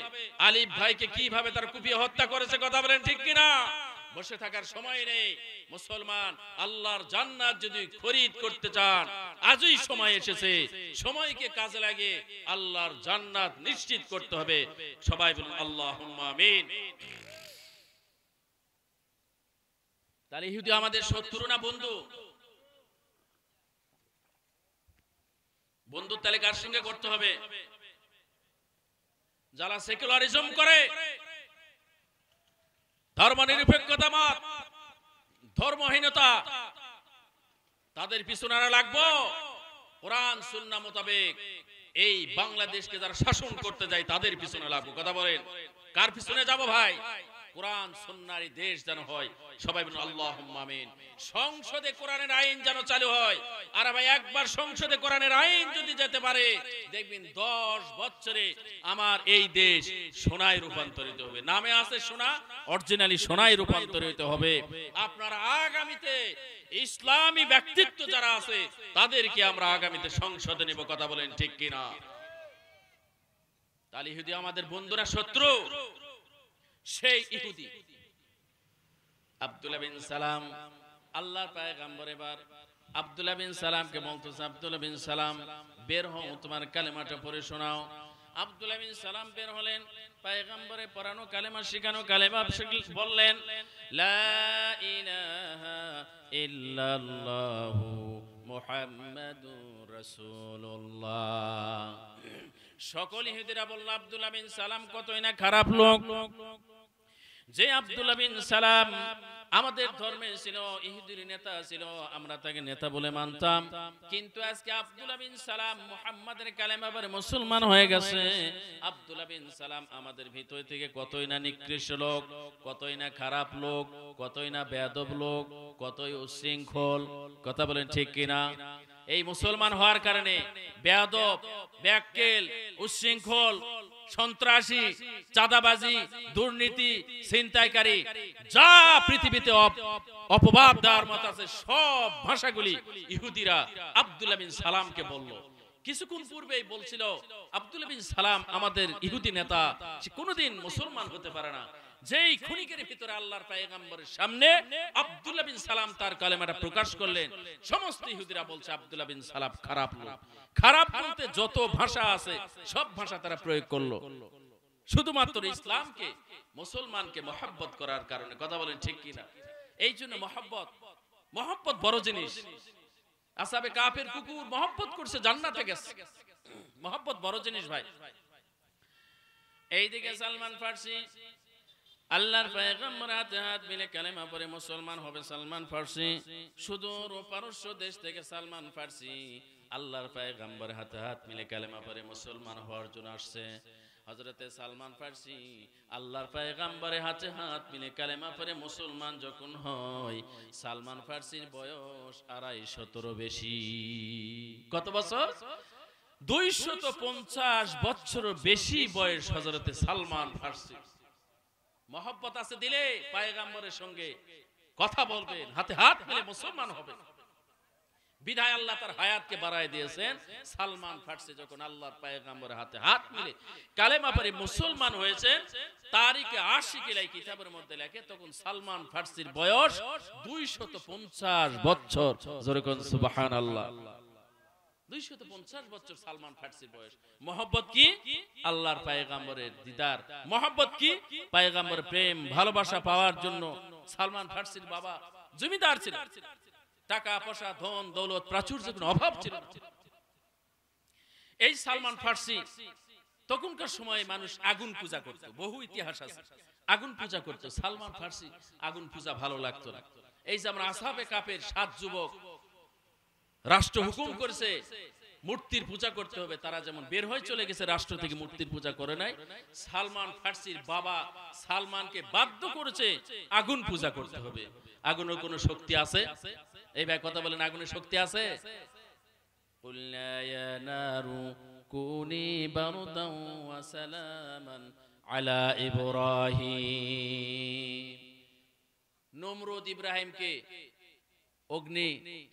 S1: আলিফ ভাইকে কিভাবে তার কুপিয়ে হত্যা করেছে। কথা বলেন ঠিক কিনা? বসে থাকার সময় নেই। মুসলমান আল্লাহর জান্নাত যদি খরিদ করতে চান, আজই সময় এসেছে। সময়কে কাজে লাগে আল্লাহর জান্নাত নিশ্চিত করতে হবে। সবাই বলুন আল্লাহুম্মা আমিন। তাহলে ইহুদি আমাদের শত্রু না বন্ধু? বন্ধু তাহলে কার সঙ্গে করতে হবে? যারা সেকুলারিজম করে, ধর্মনিরপেক্ষতা মত, ধর্মহীনতা, তাদের পিছনে লাগবো। কোরআন সুন্নাহ মোতাবেক এই বাংলাদেশকে যারা শাসন করতে যায় তাদের পিছনে লাগবো। কথা বলেন, কার পিছনে যাব ভাই? কোরআন সুন্নাহর দেশ যেন হয়। সবাই বলুন আল্লাহুম্মা আমিন। সংসদে কোরআনের আইন যেন চালু হয়। আর ভাই একবার সংসদে কোরআনের আইন যদি যেতে পারে, দেখবেন 10 বছরে আমার এই দেশ সোনায় রূপান্তরিত হবে। নামে আছে সোনা, অরিজিনালি সোনায় রূপান্তরিত হবে। আপনারা আগামীতে ইসলামী ব্যক্তিত্ব যারা আছে তাদেরকে আমরা আগামীতে সংসদে নিব। কথা বলেন ঠিক কিনা? তাহলে ইহুদি আমাদের বন্ধুরা শত্রু। সেই ইহুদি আব্দুল্লাহ বিন সালাম, আল্লাহর পয়গম্বর, এবার আব্দুল্লাহ বিন সালামকে বলতেছে, আব্দুল্লাহ বিন সালাম বের হও, তোমার কালেমাটা পড়ে শোনাও। আব্দুল্লাহ বিন সালাম বের হলেন, পয়গম্বরে পড়ানো কালেমা শিখানো কালেমা বললেন, লা ইলাহা ইল্লাল্লাহু মুহাম্মাদুর রাসূলুল্লাহ। সকল ইহুদিরা বলল, আব্দুল্লাহ বিন সালাম কতই না খারাপ লোক। যে আব্দুল্লাহ বিন সালাম আমাদের ধর্মে ছিল, ইহুদির নেতা ছিল, আমরা তাকে নেতা বলে মানতাম। কিন্তু আজকে আব্দুল্লাহ বিন সালাম মুহাম্মাদের কালেমা পড়ে মুসলমান হয়ে গেছে। আব্দুল্লাহ বিন সালাম আমাদের ভিতর থেকে কতই না নিকৃষ্ট লোক, কতই না খারাপ লোক, কতই না বেয়াদব লোক, কতই উচ্ছৃঙ্খল। কথা বলেন ঠিক কিনা? এই মুসলমান হওয়ার কারণে বেয়াদব, ব্যাককেল, উচ্ছৃঙ্খল, সন্ত্রাসী, চাঁদাবাজি, দুর্নীতি, ছিনতাইকারী, যা পৃথিবীতে অপবাদ দেওয়ার মত আছে, সব ভাষাগুলি ইহুদিরা আব্দুল্লাহ বিন সালামকে বলল। কিছুক্ষণ পূর্বেই বলছিল আব্দুল্লাহ বিন সালাম আমাদের ইহুদি নেতা, সে কোনোদিন মুসলমান হতে পারে না। যেই ক্ষণিকের ভিতরে আল্লাহর পয়গম্বরের সামনে আব্দুল্লাহ বিন সালাম তার কালেমাটা প্রকাশ করলেন, সমস্ত ইহুদিরা বলছে আব্দুল্লাহ বিন সালাম খারাপ লোক। খারাপ বলতে যত ভাষা আছে সব ভাষা তারা প্রয়োগ করলো, শুধুমাত্র ইসলামকে, মুসলমানকে মহব্বত করার কারণে। কথা বলেন ঠিক কিনা? এই জন্য মহব্বত বড় জিনিস। আসহাবে কাফের কুকুর মহব্বত করছে, জান্নাতে গেছে। মহব্বত বড় জিনিস ভাই। এইদিকে সালমান ফার্সি আল্লাহর পয়গম্বর হাতে হাত মিলে কালেমা পড়ে মুসলমান হবে। সালমান ফার্সি সুদূর ও পারস্য দেশ থেকে সালমান ফার্সি আল্লাহর পয়গম্বর হাতে হাত মিলে কালেমা পড়ে মুসলমান হওয়ার জন্য আসছে। হযরতে সালমান ফার্সি আল্লাহর পয়গম্বরের হাতে হাত মিলে কালেমা পড়ে মুসলমান যখন হয়, সালমান ফার্সির বয়স 250 বেশি। কত বছর? 250 বছর বেশি বয়স হযরতে সালমান ফার্সি। মহব্বত আছে দিলে পয়গম্বরের সঙ্গে কথা বলবেন, হাতে হাত মিলে মুসলমান হবে। বিধায় আল্লাহ তার হায়াতকে বাড়ায় দিয়েছেন। সালমান ফার্সি যখন আল্লাহর পয়গম্বরের হাতে হাত মিলে কালেমা পড়ে মুসলমান হয়েছেন, তারিখে আশিকিলাই কিতাবের মধ্যে লেখে, তখন সালমান ফার্সির বয়স 250 বছর। জোরে কোন সুবহানাল্লাহ। 250 বছর সালমান ফার্সির বয়স। মহব্বত কি? আল্লাহর পয়গম্বরের দিদার। মহব্বত কি? পয়গম্বরের প্রেম ভালোবাসা পাওয়ার জন্য সালমান ফার্সির বাবা জমিদার ছিলেন। টাকা পয়সা ধন দৌলত প্রাচুর্যের কোনো অভাব ছিল না। এই সালমান ফার্সি তখনকার সময়ে মানুষ আগুন পূজা করত, বহু ইতিহাস আছে। আগুন পূজা করত, সালমান ফার্সি আগুন পূজা ভালো লাগতো না। এই যে আমরা আসহাবে কাফের 7 যুবক রাষ্ট্র হুকুম করেছে মূর্তির পূজা করতে হবে, তারা যেমন বের হয়ে চলে গেছে রাষ্ট্র থেকে, মূর্তির পূজা করে নাই। সালমান ফার্সির বাবা সালমানকে বাধ্য করেছে আগুন পূজা করতে হবে। আগুনের কোনো শক্তি আছে? এই ভাই কথা বলেন, আগুনের শক্তি আছে? কুল্লা ইয়া নারু কুনি বারদান ওয়া সালামান আলা ইব্রাহিম। নমরুদ ইব্রাহিমকে অগ্নি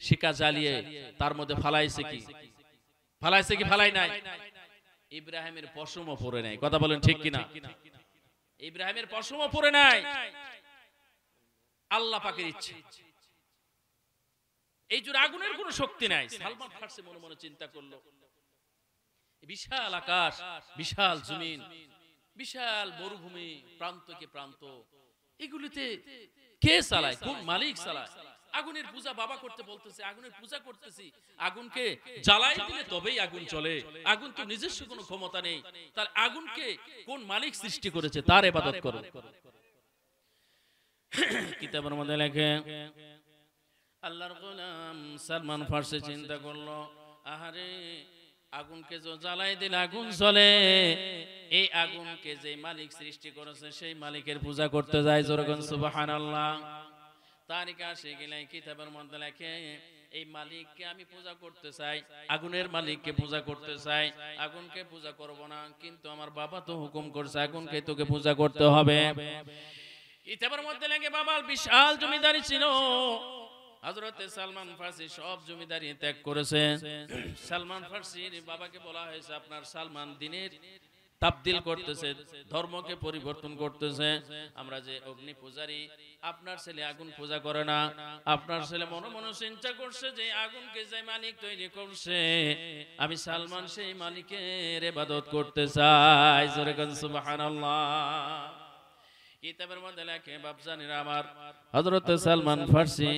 S1: শিখা জ্বালিয়ে তার মধ্যে ফালাইছে কি? ফালাইছে কি ফালাই নাই? ইব্রাহিমের পশমও পরে নাই। কথা বলেন ঠিক কিনা? ইব্রাহিমের পশমও পরে নাই, আল্লাহ পাকের ইচ্ছে। এই জন্য আগুনের কোনো শক্তি নাই। সালমান ফার্সি মনে মনে চিন্তা করলো, বিশাল আকাশ, বিশাল জমিন, বিশাল মরুভূমি, প্রান্তকে প্রান্ত, এগুলিতে কে চালায়? কোন মালিক চালায়? আগুনের পূজা বাবা করতে বলতেছে, আগুনের পূজা করতেছি, আগুনকে জ্বালাই দিলে তবেই আগুন চলে। আগুন তো নিজস্ব কোনো ক্ষমতা নেই, তার আগুনকে কোন মালিক সৃষ্টি করেছে তার ইবাদত করো। কিতাবের মধ্যে লেখে আল্লাহর গোলাম সালমান ফার্সি চিন্তা করলো, আহারে আগুনকে যে জ্বালাই দিলে আগুন জ্বলে, এই আগুনকে যে মালিক সৃষ্টি করেছে সেই মালিকের পূজা করতে যায়। জোরগণ সুবহানাল্লাহ। তারিকা সে গেলে কিতাবের মধ্যে লেখে, এই মালিককে আমি পূজা করতে চাই, আগুনের মালিককে পূজা করতে চাই, আগুনকে পূজা করব না, কিন্তু আমার বাবা তো হুকুম করছে আগুনকে তোকে পূজা করতে হবে। কিতাবের মধ্যে লেখে বাবার বিশাল জমিদারি ছিল, হযরতে সালমান ফার্সি সব জমিদারি ত্যাগ করেছে। সালমান ফার্সির বাবাকে বলা হয়েছে, আপনার সালমান দিনের তাবদীল করতেছে, ধর্মকে পরিবর্তন করতেছে। আমরা যে অগ্নি পূজারী, আপনার ছেলে আগুন পূজা করে না। আপনার ছেলে মনে মনে চিন্তা করছে যে আগুনকে যে মালিক তৈরি করছে, আমি সালমান সেই মালিকের ইবাদত করতে চাই। জোরে কোন সুবহানাল্লাহ। কিতাবের মধ্যে লেখে বাপজানিরা আমার, হযরত সালমান ফার্সি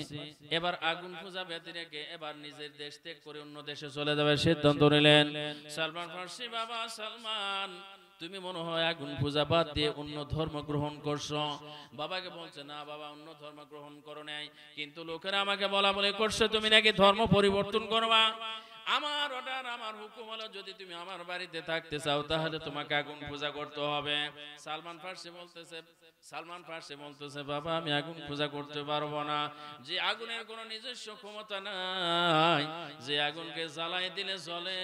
S1: এবার আগুন পূজা ব্যতি রেখে এবার নিজের দেশ ত্যাগ করে অন্য দেশে চলে যাওয়ার সিদ্ধান্ত নিলেন। সালমান ফার্সি, বাবা সালমান, তুমি মনে হয় আগুন পূজা বাদ দিয়ে অন্য ধর্ম গ্রহণ করছো। বাবাকে বলছে, না বাবা, অন্য ধর্ম গ্রহণ করো নাই, কিন্তু লোকেরা আমাকে বলা বলে করছে তুমি নাকি ধর্ম পরিবর্তন করবা। আমার অর্ডার, আমার হুকুম হলো, যদি তুমি আমার বাড়িতে থাকতে চাও তাহলে তোমাকে আগুন পূজা করতে হবে। সালমান ফার্সি বলতেছে, বাবা আমি আগুন পূজা করতে পারবো না। যে আগুনের কোনো নিজস্ব ক্ষমতা নাই, যে আগুনকে জ্বালাই দিলে জ্বলে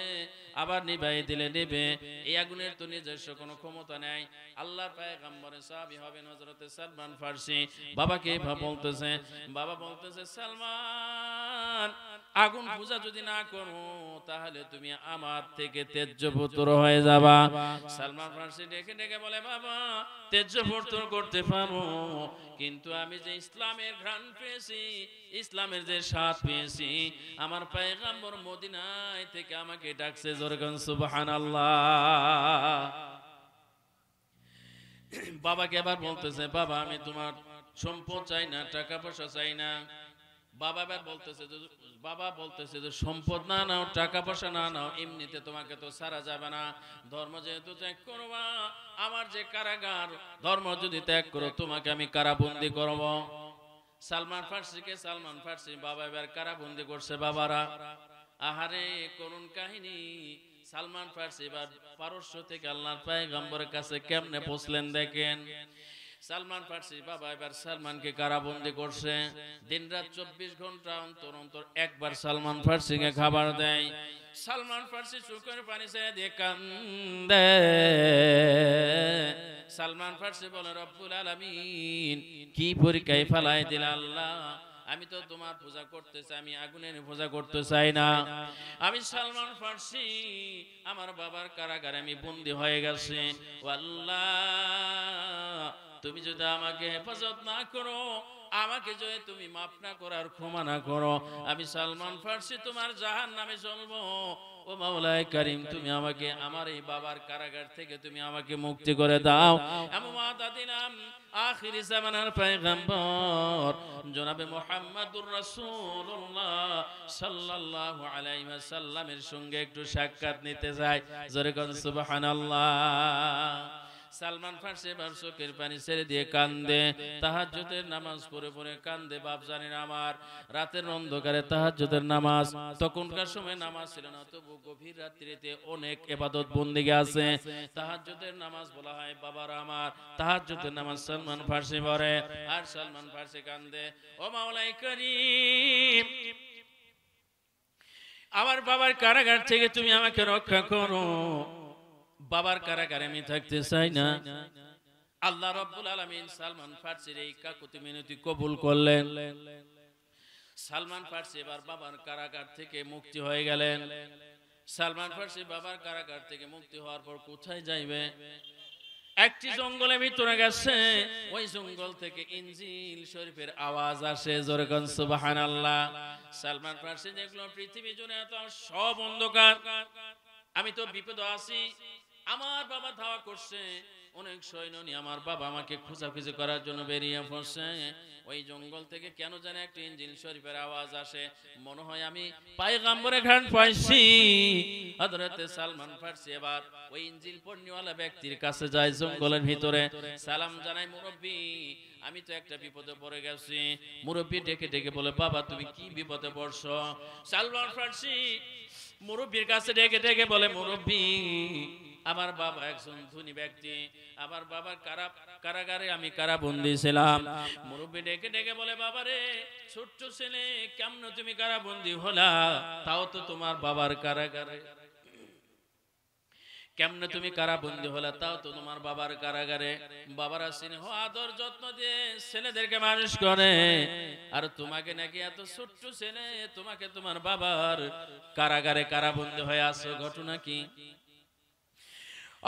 S1: আবার নিভাই দিলে নিবে, এই আগুনের তো নিজস্ব কোনো ক্ষমতা নাই। আল্লাহর পয়গম্বরের সাহাবী হবেন হযরতে সালমান ফার্সি। বাবাকে বলতেছে, বাবা বলতেছে, সালমান আগুন পূজা যদি না করো তাহলে তুমি আমার থেকে তেজ্যপুত্র হয়ে যাবা। সালমান ফার্সি ডেকে ডেকে বলে, বাবা তেজ্যপুত্র করতে পারো, কিন্তু আমি যে ইসলামের ঘ্রাণ পেয়েছি, ইসলামের যে স্বাদ পেয়েছি, আমার পয়গম্বর মদিনায় থেকে আমাকে ডাকছে। জোরে কোন সুবহানাল্লাহ। বাবাকে এবার বলতেছে, বাবা আমি তোমার সম্পদ চাই না, টাকা পয়সা চাই না। বাবা বলতেছে যে সম্পদ না নাও, টাকা পয়সা না নাও, এমনিতে তোমাকে তো ছাড়া যাবে না। ধর্ম যেহেতু ত্যাগ করবা, আমার যে কারাগার, ধর্ম যদি ত্যাগ করো তোমাকে আমি কারাবন্দি করব। সালমান ফার্সি বাবা এবার কারাবন্দি করছে। বাবারা, আহারে করুণ কাহিনী। সালমান ফার্সি এবার পারস্য থেকে আল্লাহর পয়গম্বরের কাছে কেমনে পৌঁছলেন দেখেন। সালমান ফার্সি বাবা এবার সালমানকে কারাবন্দি করছে। দিনরাত 24 ঘন্টা অন্তর অন্তর একবার সালমান ফার্সিকে খাবার দেয়। সালমান ফার্সি চোখের পানি ছেড়ে দিয়ে কান্দে। সালমান ফার্সি বলে, রব্বুল আলামিন কি পরীক্ষায় ফেলাই দিল আল্লাহ, আমি তো তোমার পূজা করতে চাই, আমি আগুনের পূজা করতে চাই না। আমি সালমান ফার্সি আমার বাবার কারাগারে আমি বন্দী হয়ে গেছি। ও আল্লাহ, তুমি যদি আমাকে হেফাজত না করো, আমাকে যদি তুমি মাফ না করো আর ক্ষমা না করো, আমি সালমান ফার্সি তোমার জাহান্নামে চলবো। ও মাওলায়ে কারীম, তুমি আমাকে আমার এই বাবার কারাগার থেকে তুমি আমাকে মুক্তি করে দাও। আমি ওয়াদা দিলাম আখিরি জামানার পয়গম্বর জনাবে মুহাম্মদুর রাসূলুল্লাহ সাল্লাল্লাহু আলাইহি ওয়াসাল্লামের সঙ্গে একটু সাক্ষাৎ নিতে যাই। জোরে কোন সুবহানাল্লাহ। সালমান ফার্সি এবার চোখের পানি ছেড়ে দিয়ে কান্দে, তাহাজ্জুদের নামাজ পড়ে পড়ে কান্দে। বাপ জানেন আমার রাতের অন্ধকারে তাহাজ্জুদের নামাজ, তখনকার সময় নামাজ ছিল না, তবু গভীর রাত্রিতে অনেক ইবাদত বন্দেগী আছে। তাহাজ্জুদের নামাজ বলা হয় বাবার আমার, তাহাজ্জুদের নামাজ সালমান ফার্সি পড়ে আর সালমান ফার্সি কান্দে। ও মাওলায়ে কারীম, আমার বাবার কারাগার থেকে তুমি আমাকে রক্ষা করো। বাবার কারাগারে আমি থাকতে চাই না। আল্লাহ রাব্বুল আলামিন সালমান ফার্সির এই কাকুতি মিনতি কবুল করলেন। সালমান ফার্সি এবার বাবার কারাগার থেকে মুক্তি হয়ে গেলেন। সালমান ফার্সি বাবার কারাগার থেকে মুক্তি হওয়ার পর কোথায় যাইবে? একটি জঙ্গলের ভিতরে গেছে। ওই জঙ্গল থেকে ইনজিল শরীফের আওয়াজ আসে। জোরে কোন সুবহানাল্লাহ। সালমান ফার্সি দেখলো পৃথিবী জুড়ে এত সব অন্ধকার, আমি তো বিপদে আছি। আমার বাবা ধাওয়া করছে, অনেক সৈন্য নিয়ে আমার বাবা আমাকে খোঁজাখুঁজি করার জন্য বেরিয়ে পড়ছে। ওই জঙ্গল থেকে কেন জানে একটা ইনজিল শরীফের আওয়াজ আসে, মনে হয় আমি পয়গম্বরের ঘ্রাণ পাইছি। হযরত সালমান ফার্সি এবার ওই ইনজিল পড়নেওয়ালা ব্যক্তির কাছে যায় জঙ্গলের ভিতরে, সালাম জানাই, মুরব্বি আমি তো একটা বিপদে পড়ে গেছি। মুরব্বি ডেকে ডেকে বলে, বাবা তুমি কি বিপদে পড়ছো? সালমান ফার্সি মুরব্বির কাছে ডেকে ডেকে বলে, মুরব্বি আমার বাবা একজন ধনী ব্যক্তি, আমার বাবার কারাগারে আমি কারাবন্দী ছিলাম। মুরব্বি ডেকে ডেকে বলে, বাবা রে ছোট্ট ছেলে, কেমন তুমি কারাবন্দী হলা? তাও তো তোমার বাবার কারাগারে। কেমনে তুমি কারাবন্দী হলা? তাও তো তোমার বাবার কারাগারে। বাবারা স্নেহ আদর যত্ন দিয়ে ছেলেদেরকে মানুষ করে, আর তোমাকে নাকি এত ছোট্ট ছেলে, তোমাকে তোমার বাবার কারাগারে কারাবন্দী হয়ে আছো, ঘটনা কি?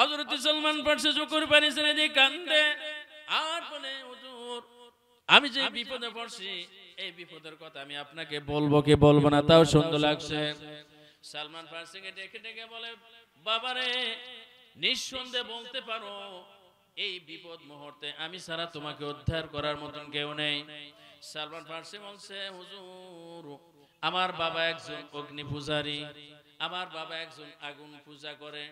S1: হযরত সালমান ফার্সি চোখের পানি ছেড়ে দিয়ে কান্দে আর বলে, হুজুর আমি যে বিপদে পড়ছি, এই বিপদের কথা আমি আপনাকে বলবো কি বলবো না তাও সুন্দর লাগছে। সালমান ফার্সিকে ডেকে ডেকে বলে, বাবারে নিঃসন্দেহে বলতে পারো এই বিপদ মুহূর্তে আমি ছাড়া তোমাকে উদ্ধার করার মতন কেউ নেই। সালমান ফার্সি বলছে, হুজুর আমার বাবা একজন অগ্নি পূজারী, আমার বাবা একজন আগুন পূজা করে,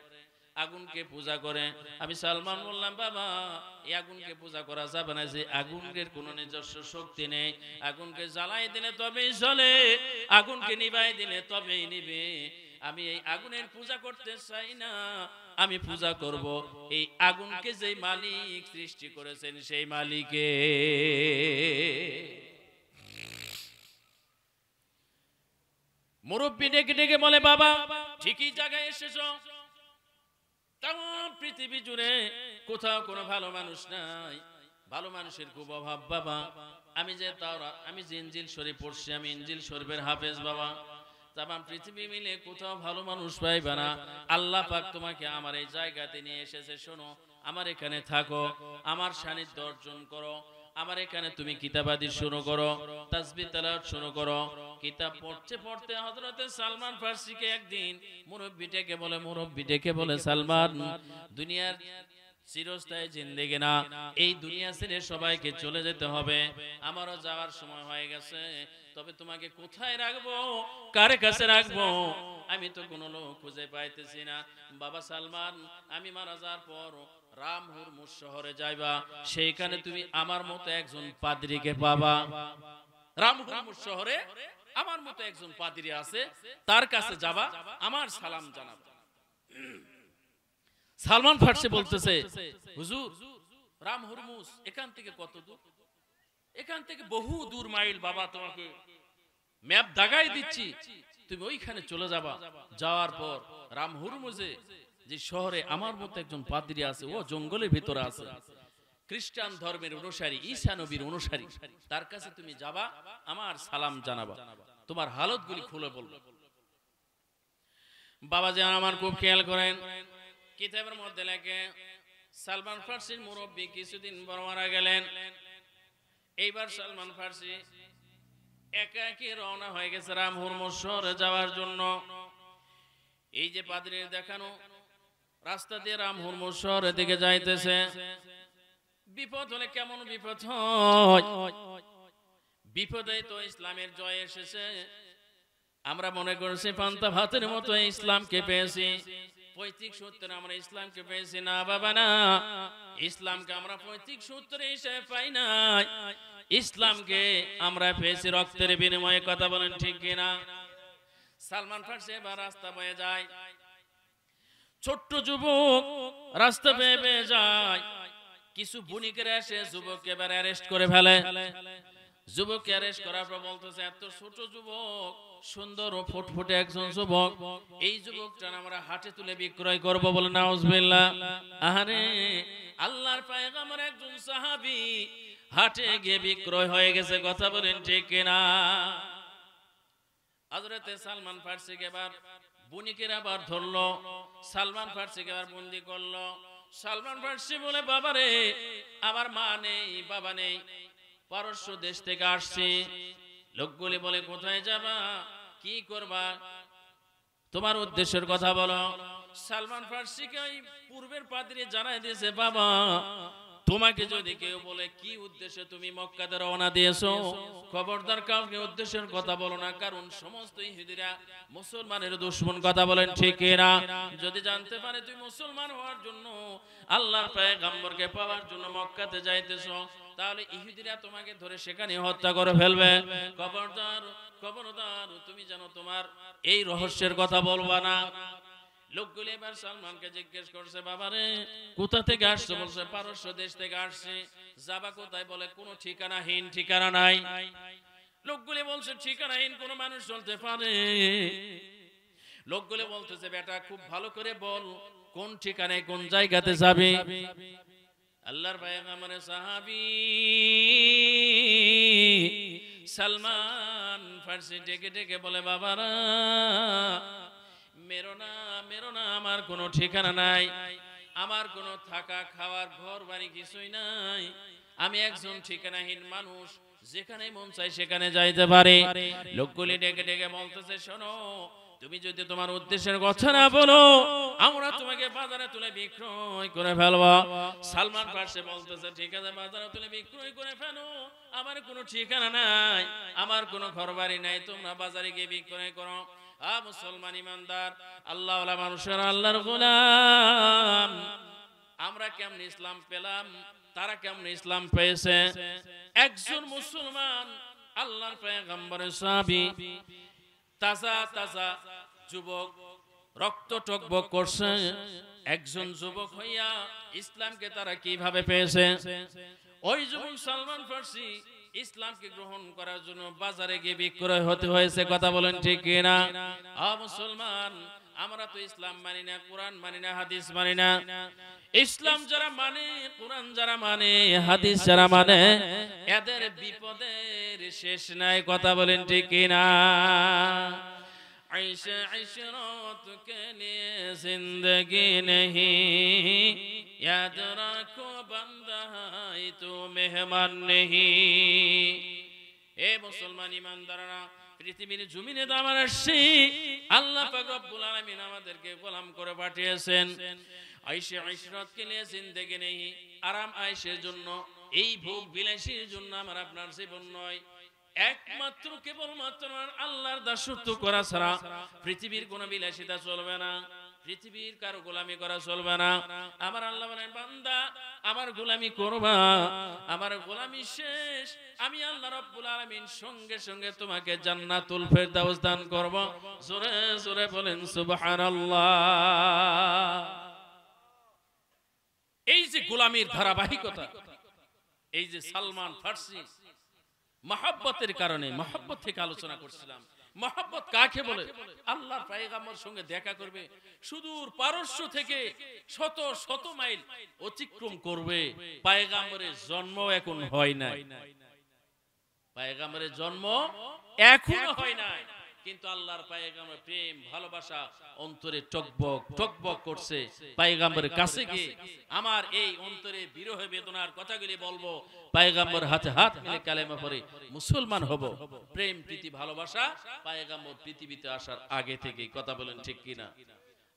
S1: আগুনকে পূজা করে। আমি সালমান বললাম, বাবা এই আগুনকে পূজা করা যাবে না, যে আগুনের কোনো নিজস্ব শক্তি নেই। আগুনকে জ্বালাই দিলে তবেই জ্বলে, আগুনকে নিভাই দিলে তবেই নিবে। আমি এই আগুনের পূজা করতে চাই না, আমি পূজা করব এই আগুনকে, যে মালিক সৃষ্টি করেছেন সেই মালিকে। মুরব্বি ডেকে ডেকে বলে, বাবা ঠিকই জায়গায় এসেছো। তাম পৃথিবী জুড়ে কোথাও কোনো ভালো মানুষ নাই, ভালো মানুষের খুব অভাব বাবা। আমি যে ইনজিল শরীফ পড়ছি, আমি ইনজিল শরীফের হাফেজ বাবা। তাম পৃথিবী মিলে কোথাও ভালো মানুষ পাইবে না। আল্লাহ পাক তোমাকে আমার এই জায়গাতে নিয়ে এসেছে, শোনো আমার এখানে থাকো, আমার সান্নিধ্য অর্জন করো, আমার এখানে তুমি কিতাবাদি শুরু করো, তাসবিহ তেলাওয়াত শুরু করো। কিতাব পড়তে পড়তে হযরত সালমান ফার্সিকে একদিন মুরব্বি ডেকে বলে, সালমান দুনিয়ার চিরস্থায়ী জিন্দেগি না, এই দুনিয়া ছেড়ে সবাইকে চলে যেতে হবে, আমারও যাওয়ার সময় হয়ে গেছে। তবে তোমাকে কোথায় রাখবো, কার কাছে রাখবো, আমি তো কোনো লোক খুঁজে পাইতেছি না। বাবা সালমান, আমি মারা যাওয়ার পর রাম হুরমুজ শহরে যাইবা, সেইখানে তুমি আমার মতো একজন পাদ্রীকে পাবা। রাম হুরমুজ শহরে আমার মতো একজন পাদ্রী আছে, তার কাছে যাবা, আমার সালাম জানাবা। সালমান ফার্সি বলতেছে, হুজুর রাম হুরমুজ এখান থেকে কত দূর? এখান থেকে বহু দূর মাইল বাবা, তোমাকে ম্যাপ দাগাই দিচ্ছি, তুমি ওইখানে চলে যাবা। যাওয়ার পর রাম হুরমুজে যে শহরে আমার মতো একজন পাদ্রী আছে, ও জঙ্গলের ভিতরে আছে, খ্রিস্টান ধর্মের অনুসারী, ঈসা নবীর অনুসারী, তার কাছে তুমি যাবা, আমার সালাম জানাবা, তোমার হালতগুলি খুলে বলবো। বাবা যে আমার খুব খেয়াল করেন, কিতাবের মধ্যে লেখে সালমান ফার্সির মুরব্বি কিছুদিন পর মারা গেলেন। এইবার সালমান ফার্সি একা একি রওনা হয়ে গেছে রাম হুরমুজ শহরে যাওয়ার জন্য। এই যে পাদ্রীর দেখানো রাস্তা দিয়ে রাম হুরমুজ শহরের দিকে যাইতেছে। বিপদ হলে কেমন বিপদ হয়, বিপদে তো ইসলামের জয় এসেছে। আমরা মনে করছি পান্তা ভাতের মতো ইসলামকে পেয়েছি, পৈতৃক সূত্রে আমরা ইসলামকে পেয়েছি। না বাবা না, ইসলামকে আমরা পৈতৃক সূত্রে হিসেবে পাই নাই, ইসলামকে আমরা পেয়েছি রক্তের বিনিময়ে। কথা বলেন ঠিক কিনা? সালমান ফার্সি এবার রাস্তা বয়ে যায়, ছোট্ট যুবক রাস্তা বেয়ে যায়। কিছু বণিকেরা এসে যুবককে এবার অ্যারেস্ট করে ফেলে। যুবককে অ্যারেস্ট করার পর বলতেছে, এত ছোট যুবক, সুন্দর ও ফুটফুটে একজন যুবক, এই যুবকটা আমরা হাটে তুলে বিক্রয় করব বলে। নাউজুবিল্লাহ। আরে আল্লাহর পয়গম্বর একজন সাহাবী হাটে গিয়ে বিক্রয় হয়ে গেছে। কথা বলেন ঠিক কিনা? হযরতে সালমান ফার্সিকে এবার বণিকেরা আবার ধরলো, সালমান ফার্সিকে আবার বন্দি করলো। সালমান ফার্সি বলে, বাবারে আমার মা নেই, বাবা নেই, পারস্য দেশ থেকে আসছি। লোকগুলি বলে, কোথায় যাবা, কি করবা, তোমার উদ্দেশ্যের কথা বলো। সালমান ফার্সিকে পূর্বের পাদ্রী জানাই দিয়েছে, বাবা তোমাকে যদি কেউ বলে কি উদ্দেশ্যে তুমি মক্কাতে রওনা দিয়েছো, খবরদার কাউকে উদ্দেশ্যের কথা বলো না, কারণ সমস্ত ইহুদিরা মুসলমানের দুশমন। কথা বলেন ঠিক না? যদি জানতে পারে তুই মুসলমান হওয়ার জন্য, আল্লাহর পয়গম্বরকে পাওয়ার জন্য মক্কাতে যাইতেছো, তাহলে ইহুদিরা তোমাকে ধরে সেখানে হত্যা করে ফেলবে। খবরদার খবরদার, তুমি জানো তোমার এই রহস্যের কথা বলবা না। লোকগুলি এবার সালমানকে জিজ্ঞেস করছে, বাবারে কোথা থেকে আসছো? বলছে পারস্য দেশ থেকে আসছে। যাবা কোথায়? বলে কোনো ঠিকানাহীন, ঠিকানা নাই। লোকগুলি বলছে, ঠিকানাহীন কোন মানুষ চলতে পারে? লোকগুলি বলতেছে, বেটা খুব ভালো করে বল কোন ঠিকানায় কোন জায়গাতে যাবে। আল্লাহর পয়গম্বরের সাহাবী সালমান ফার্সি ডেকে ডেকে বলে, বাবারা মেরো না, মেরো না, আমার কোনো ঠিকানা নাই, আমার কোনো থাকা খাওয়ার ঘর বাড়ি কিছুই নাই, আমি একজন ঠিকানাহীন মানুষ, যেখানে মন চাই সেখানে যাইতে পারে। লোকগুলি ডেকে ডেকে বলতেছে, শোনো, তুমি যদি তোমার উদ্দেশ্যের কথা না বলো, আমরা তোমাকে বাজারে তুলে বিক্রয় করে ফেলবো। সালমান ফার্সি বলতেছে, ঠিক আছে বাজারে তুলে বিক্রয় করে ফেলো, আমার কোনো ঠিকানা নাই, আমার কোনো ঘর বাড়ি নাই, তোমরা বাজারে গিয়ে বিক্রয় করো। মুসলমান ইমানদার আল্লাহওয়ালা মানুষের, আল্লাহর গোলাম, আমরা কেমন ইসলাম পেলাম, তারা কেমন ইসলাম পেয়েছে? একজন মুসলমান আল্লাহর পয়গম্বরের সাহাবী, তাজা তাজা যুবক, রক্ত টকবক করছে, একজন যুবক হইয়া ইসলামকে তারা কিভাবে পেয়েছে? ওই যুবক সালমান ফার্সি ইসলামকে গ্রহণ করার জন্য বাজারে গিয়ে বিক্রয় হতে হয়েছে। কথা বলেন ঠিক কিনা? মুসলমান, আমরা তো ইসলাম মানি না, কোরআন মানি না, হাদিস মানি না। ইসলাম যারা মানে, কোরআন যারা মানে, হাদিস যারা মানে, এদের বিপদের শেষ নাই। কথা বলেন ঠিক কিনা? ऐशे इशरत के लिए जिंदगी नहीं, याद रखो बंदा है तू मेहमान नहीं। ए मुसलमान ईमानदारরা, পৃথিবীর জমিনে তো আমরা আসছি, আল্লাহ পাক রব্বুল আলামিন আমাদেরকে গোলাম করে পাঠিয়েছেন। আয়েশে ইশরাত কে লিয়ে জিন্দেগি নেই, আরাম আয়েশের জন্য, এই ভোগ বিলাসীর জন্য আমার আপনার জীবন নয়। একমাত্র কেবলমাত্র আল্লাহর দাসত্ব করা ছাড়া পৃথিবীর কোন বিলাসিতা চলবে না, পৃথিবীর কারো গোলামি করা চলবে না। আমার আল্লাহ বলেন, বান্দা আমার গোলামি করবা, আমার গোলামি শেষ, আমি আল্লাহ রাব্বুল আলামিন সঙ্গে সঙ্গে তোমাকে জান্নাতুল ফেরদাউস দান করব। জোরে জোরে বলেন সুবহানাল্লাহ। এই যে গোলামির ধারাবাহিকতা, এই যে সালমান ফার্সি মহব্বতের কারণে, মহব্বত থেকে আলোচনা করছিলাম। মহব্বত কাকে বলে? আল্লাহর পয়গম্বরের সঙ্গে দেখা করবে, সুদূর পারস্য থেকে শত শত মাইল অতিক্রম করবে। পয়গম্বরের জন্ম এখন হয় নাই, পয়গম্বরের জন্ম এখনো হয় নাই, কিন্তু আল্লাহর পয়গম্বর প্রেম ভালোবাসা অন্তরে টকবক টকবক করছে। পয়গম্বরের কাছে গিয়ে আমার এই অন্তরে বিরহ বেদনার কথাগুলি বলবো, পয়গম্বর হাতে হাত মিলে কালেমা পড়ে মুসলমান হব। প্রেম প্রীতি ভালোবাসা পয়গম্বর পৃথিবীতে আসার আগে থেকেই, কথা বলেন ঠিক কিনা?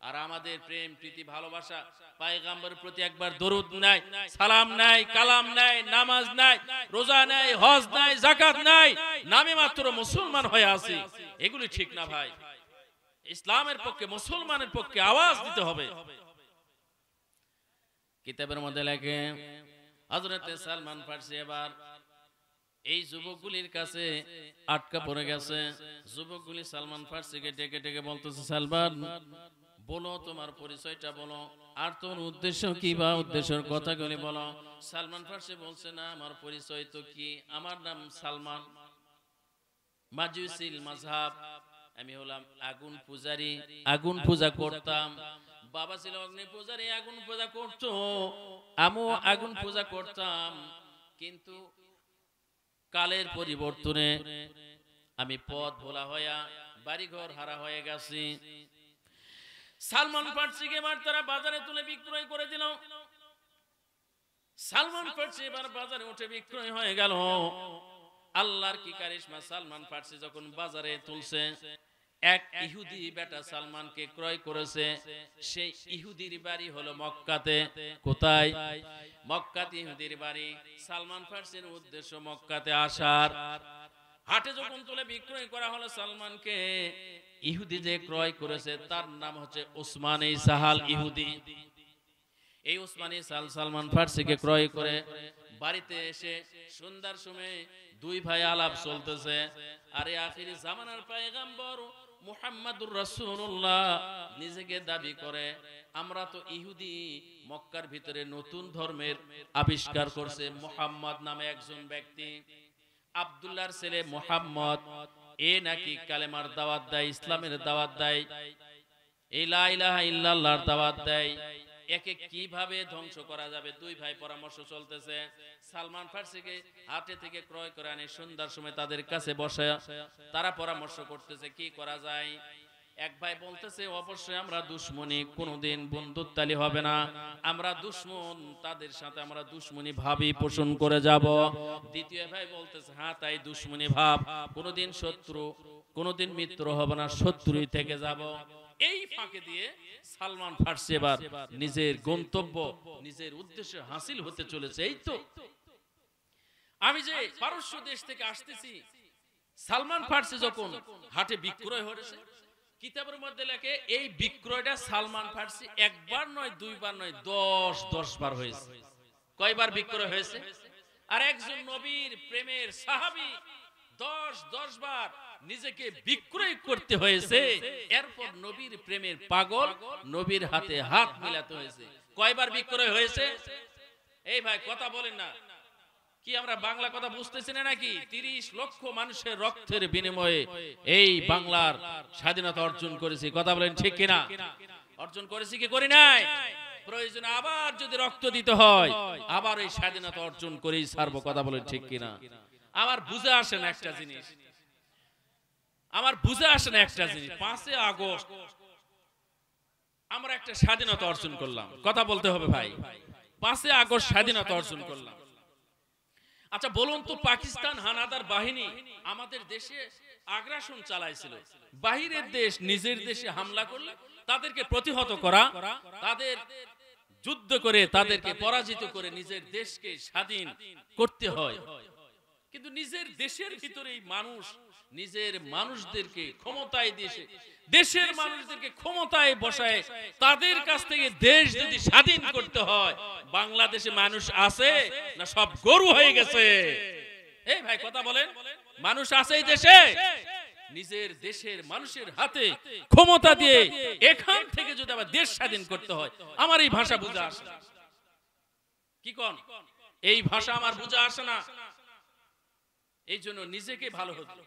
S1: আর আমাদের প্রেম প্রীতি ভালোবাসা, পয়গম্বরের প্রতি একবার দরুদ নাই, সালাম নাই, কালাম নাই, নামাজ নাই, রোজা নাই, হজ নাই, যাকাত নাই, নামে মাত্র মুসলমান হয়ে আছি, এগুলি ঠিক না ভাই। ইসলামের পক্ষে, মুসলমানের পক্ষে আওয়াজ দিতে হবে। কিতাবের মধ্যে লেখে হযরত সালমান ফারসি এবার এই যুবকগুলির কাছে আটকা পড়ে গেছে। যুবকগুলি সালমান ফারসিকে ডেকে ডেকে বলতেছে, সালমান বলো তোমার পরিচয়টা বলো, আর তোর উদ্দেশ্য কি বা উদ্দেশ্যের কথাগুলি বলো। সালমান ফারসি বলছে, না আমার পরিচয় তো কি, আমার নাম সালমান, মাজুসিল মাযহাব, আমি হলাম আগুন পূজারী, আগুন পূজা করতাম। বাবা ছিল অগ্নি পূজারী, আগুন পূজা করতো, আমিও আগুন পূজা করতাম, কিন্তু কালের পরিবর্তনে আমি পথ ভোলা হইয়া বাড়িঘর হারা হয়ে গেছি। সালমান ফারসিকে এবার তারা বাজারে তুলে বিক্রয় করে দিল। সালমান ফারসি এবার বাজারে উঠে বিক্রয় হয়ে গেল। আল্লাহর কি কারিশমা, সালমান ফারসি যখন বাজারে তুলছে, এক ইহুদি বেটা সালমানকে ক্রয় করেছে। সেই ইহুদির বাড়ি হলো মক্কাতে। কোথায়? মক্কাতে ইহুদির বাড়ি। সালমান ফারসির উদ্দেশ্য মক্কাতে আসার। হাটে যখন তুলে বিক্রয় করা হলো সালমানকে, ইহুদি যে ক্রয় করেছে তার নাম হচ্ছে উসমানী সাহাল ইহুদি। এই উসমানী সাহাল সালমান ফারসিকে ক্রয় করে বাড়িতে এসে সন্ধ্যার সময় দুই ভাই আলাপ চলতেছে। আরে আখির জামানার পয়গম্বর মুহাম্মাদুর রাসূলুল্লাহ নিজেকে দাবি করে, আমরা তো ইহুদি, মক্কার ভিতরে নতুন ধর্মের আবিষ্কার করছে মুহাম্মদ নামে একজন ব্যক্তি, আব্দুল্লাহর ছেলে মুহাম্মদ, এ নাকি কালেমার দাওয়াত দেয়, ইসলামের দাওয়াত দেয়, এই লা ইলাহা ইল্লাল্লাহর দাওয়াত দেয়, একে কিভাবে ধ্বংস করা যাবে। দুই ভাই পরামর্শ চলতেছে। সালমান ফারসিকে হাটে থেকে ক্রয় করে আনে, সন্ধ্যার সময় তাদের কাছে বসে তারা পরামর্শ করতেছে কি করা যায়। এক ভাই বলতেছে, অবশ্যই আমরা দুশমনী, কোনোদিন বন্ধুত্বালি হবে না, আমরা দুশমন, তাদের সাথে আমরা দুশমনী ভাবই পোষণ করে যাব। দ্বিতীয় ভাই বলতেছে, হ্যাঁ তাই, দুশমনী ভাব, কোনোদিন শত্রু, কোনোদিন মিত্র হবে না, শত্রুই থেকে যাব। এই ফাঁকে দিয়ে সালমান ফারসি এবার নিজের গন্তব্য, নিজের উদ্দেশ্য হাসিল হতে চলেছে। এই তো আমি যে পারস্য দেশ থেকে আসতেছি, সালমান ফারসি যখন হাটে বিক্রয় হয়েছে, কিতাবের মধ্যে লেখে এই বিক্রয়টা সালমান ফারসি একবার নয়, দুইবার নয়, 10 বার হয়েছে। কয়বার বিক্রয় হয়েছে? আর একজন নবীর প্রেমের সাহাবী 10 বার নিজেকে বিক্রয় করতে হয়েছে। এরপর নবীর প্রেমের পাগল নবীর হাতে হাত মিলাতে হয়েছে। কয়বার বিক্রয় হয়েছে? এই ভাই কথা বলেন না, কি আমরা বাংলা কথা বুঝতেছি না নাকি? 30 লক্ষ মানুষের রক্তের বিনিময়ে এই বাংলার স্বাধীনতা অর্জন করেছি, কথা বলেন ঠিক কিনা? অর্জন করেছি কি করি নাই? প্রয়োজনে আবার যদি রক্ত দিতে হয়, আবার এই স্বাধীনতা অর্জন করেই ছাড়বো, কথা বলেন ঠিক কিনা? আমার বুঝে আসে না একটা জিনিস, আমার বুঝে আসে না একটা জিনিস, 5 আগস্ট আমরা একটা স্বাধীনতা অর্জন করলাম, কথা বলতে হবে ভাই, 5 আগস্ট স্বাধীনতা অর্জন করলাম। আচ্ছা বলুন তো, পাকিস্তান হানাদার বাহিনী আমাদের দেশে আগ্রাসন চালাইছিল, বাহিরের দেশ নিজের দেশে হামলা করলে তাদেরকে প্রতিহত করা, তাদের যুদ্ধ করে তাদেরকে পরাজিত করে নিজের দেশকে স্বাধীন করতে হয়। কিন্তু নিজের দেশের ভিতরেই মানুষ নিজের মানুষদেরকে ক্ষমতায় দিয়েছে, দেশের মানুষদেরকে ক্ষমতায় বসায় তাদের কাছ থেকে দেশ যদি স্বাধীন করতে হয়, বাংলাদেশে মানুষ আছে না সব গরু হয়ে গেছে? এই ভাই কথা বলেন, মানুষ আছে এই দেশে? নিজের দেশের মানুষের হাতে ক্ষমতা দিয়ে এখান থেকে যদি আবার দেশ স্বাধীন করতে হয়, আমার এই ভাষা বুঝা আসে না। কি কোন? এই ভাষা আমার বুঝা আসে না। এই জন্য নিজেকে ভালো হতো,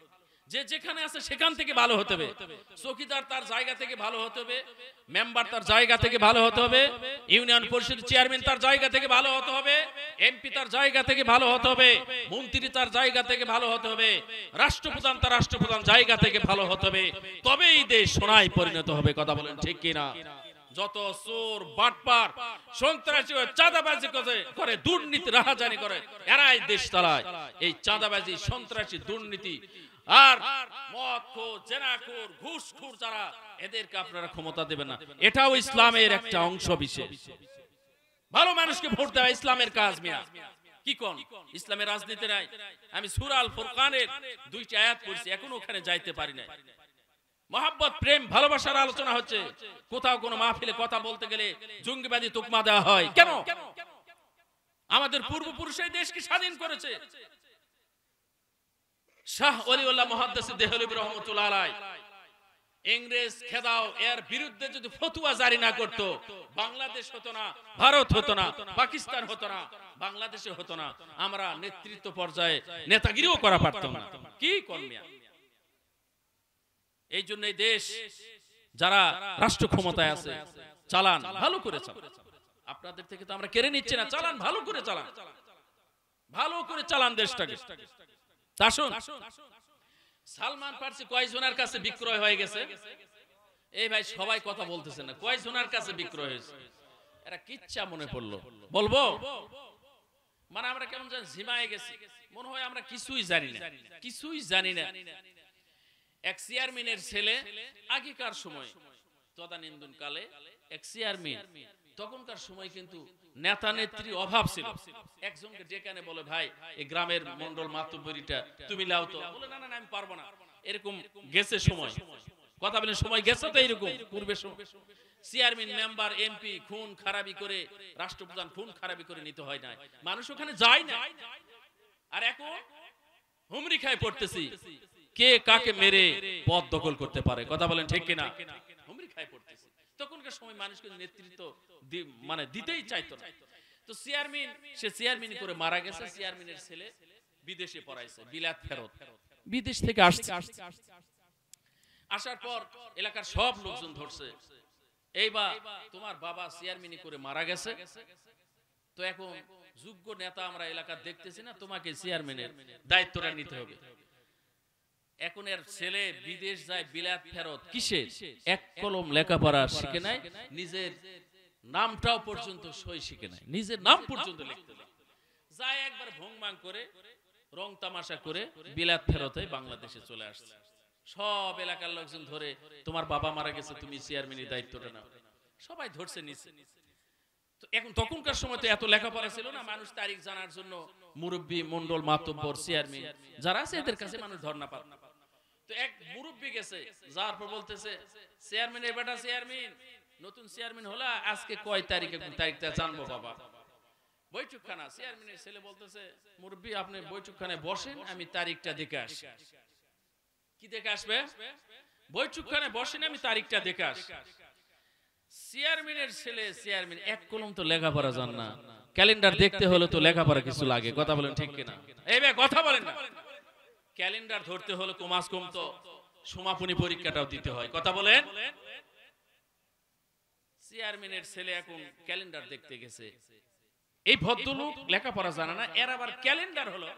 S1: যে যেখানে আছে সেখান থেকে ভালো হতে হবে, চৌকিদার তার জায়গা থেকে ভালো হতে হবে, মেম্বার তার জায়গা থেকে ভালো হতে হবে, ইউনিয়ন পরিষদের চেয়ারম্যান তার জায়গা থেকে ভালো হতে হবে, এমপি তার জায়গা থেকে ভালো হতে হবে, মন্ত্রী তার জায়গা থেকে ভালো হতে হবে, রাষ্ট্রপ্রধান তার রাষ্ট্রপ্রধান জায়গা থেকে ভালো হতে হবে, তবেই দেশ সোনায় পরিণত হবে। কথা বলেন ঠিক কিনা? যত চোর বাটপার সন্ত্রাসী চাঁদাবাজি করে দুর্নীতি রাহাজানি করে এরাই দেশ চালায়। এই চাঁদাবাজি সন্ত্রাসী দুর্নীতি আর মদখোর জেনাখোর ঘুষখোর যারা, এদেরকে আপনারা ক্ষমতা দেবেন না। এটাও ইসলামের একটা অংশ বিশেষ। ভালো মানুষকে ভোট দেওয়া ইসলামের কাজ। মিয়া কি কোন ইসলামের রাজনীতি নাই? আমি সূরা আল ফুরকানের 2টি আয়াত পড়ছি, এখনো ওখানে যাইতে পারি না। মহব্বত প্রেম ভালোবাসার আলোচনা হচ্ছে, কোথাও কোনো মাহফিলে কথা বলতে গেলে জঙ্গিবাদী তুকমা দেওয়া হয় কেন? আমাদের পূর্বপুরুষ এই দেশকে স্বাধীন করেছে। শাহ ওলিউল্লাহ মুহাদ্দিস দেহলভী রাহমাতুল্লাহ আলাইহি ইংরেজ খেদাও এর বিরুদ্ধে যদি ফতোয়া জারি না করত, বাংলাদেশ হতো না, ভারত হতো না, পাকিস্তান হতো না, বাংলাদেশে হতো না, আমরা নেতৃত্ব পর্যায়ে নেতাগিরিও করা পারতাম না। কি কর্মিয়া? এই জন্য এই দেশ যারা রাষ্ট্র ক্ষমতায় আছে চালান ভালো করে চালান। আপনাদের থেকে তো আমরা কেড়ে নিচ্ছি না, চালান ভালো করে চালান, ভালো করে চালান দেশটাকে। আসুন, সালমান ফার্সি কয়জনের কাছে বিক্রয় হয়ে গেছে? এই ভাই সবাই কথা বলতেছে না, কয়জনের কাছে বিক্রয় হয়েছে? এরা কিচ্ছা মনে পড়লো বলবো? মানে আমরা কেমন যেন ঝিমায়ে গেছি, মনে হয় আমরা কিছুই জানি না, কিছুই জানি না। এক চেয়ারম্যানের ছেলে আগেকার সময় তদানীন্তন কালে এক চেয়ারম্যান, তখনকার সময় কিন্তু নেতা নেত্রী অভাব ছিল। একজনকে ডেকে বলে, ভাই এই গ্রামের মন্ডল মাতব্বরিটা তুমি লাও তো। বলে না না আমি পারবো না। এরকম গেছে সময়, কথা বলেন সময় গেছে তো এরকম পূর্বে সময়। চেয়ারম্যান মেম্বার এমপি খুন খারাপি করে, রাষ্ট্রপ্রধান খুন খারাপি করে নিতে হয় না, মানুষ ওখানে যায় না। আর এখন হুমরি খায় পড়তেছি কে কাকে মেরে পদ দখল করতে পারে। কথা বলেন ঠিক কিনা? হুমরি খায় পড়তেছি। তখনকার সময় মানুষকে নেতৃত্ব মানে দিতেই চাইতো না। তো চেয়ারম্যান, সে চেয়ারম্যান করে মারা গেছে। চেয়ারম্যানের ছেলে বিদেশে পড়াইছে, বিলাত ফেরত, বিদেশ থেকে আসছে। আসার পর এলাকার সব লোকজন ধরছে, এইবার তোমার বাবা চেয়ারম্যান করে মারা গেছে, তো এখন যোগ্য নেতা আমরা এলাকা দেখতেছি না, তোমাকে চেয়ারম্যানের দায়িত্বটা নিতে হবে। এখন এর ছেলে বিদেশ যায় বিলাত ফেরত, কিসে? এক কলম লেখাপড়া শিখে নাই, নিজের নামটাও পর্যন্ত সই শিখে নাই, নিজের নাম পর্যন্ত লিখতে যায়। একবার ভংমাং করে রং তামাশা করে বিলাত ফেরত হয়ে বাংলাদেশে চলে আসছে। সব এলাকার লোকজন ধরে, তোমার বাবা মারা গেছে, তুমি চেয়ারম্যানের দায়িত্বটা নাও। সবাই ধরছে নিচে। তো এখন তখনকার সময় তো এত লেখাপড়া ছিল না, মানুষ তারিখ জানার জন্য মুরব্বী মন্ডল মাতব্বর চেয়ারম্যান যারা আছে এদের কাছে মানুষ ধর্ণা পাত। তো এক মুরব্বী গেছে, যার পর বলতেছে, চেয়ারম্যান এর বেটা চেয়ারম্যান, নতুন চেয়ারম্যান হলা, আজকে কয় তারিখে, কোন তারিখটা জানবো বাবা। বৈঠকখানা, চেয়ারম্যানের ছেলে বলতেছে, মুরব্বী আপনি বৈঠকখানায় বসেন, আমি তারিখটা দেখে আসি। কি দেখে আসবে? বৈঠকখানায় বসেন, আমি তারিখটা দেখে আসি। চেয়ারম্যানের ছেলে চেয়ারম্যান, এক কলম তো লেখাপড়া জান না, ক্যালেন্ডার দেখতে হলে তো লেখাপড়া কিছু লাগে। কথা বলেন ঠিক কিনা? এই ভাই কথা বলেন না। ক্যালেন্ডার ধরতে হলে কমাস কম তো সমাপনী পরীক্ষাটাও দিতে হয়। কথা বলেন। চেয়ারম্যানের ছেলে এখন ক্যালেন্ডার দেখতে গেছে, এই ভদ্রলোক লেখাপড়া জানে না, এর আবার ক্যালেন্ডার হলো।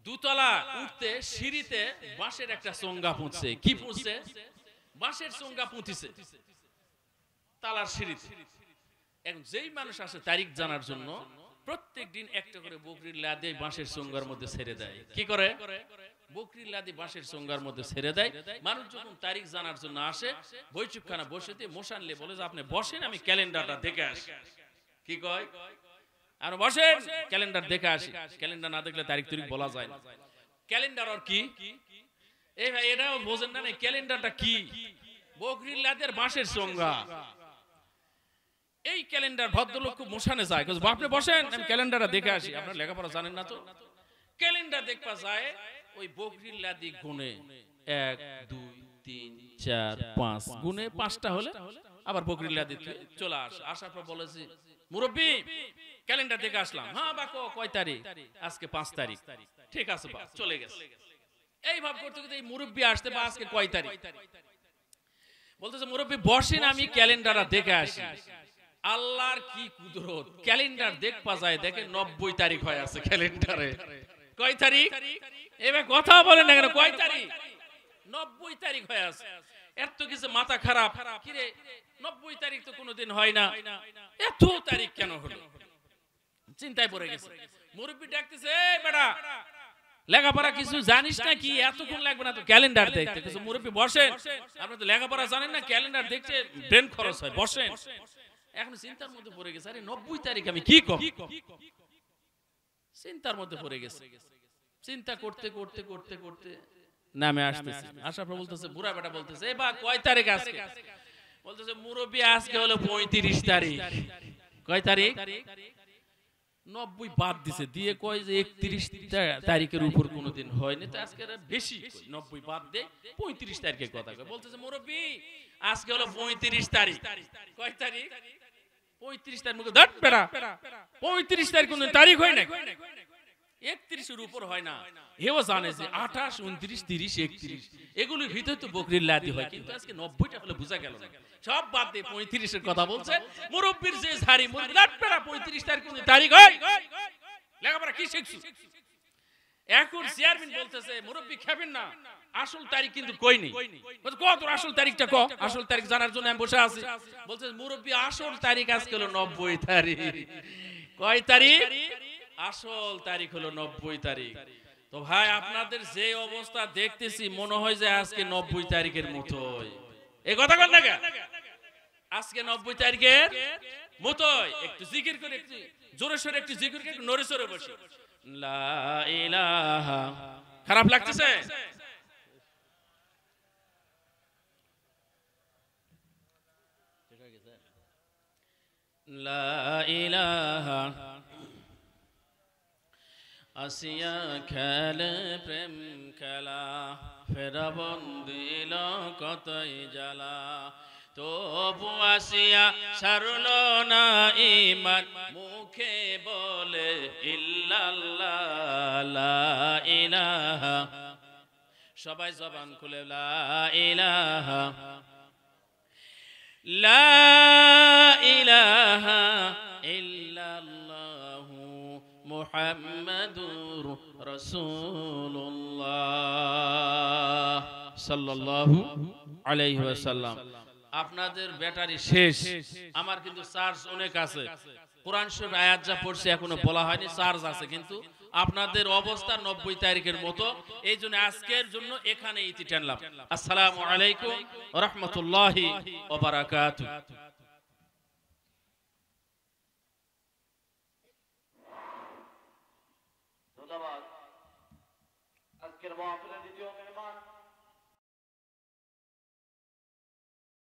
S1: দুতলা উঠতে সিঁড়িতে বাঁশের একটা চোঙ্গা পুঁতছে। কি পুঁতছে? বাঁশের চোঙ্গা পুঁতিছে তালার সিঁড়িতে। এখন যেই মানুষ আসে তারিখ জানার জন্য, প্রত্যেক দিন একটা করে বকরির লাদে বাঁশের চোঙ্গার মধ্যে ছেড়ে দেয়। কি করে? বকরির লাদে বাঁশের চোঙ্গার মধ্যে ছেড়ে দেয়। মানুষ যখন তারিখ জানার জন্য আসে, বৈঠকখানা বসে দিয়ে মশানলে বলে যে আপনি বসেন, আমি ক্যালেন্ডারটা দেখে আসি। কি কয়? আর বসেন, ক্যালেন্ডার দেখে আসি। ক্যালেন্ডার না দেখলে তারিখ তারিখ বলা যায় না। ক্যালেন্ডার আর কি? এই ভাই এটাও বোঝেন না, ক্যালেন্ডারটা কি? বকরির লাদের বাঁশের চোঙ্গা। এই ক্যালেন্ডার ভদ্রলোক খুব মোশানে যায়, আপনি বসেন, আমি ক্যালেন্ডারটা দেখে আসি। আপনার লেখাপড়া জানেন না তো। ক্যালেন্ডার দেখবা যায়, ওই বকরির লাদি গুনে 1 2 3 4 5 গুনে 5টা হলে আবার বকরির লাদি চলে আসে। আসার পর বলেছি, মুরব্বী ক্যালেন্ডার দেখে আসলাম। হ্যাঁ বাকো কয় তারিখ? আজকে 5 তারিখ। ঠিক আছে বা, চলে গেছে। এই ভাব করতে করতে এই মুরব্বী আসতে বা আজকে কয় তারিখ বলতেছে মুরব্বী বসেন আমি ক্যালেন্ডারটা দেখে আসি। আল্লাহর কি কুদরত, ক্যালেন্ডার দেখবা যায় দেখে 90 তারিখ হয়ে আছে ক্যালেন্ডারে। কয় তারিখ এবার কথা বলেন না কেন, কয় তারিখ? 90 তারিখ হয়ে আছে। এত কিছু মাথা খারাপ, কি রে 90 তারিখ তো কোনোদিন হয় না, এত তারিখ কেন হলো? চিন্তায় পড়ে গেছে। মুরব্বী ডাকতেছে, এই বেটা লেখাপড়া কিছু জানিস না কি, এতক্ষণ লাগবে না তো ক্যালেন্ডার দেখতে। কিছু মুরব্বী বসেন, আপনি তো লেখাপড়া জানেন না, ক্যালেন্ডার দেখতে ব্রেন খরচ হয়, বসেন। এখন চিন্তার মধ্যে পড়ে গেছে, আরে 90 তারিখ আমি কি করি, চিন্তার মধ্যে পড়ে গেছে। চিন্তা করতে করতে করতে করতে নামে আসতেছে, আসার পর বলতেছে, বুড়া বেটা বলতেছে, এ বা কয় তারিখ আজকে? বলতেছে মুরব্বী আজকে হলো 35 তারিখ। কয় তারিখ? 90 বাদ দিছে, দিয়ে কয় যে 31 তারিখের উপর কোনোদিন হয়নি, তো আজকে বেশি 90 বাদ দে 35 তারিখের কথা কয়। বলতেছে মুরব্বী আজকে হলো 35 তারিখ। কয় তারিখ? 35 তারিখ। মুখে ধর বেটা, 35 তারিখ কোন তারিখ হয় না, 31 এর উপর হয় না। এও জানে যে 28, 29, 30, 31 এগুলোর ভিতরে তো বকরির লাদি হয়, কিন্তু আজকে 90টা হলে বোঝা গেল না। সব বাদ দিয়ে 35 এর কথা বলছে। মুরব্বির যে ঝাড়ি, মুরব্বি ধর বেটা 35 তারিখ কোন তারিখ হয়? লেখাপড়া কি শিখছো? এখন চেয়ারম্যান বলতেছে, মুরব্বি খাবেন না, আসল তারিখ কিন্তু কই নেই। বলছে ক তোর আসল তারিখটা ক, আসল তারিখ জানার জন্য আমি বসে আছি। বলছে মুরব্বি আসল তারিখ আজকে হলো 90 তারিখ। কয় তারিখ? আসল তারিখ হলো 90 তারিখ। তো ভাই আপনাদের যে অবস্থা দেখতেছি মনে হয় যে আজকে 90 তারিখের মতোই। এই কথা কন না, আজকে 90 তারিখের মতোই। একটু জিকির করে, একটু জোরে সোরে একটু জিকির করে, একটু নড়ে সরে বসে লা ইলাহা। খারাপ লাগতেছে? লা ইলাহা আসিয়া খেলে প্রেম খেলা, ফেরাবন দিল কতই জ্বালা, তবু আসিয়া সারল না ঈমান, মুখে বলে ইল্লাল্লাহ লা ইলাহা। সবাই জবান খুলে লা ইলাহা লা ইলাহা ইল্লাল্লাহু মুহাম্মাদুর রাসূলুল্লাহ সাল্লাল্লাহু আলাইহি ওয়াসাল্লাম। আপনাদের ব্যাটারি শেষ, আমার কিন্তু চার্জ অনেক আছে। কোরআন শরীফ আয়াত যা পড়ছে এখনো বলা হয়নি, চার্জ আছে, কিন্তু আপনাদের অবস্থা 90 তারিখের মতো। এই জন্য আজকের জন্য এখানে ইতি টানলাম। আসসালামু আলাইকুম ওয়া রাহমাতুল্লাহি ওয়া বারাকাতুহু।
S2: ধন্যবাদ। আজকের মাহফিলের দ্বিতীয় মেহমান